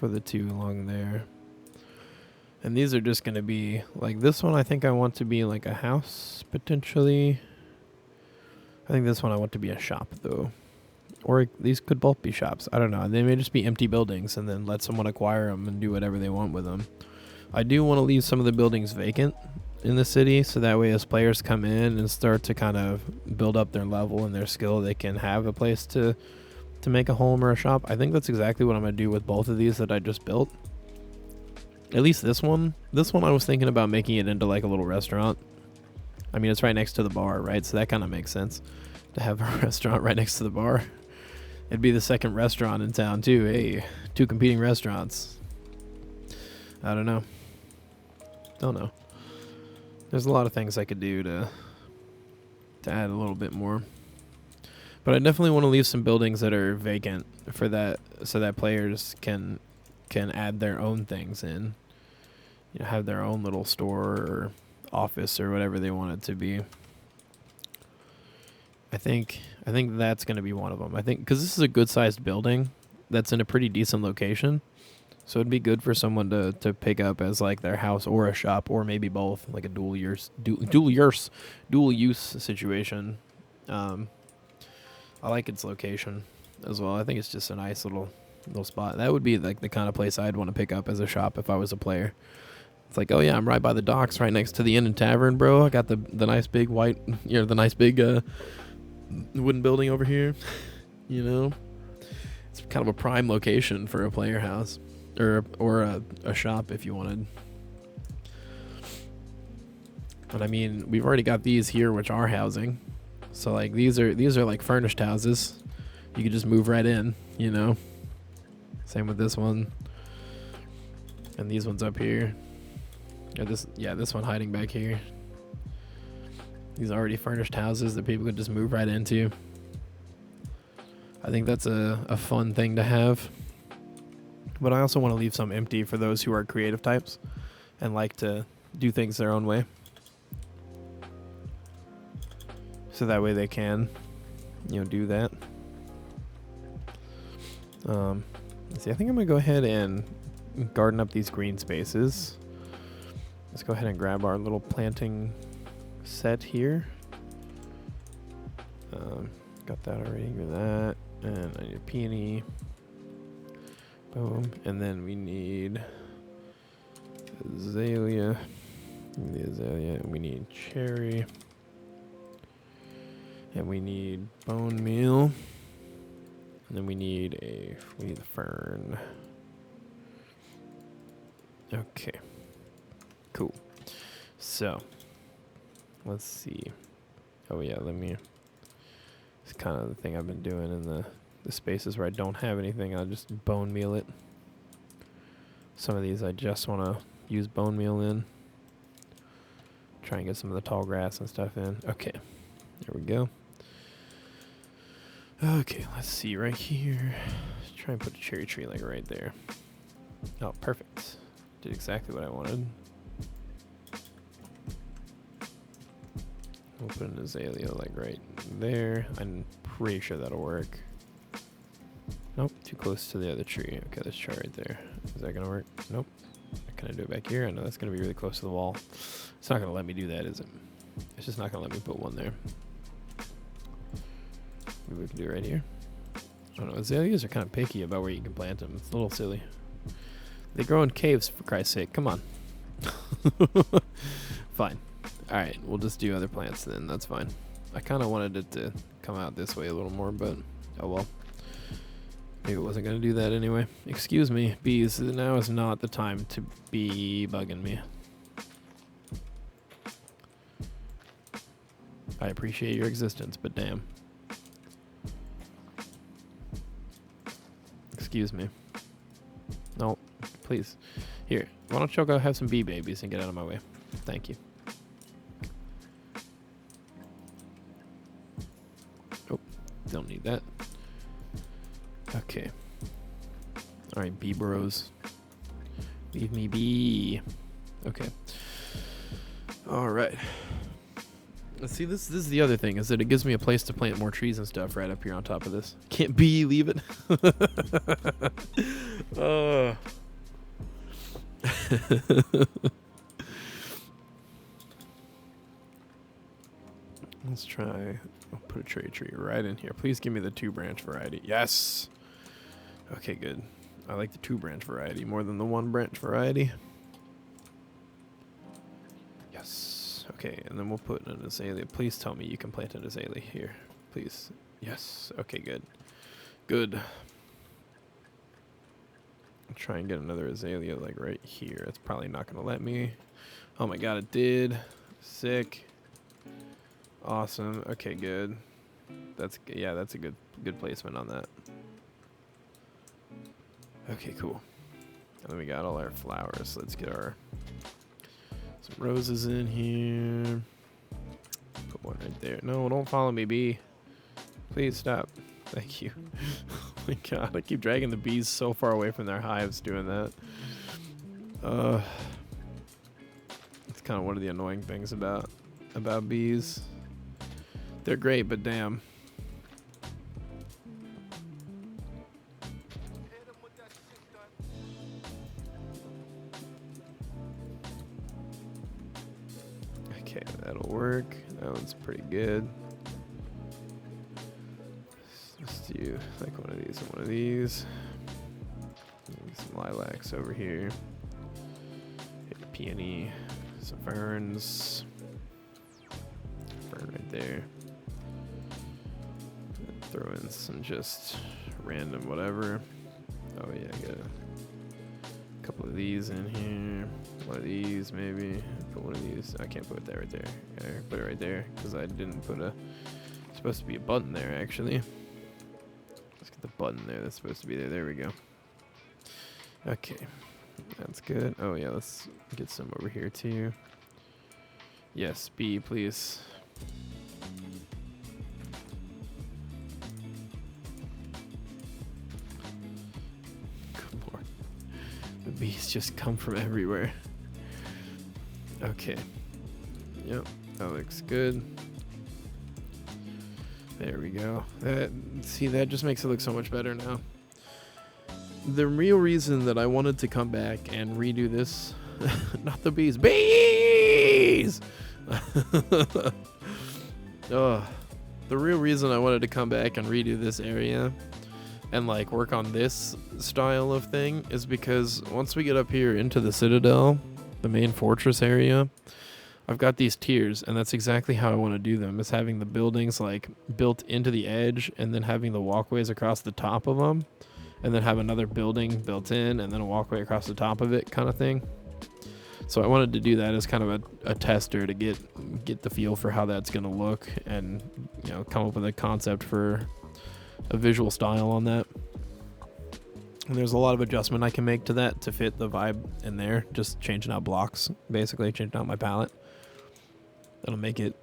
the two along there. And these are just going to be like this one. I think I want to be like a house potentially. I think this one I want to be a shop though. Or these could both be shops. I don't know. They may just be empty buildings and then let someone acquire them and do whatever they want with them. I do want to leave some of the buildings vacant in the city, so that way as players come in and start to kind of build up their level and their skill, they can have a place to make a home or a shop. I think that's exactly what I'm going to do with both of these that I just built. At least this one. This one I was thinking about making it into like a little restaurant. I mean, it's right next to the bar, right? So that kind of makes sense to have a restaurant right next to the bar. It'd be the second restaurant in town too. Hey, two competing restaurants. I don't know. Don't know. There's a lot of things I could do to add a little bit more. But I definitely want to leave some buildings that are vacant for that, so that players can add their own things in. Have their own little store or office or whatever they want it to be. I think that's going to be one of them. I think because this is a good sized building that's in a pretty decent location. So it'd be good for someone to pick up as like their house or a shop or maybe both, like a dual use situation. Um, I like its location as well. I think it's just a nice little spot. That would be like the kind of place I'd want to pick up as a shop if I was a player. It's like, oh yeah, I'm right by the docks, right next to the inn and tavern, bro. I got the nice big white, the nice big wooden building over here. It's kind of a prime location for a player house or a shop if you wanted. But I mean, we've already got these here, which are housing. So like these are like furnished houses. You could just move right in, Same with this one. And these ones up here. This one hiding back here. These are already furnished houses that people could just move right into. I think that's a fun thing to have. But I also want to leave some empty for those who are creative types and like to do things their own way. So that way they can, do that. Let's see, I think I'm going to go ahead and garden up these green spaces. Let's go ahead and grab our little planting set here. Got that already, give me that. And I need a peony. Boom. And then we need azalea. And we need cherry. And we need bone meal. And then we need the fern. Okay. Cool. So, let's see. Oh yeah, it's kind of the thing I've been doing in the spaces where I don't have anything. I'll just bone meal it. Some of these I just want to use bone meal in. Try and get some of the tall grass and stuff in. Okay, there we go. Okay, let's see right here. Let's try and put a cherry tree like right there. Oh, perfect. Did exactly what I wanted. We'll put an azalea like right there. I'm pretty sure that'll work. Nope, too close to the other tree. Okay, let's try right there. Is that gonna work? Nope. Can I do it back here? I know that's gonna be really close to the wall. It's not gonna let me do that, is it? It's just not gonna let me put one there. Maybe we can do it right here. I don't know, azaleas are kind of picky about where you can plant them. It's a little silly. They grow in caves, for Christ's sake. Come on. Fine. Alright, we'll just do other plants then. That's fine. I kind of wanted it to come out this way a little more, but oh well. Maybe it wasn't going to do that anyway. Excuse me, bees. Now is not the time to be bugging me. I appreciate your existence, but damn. Excuse me. No, please. Here, why don't y'all go have some bee babies and get out of my way? Thank you. Oh, don't need that. Okay. Alright, bee bros. Leave me be. Okay. Alright. Let's see, this is the other thing, is that it gives me a place to plant more trees and stuff right up here on top of this. Can't believe it. Let's try. I'll put a cherry tree right in here. Please give me the 2-branch variety. Yes. Okay, good. I like the 2-branch variety more than the 1-branch variety. Yes. Okay, and then we'll put an azalea. Please tell me you can plant an azalea here. Please. Yes. Okay, good. Good. I'll try and get another azalea like right here. It's probably not going to let me. Oh my god, it did. Sick. Awesome. Okay, good. That's a good placement on that. Okay, cool. And then we got all our flowers. Let's get some roses in here. Put one right there. No, don't follow me, bee. Please stop. Thank you. Oh my god, I keep dragging the bees so far away from their hives doing that. It's kind of one of the annoying things about bees. They're great, but damn. Okay, that'll work. That one's pretty good. Let's do like one of these and one of these. Maybe some lilacs over here. Maybe peony, some ferns. Fern right there. And throw in some just random whatever. Oh yeah, I got a couple of these in here. One of these maybe. Put one of these. I can't put that right there. Okay, put it right there because I didn't put a. Supposed to be a button there actually. Let's get the button there. That's supposed to be there. There we go. Okay, that's good. Oh yeah, let's get some over here too. Yes, B, please. Good lord, the bees just come from everywhere. Okay. Yep, that looks good. There we go. See, that just makes it look so much better now. The real reason that I wanted to come back and redo this, not the bees, bees! The real reason I wanted to come back and redo this area and like work on this style of thing is because once we get up here into the Citadel, the main fortress area, I've got these tiers, and that's exactly how I want to do them, is having the buildings like built into the edge and then having the walkways across the top of them, and then have another building built in and then a walkway across the top of it kind of thing. So I wanted to do that as kind of a tester to get the feel for how that's going to look and, you know, come up with a concept for a visual style on that. And there's a lot of adjustment I can make to that to fit the vibe in there, just changing out blocks, basically changing out my palette. That'll make it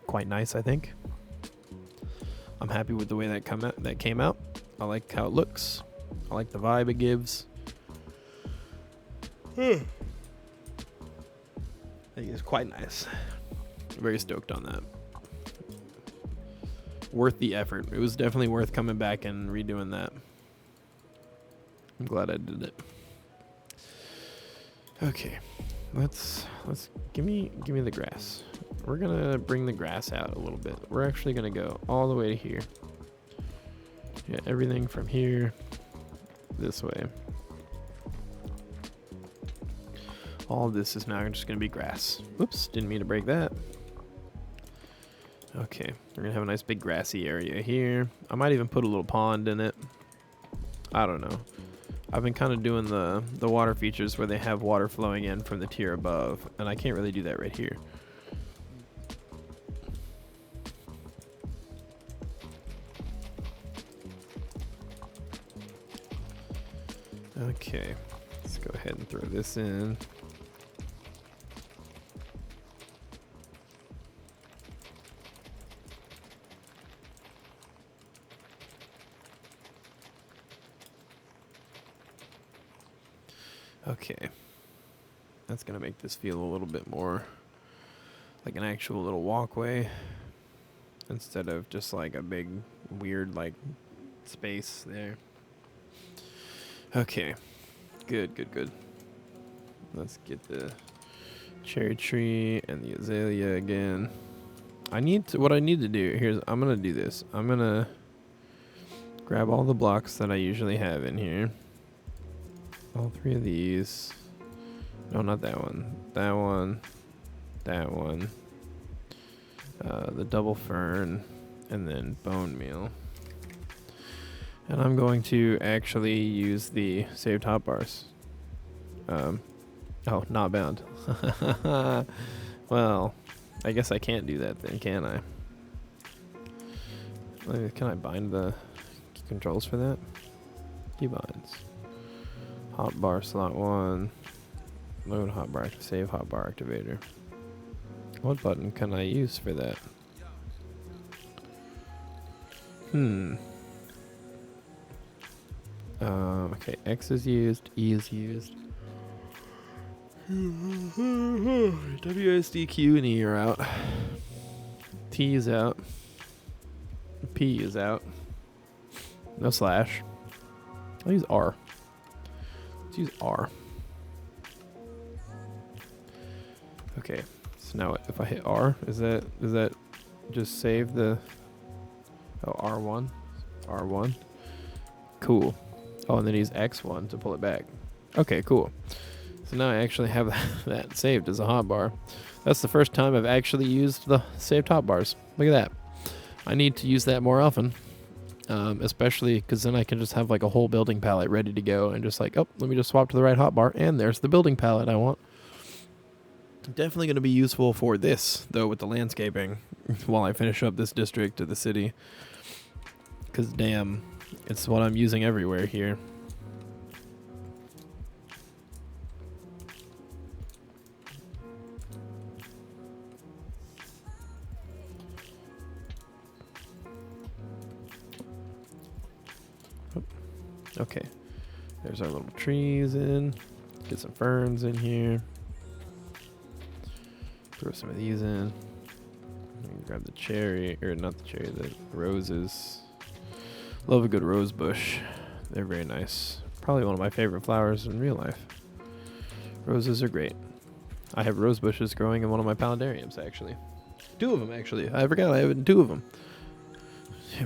quite nice, I think. I'm happy with the way that came out. I like how it looks. I like the vibe it gives. I think it's quite nice. Very stoked on that. Worth the effort. It was definitely worth coming back and redoing that. I'm glad I did it. Okay, let's give me the grass. We're gonna bring the grass out a little bit. We're actually gonna go all the way to here. Yeah, everything from here this way. All of this is now just gonna be grass. Whoops, didn't mean to break that. Okay, we're gonna have a nice big grassy area here. I might even put a little pond in it. I don't know. I've been kind of doing the water features where they have water flowing in from the tier above, and I can't really do that right here. Okay, let's go ahead and throw this in. Okay, that's gonna make this feel a little bit more like an actual little walkway instead of just like a big weird like space there. Okay, good. Let's get the cherry tree and the azalea again. What I need to do, I'm gonna do this. I'm gonna grab all the blocks that I usually have in here. All three of these. No, not that one. That one. That one. The double fern. And then bone meal. And I'm going to actually use the saved hotbars. Oh, not bound. Well, I guess I can't do that then, can I? Can I bind the controls for that? Keybinds. Hotbar slot 1. Load hotbar to save hotbar activator. What button can I use for that? Okay, X is used, E is used. WSD, Q, and E are out. T is out. P is out. No slash. I'll use R. Let's use R. Okay, So now if I hit R, does that just save the, oh, R1? R1. Cool. Oh, and then use X1 to pull it back. Okay, cool. So now I actually have that saved as a hotbar. That's the first time I've actually used the saved hotbars. Look at that. I need to use that more often, especially because then I can just have like a whole building palette ready to go and just like, oh, let me just swap to the right hotbar, and there's the building palette I want. Definitely going to be useful for this, though, with the landscaping while I finish up this district to the city. Because, damn, it's what I'm using everywhere here. Okay, there's our little trees in. Get some ferns in here. Throw some of these in. Grab the cherry, or not the cherry, the roses. Love a good rose bush. They're very nice. Probably one of my favorite flowers in real life. Roses are great. I have rose bushes growing in one of my paludariums, actually. 2 of them, actually. I forgot I have 2 of them.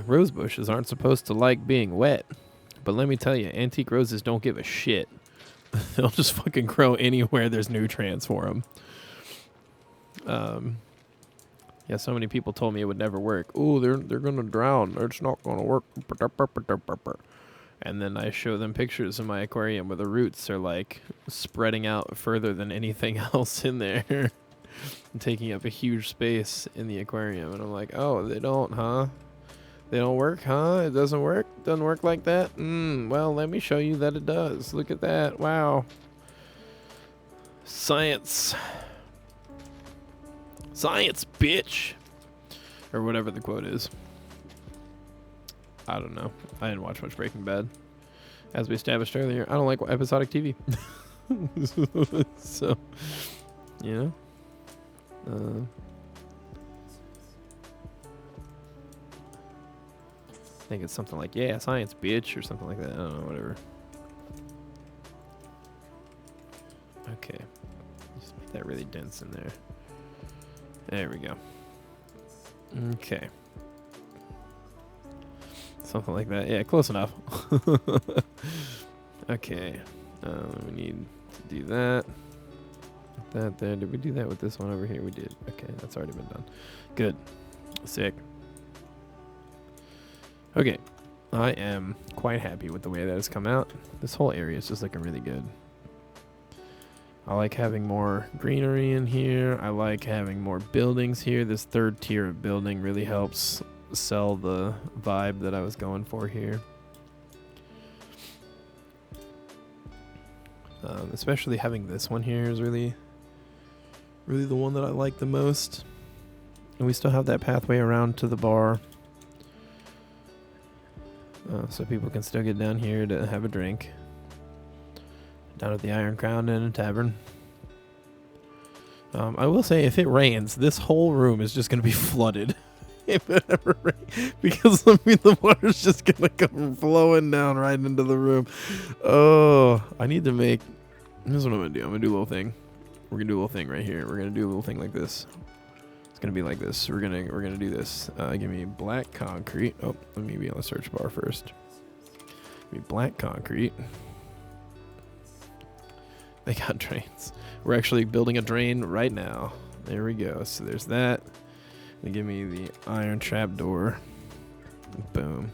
Rose bushes aren't supposed to like being wet. But let me tell you, antique roses don't give a shit. They'll just fucking grow anywhere there's nutrients for them. Yeah, so many people told me it would never work. Ooh, they're gonna drown. It's not gonna work. And then I show them pictures in my aquarium where the roots are like spreading out further than anything else in there, and taking up a huge space in the aquarium. And I'm like, oh, they don't, huh? They don't work, huh? It doesn't work? Doesn't work like that? Well, let me show you that it does. Look at that. Wow. Science. Science, bitch. Or whatever the quote is. I don't know. I didn't watch much Breaking Bad. As we established earlier, I don't like episodic TV. So, you know. I think it's something like, yeah, science, bitch, or something like that. I don't know, whatever. Okay. Just make that really dense in there. There we go. Okay. Something like that. Yeah, close enough. Okay. We need to do that. That there. Did we do that with this one over here? We did. Okay, that's already been done. Good. Sick. Okay. I am quite happy with the way that has come out. This whole area is just looking really good. I like having more greenery in here. I like having more buildings here. This 3rd tier of building really helps sell the vibe that I was going for here. Especially having this one here is really the one that I like the most. And we still have that pathway around to the bar. So people can still get down here to have a drink. Down at the Iron Crown Inn and Tavern. I will say, if it rains, this whole room is just going to be flooded. If it ever rains. Because, I mean, the water's just going to come flowing down right into the room. Oh, I need to make... Here's what I'm going to do. I'm going to do a little thing. We're going to do a little thing right here. We're going to do a little thing like this. It's going to be like this. We're gonna do this. Give me black concrete. Oh, let me be on the search bar first. Give me black concrete. They got drains. We're actually building a drain right now. There we go. So there's that. And give me the iron trap door. Boom.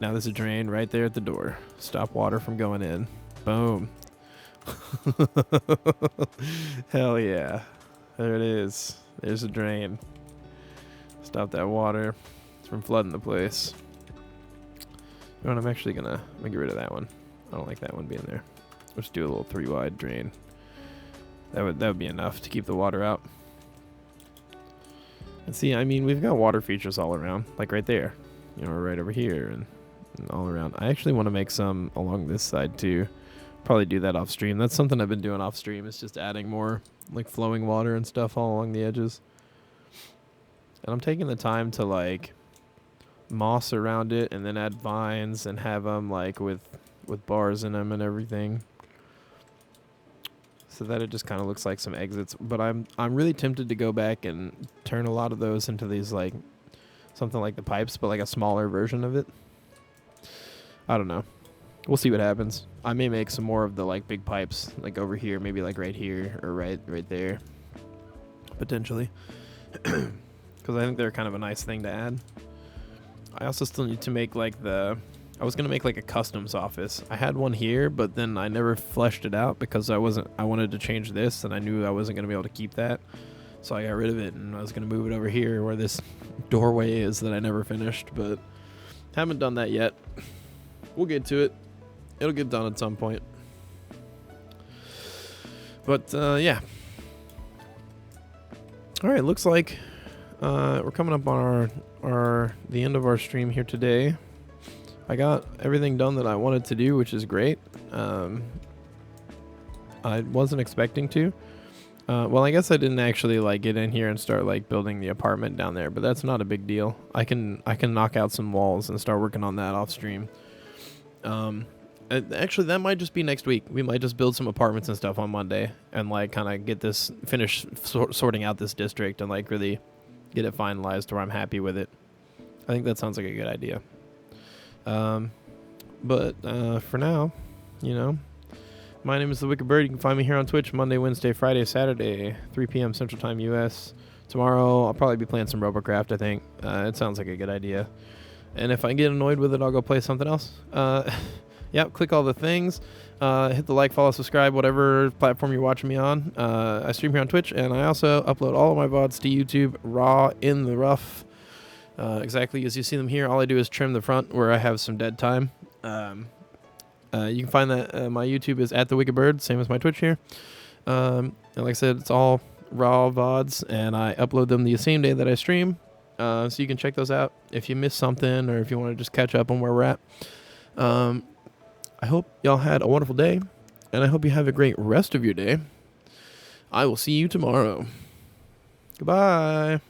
Now there's a drain right there at the door. Stop water from going in. Boom. Hell yeah. There it is. There's a drain. Stop that water from flooding the place. You know what, I'm gonna get rid of that one. I don't like that one being there. Let's do a little 3-wide drain. That would be enough to keep the water out. And see, I mean, we've got water features all around, like right there. You know, right over here and all around. I actually want to make some along this side too. Probably do that off stream. That's something I've been doing off stream, is just adding more like flowing water and stuff all along the edges. And I'm taking the time to like moss around it and then add vines and have them like with bars in them and everything. so that it just kind of looks like some exits. But I'm really tempted to go back and turn a lot of those into these like something like the pipes, but like a smaller version of it. I don't know. We'll see what happens. I may make some more of the like big pipes, like over here, maybe like right here or right there, potentially, because I think they're kind of a nice thing to add. I also still need to make like I was gonna make like a customs office. I had one here, but then I never fleshed it out because I wanted to change this, and I knew I wasn't gonna be able to keep that, so I got rid of it, and I was gonna move it over here where this doorway is that I never finished, but haven't done that yet. We'll get to it. It'll get done at some point. But yeah. All right, looks like we're coming up on the end of our stream here today. I got everything done that I wanted to do, which is great. I wasn't expecting to. Well, I guess I didn't actually like get in here and start like building the apartment down there, but that's not a big deal. I can knock out some walls and start working on that off stream. Actually, that might just be next week. We might just build some apartments and stuff on Monday and like kind of get this finish sorting out this district and like really get it finalized where I'm happy with it. I think that sounds like a good idea. But for now, you know, my name is The Wicked Bird. You can find me here on Twitch Monday, Wednesday, Friday, Saturday, 3 p.m. Central Time US. Tomorrow, I'll probably be playing some Robocraft, I think. It sounds like a good idea. And if I get annoyed with it, I'll go play something else. Yep, click all the things. Hit the like, follow, subscribe, whatever platform you're watching me on. I stream here on Twitch, and I also upload all of my VODs to YouTube, raw, in the rough. Exactly as you see them here. All I do is trim the front where I have some dead time. You can find that my YouTube is at The Wicked Bird, same as my Twitch here. And like I said, it's all raw VODs, and I upload them the same day that I stream. So you can check those out if you missed something or if you want to just catch up on where we're at. I hope y'all had a wonderful day, and I hope you have a great rest of your day. I will see you tomorrow. Goodbye.